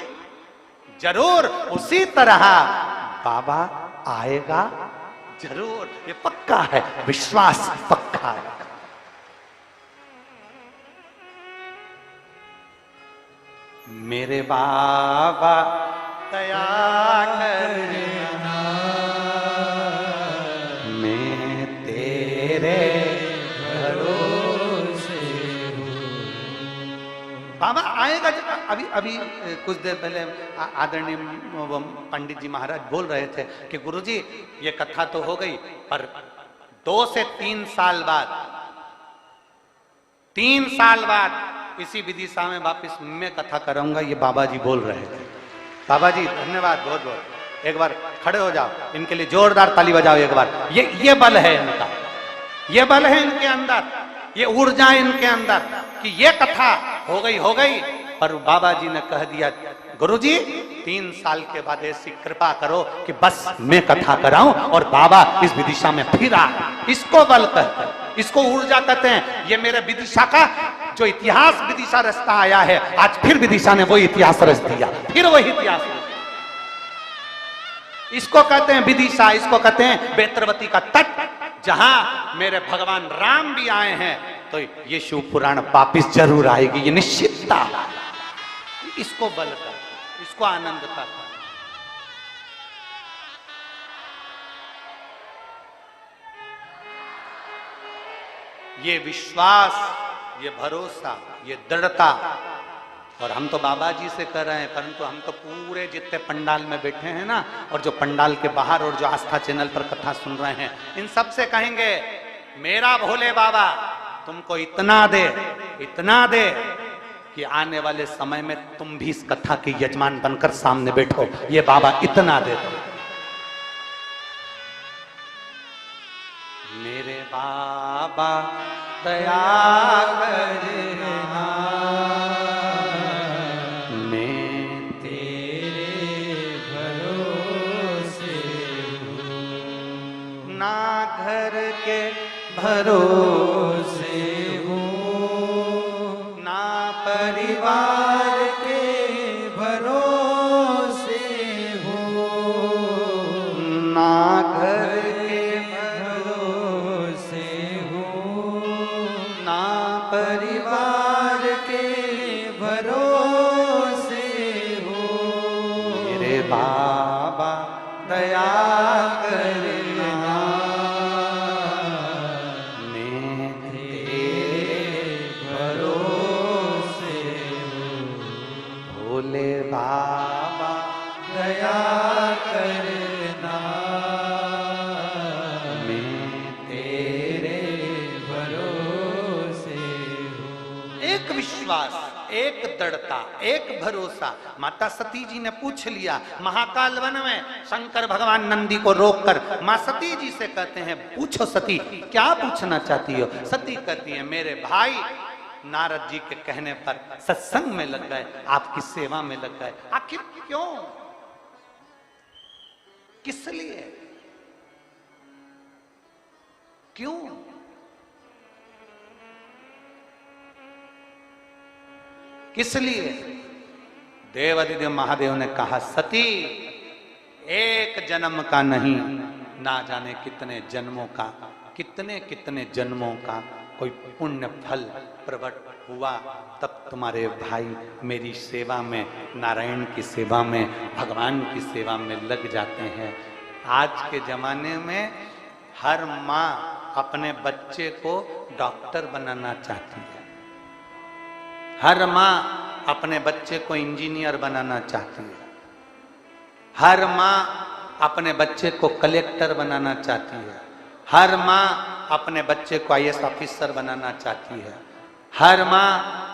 जरूर। उसी तरह बाबा आएगा जरूर, ये पक्का है, विश्वास पक्का है। मेरे बाबा दया करना, मैं तेरे भरोसे हूँ। बाबा आएगा। अभी कुछ देर पहले आदरणीय पंडित जी महाराज बोल रहे थे कि गुरुजी ये कथा तो हो गई, पर 2 से 3 साल बाद, 3 साल बाद इसी विदिशा में वापिस मैं कथा कराऊंगा, ये बाबा जी बोल रहे थे। बाबा जी धन्यवाद बहुत बहुत। एक बार खड़े हो जाओ, इनके लिए जोरदार ताली बजाओ एक बार। ये बल है इनका, ये बल है इनके अंदर, ये ऊर्जा इनके अंदर कि ये कथा हो गई, पर बाबा जी ने कह दिया गुरुजी 3 साल के बाद ऐसी कृपा करो कि बस मैं कथा कराऊं और बाबा इस विदिशा में फिर आ। इसको बल कहते हैं, इसको ऊर्जा कहते हैं। ये मेरे विदिशा का जो इतिहास विदिशा रचता आया है, आज फिर विदिशा ने वही इतिहास रच दिया, फिर वही इतिहास रच दिया। इसको कहते हैं विदिशा, इसको कहते हैं बेत्रवती का तट, जहां मेरे भगवान राम भी आए हैं, तो ये शिव पुराण वापिस जरूर आएगी, ये निश्चितता। इसको बल का, इसको आनंद का। ये विश्वास, ये भरोसा, ये दृढ़ता। और हम तो बाबा जी से कर रहे हैं, परंतु हम तो पूरे जितने पंडाल में बैठे हैं ना, और जो पंडाल के बाहर और जो आस्था चैनल पर कथा सुन रहे हैं, इन सब से कहेंगे मेरा भोले बाबा तुमको इतना दे कि आने वाले समय में तुम भी इस कथा के यजमान बनकर सामने बैठो। ये बाबा इतना दे दो। मेरे बाबा दया करना, मैं तेरे भरोसे हूँ। ना घर के भरोसे हूँ, परिवार के भरोसे हो। मेरे बाबा दया करना, मैं तेरे भरोसे हो। भोले बाबा दया करना, मैं तेरे भरोसे हो। एक विश्वास, एक दृढ़ता, एक भरोसा। माता सती जी ने पूछ लिया महाकाल वन में, शंकर भगवान नंदी को रोककर मां सती जी से कहते हैं पूछो सती क्या पूछना चाहती हो। सती कहती है मेरे भाई नारद जी के कहने पर सत्संग में लग गए, आपकी सेवा में लग गए। आखिर क्यों, किस लिए, क्यों? किस लिए? देवादिदेव महादेव ने कहा सती एक जन्म का नहीं, ना जाने कितने जन्मों का, कितने कितने जन्मों का कोई पुण्य फल प्रकट हुआ, तब तुम्हारे भाई मेरी सेवा में, नारायण की सेवा में, भगवान की सेवा में लग जाते हैं। आज के जमाने में हर माँ अपने बच्चे को डॉक्टर बनाना चाहती है, हर माँ अपने बच्चे को इंजीनियर बनाना चाहती है, हर माँ अपने बच्चे को कलेक्टर बनाना चाहती है, हर माँ अपने बच्चे को आईएएस ऑफिसर बनाना चाहती है, हर माँ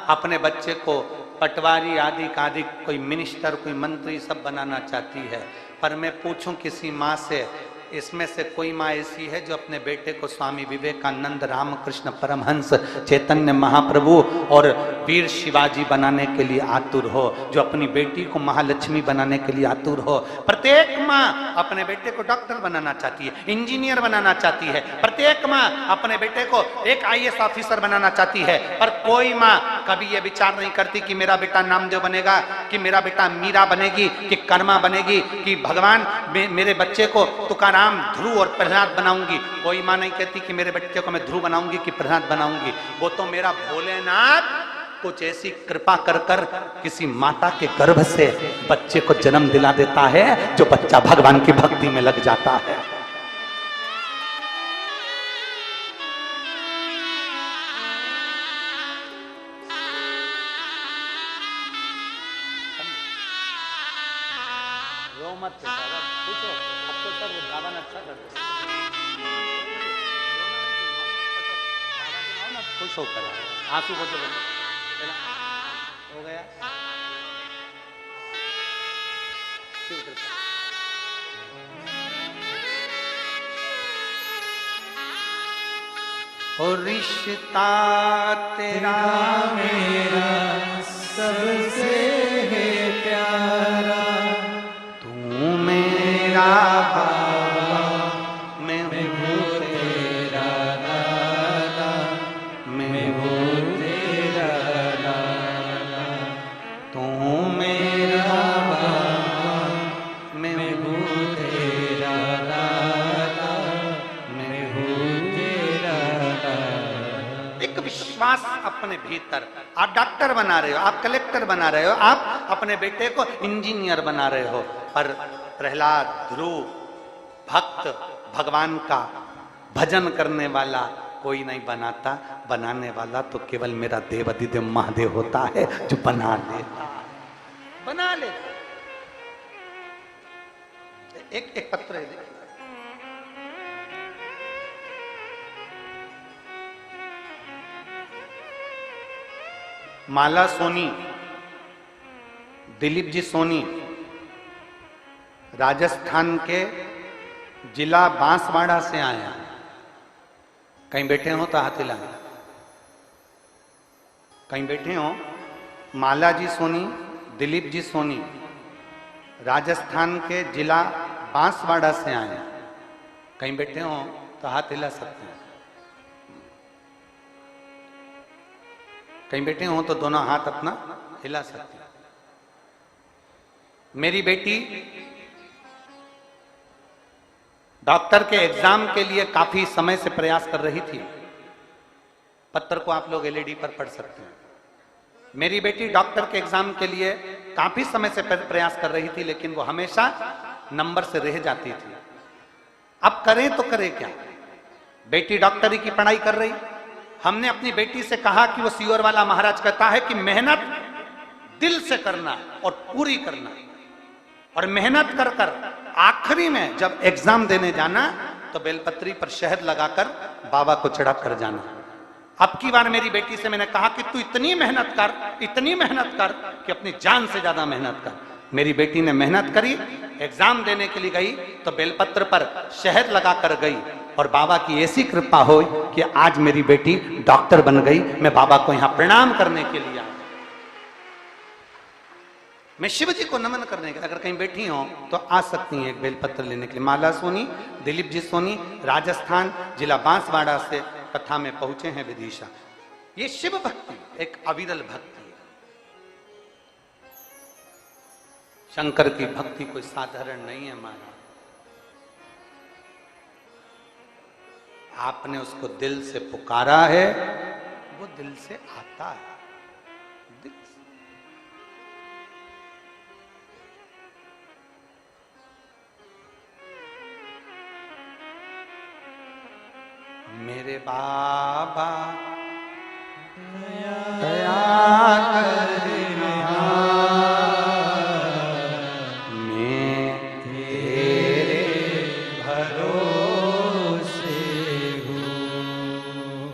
अपने बच्चे को पटवारी आदि आदि कोई मिनिस्टर, कोई मंत्री सब बनाना चाहती है। पर मैं पूछूं किसी माँ से, इसमें से कोई माँ ऐसी है जो अपने बेटे को स्वामी विवेकानंद, रामकृष्ण परमहंस, चैतन्य महाप्रभु और वीर शिवाजी बनाने के लिए आतुर हो, जो अपनी बेटी को महालक्ष्मी बनाने के लिए आतुर हो? प्रत्येक माँ अपने बेटे को डॉक्टर बनाना चाहती है, इंजीनियर बनाना चाहती है, प्रत्येक माँ अपने बेटे को एक आईएएस ऑफिसर बनाना चाहती है। पर कोई माँ कभी ये विचार नहीं करती कि मेरा बेटा नामदेव बनेगा, कि मेरा बेटा मीरा बनेगी, कि कर्मा बनेगी, कि भगवान मेरे बच्चे को तुकाराम, ध्रुव और प्रहलाद बनाऊंगी। कोई मां नहीं कहती कि मेरे बच्चे को मैं ध्रुव बनाऊंगी कि प्रहलाद बनाऊंगी। वो तो मेरा भोलेनाथ कुछ ऐसी कृपा कर कर किसी माता के गर्भ से बच्चे को जन्म दिला देता है, जो बच्चा भगवान की भक्ति में लग जाता है। मत पूछो, अब तो सब गावन अच्छा कर दो, खुश होकर आंसू बोलो, हो गया। और रिश्ता तेरा मेरा सबसे है प्यारा, मेरा बाबा, मैं हूँ तेरा दादा, मैं हूँ तेरा दादा। तू मेरा बाबा, मैं हूँ तेरा दादा, मैं हूँ तेरा दादा। एक विश्वास अपने भीतर। आप डॉक्टर बना रहे हो, आप कलेक्टर बना रहे हो, आप अपने बेटे को इंजीनियर बना रहे हो, पर प्रहलाद, ध्रुव, भक्त, भगवान का भजन करने वाला कोई नहीं बनाता। बनाने वाला तो केवल मेरा देवादिदेव महादेव होता है, जो बना लेता, बना लेता। एक पत्र है, देखिए, माला सोनी, दिलीप जी सोनी, राजस्थान के जिला बांसवाड़ा से आया। कहीं बैठे हो तो हाथ हिलाएं, कहीं बैठे हो। माला जी सोनी, दिलीप जी सोनी, राजस्थान के जिला बांसवाड़ा से आए। कहीं बैठे हो तो हाथ हिला सकते हैं, कहीं बैठे हो तो दोनों हाथ अपना हिला सकते हैं। मेरी बेटी डॉक्टर के एग्जाम के लिए काफी समय से प्रयास कर रही थी। पत्र को आप लोग एलईडी पर पढ़ सकते हैं। मेरी बेटी डॉक्टर के एग्जाम के लिए काफी समय से प्रयास कर रही थी, लेकिन वो हमेशा नंबर से रह जाती थी। अब करें तो करें क्या? बेटी डॉक्टरी की पढ़ाई कर रही। हमने अपनी बेटी से कहा कि वो सीहोर वाला महाराज कहता है कि मेहनत दिल से करना और पूरी करना, और मेहनत कर कर आखिरी में जब एग्जाम देने जाना तो बेलपत्री पर शहद लगाकर बाबा को चढ़ा कर जाना। अब की बार मेरी बेटी से मैंने कहा कि तू इतनी मेहनत कर कि अपनी जान से ज्यादा मेहनत कर। मेरी बेटी ने मेहनत करी, एग्जाम देने के लिए गई तो बेलपत्र पर शहद लगाकर गई, और बाबा की ऐसी कृपा हो कि आज मेरी बेटी डॉक्टर बन गई। मैं बाबा को यहां प्रणाम करने के लिए आया, मैं शिव जी को नमन करने के। अगर कहीं बैठी हो तो आ सकती हैं एक बेलपत्र लेने के लिए। माला सोनी, दिलीप जी सोनी, राजस्थान, जिला बांसवाड़ा से कथा में पहुंचे हैं विदिशा। ये शिव भक्ति एक अविरल भक्ति है। शंकर की भक्ति कोई साधारण नहीं है महाराज। आपने उसको दिल से पुकारा है, वो दिल से आता है। दिल से। मेरे बाबा दया करना, मैं तेरे भरोसे हूँ।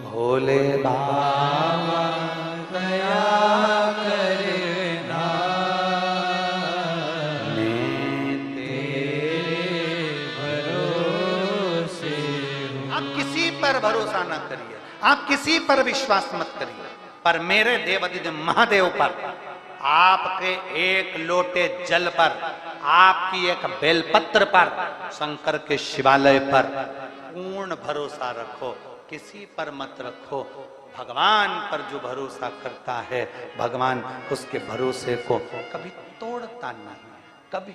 भोले बाबा दया करना, मैं तेरे भरोसे हूँ। आप किसी पर भरोसा न करिए, आप किसी पर विश्वास मत करिए, पर मेरे देवाधिदेव महादेव पर, आपके एक लोटे जल पर, आपकी एक बेलपत्र पर, शंकर के शिवालय पर पूर्ण भरोसा रखो। किसी पर मत रखो। भगवान पर जो भरोसा करता है, भगवान उसके भरोसे को कभी तोड़ता नहीं, कभी।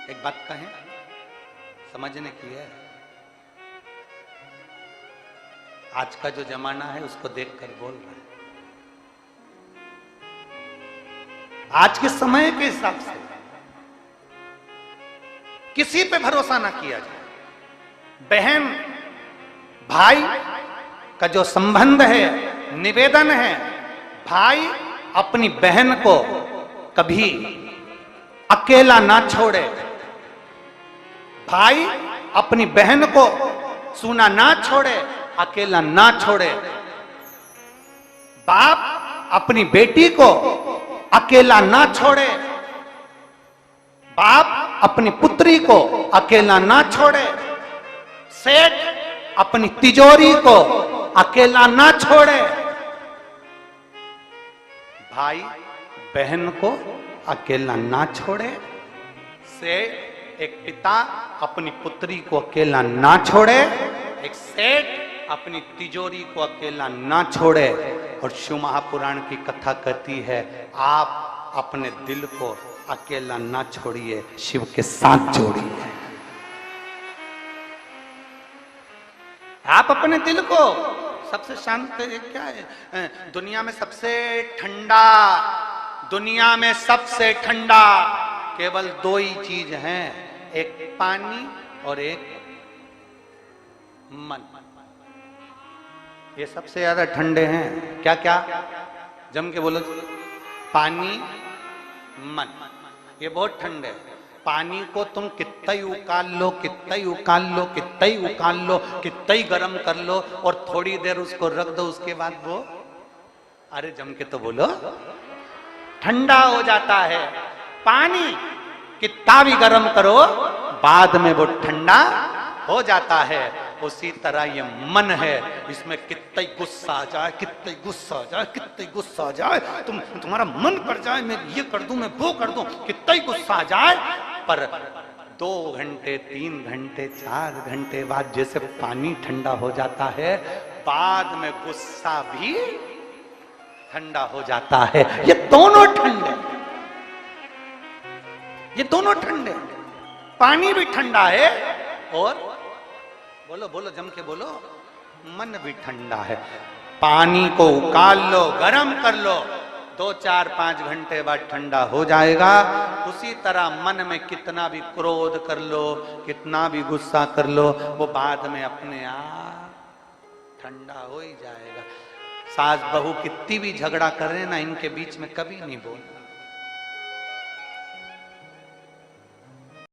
एक बात कहें, समझने की है। आज का जो जमाना है उसको देखकर बोल रहे हैं। आज के समय के हिसाब से किसी पे भरोसा ना किया जाए। बहन भाई का जो संबंध है, निवेदन है, भाई अपनी बहन को कभी अकेला ना छोड़े। भाई अपनी बहन को सूना ना छोड़े, अकेला ना छोड़े। बाप अपनी बेटी को अकेला ना छोड़े। बाप अपनी पुत्री को अकेला ना छोड़े। सेठ अपनी तिजोरी को अकेला ना छोड़े। भाई बहन को अकेला ना छोड़े। से एक पिता अपनी पुत्री को अकेला ना छोड़े। एक सेठ अपनी तिजोरी को अकेला ना छोड़े। और शिव महापुराण की कथा कहती है, आप अपने दिल को अकेला ना छोड़िए, शिव के साथ जोड़िए। आप अपने दिल को, सबसे शांत क्या है दुनिया में, सबसे ठंडा, दुनिया में सबसे ठंडा केवल दो ही चीज हैं, एक पानी और एक मन। ये सबसे ज्यादा ठंडे हैं। क्या क्या? जम के बोलो। पानी, मन, ये बहुत ठंडे हैं। पानी को तुम कितना ही उकाल लो, कितना ही उकाल लो, कितना ही उकाल लो, कितना ही गर्म कर लो, और थोड़ी देर उसको रख दो, उसके बाद वो, अरे जम के तो बोलो, ठंडा हो जाता है। पानी कितना भी गर्म करो, बाद में वो ठंडा हो जाता है। उसी तरह ये मन है, इसमें कितना ही गुस्सा आ जाए, कितना ही गुस्सा आ जाए, कितना ही गुस्सा आ जाए, तुम्हारा मन कर जाए, मैं ये कर दूं, मैं वो कर दूं, कितना ही गुस्सा आ जाए, पर 2 घंटे, 3 घंटे, 4 घंटे बाद जैसे पानी ठंडा हो जाता है, बाद में गुस्सा भी ठंडा हो जाता है। ये दोनों ठंडे। ये दोनों ठंडे, पानी भी ठंडा है और बोलो बोलो जम के बोलो, मन भी ठंडा है। पानी को उकाल लो, गरम कर लो, 2 4 5 घंटे बाद ठंडा हो जाएगा। उसी तरह मन में कितना भी क्रोध कर लो, कितना भी गुस्सा कर लो, वो बाद में अपने आप ठंडा हो ही जाएगा। सास बहू कितनी भी झगड़ा कर रहे ना, इनके बीच में कभी नहीं बोल,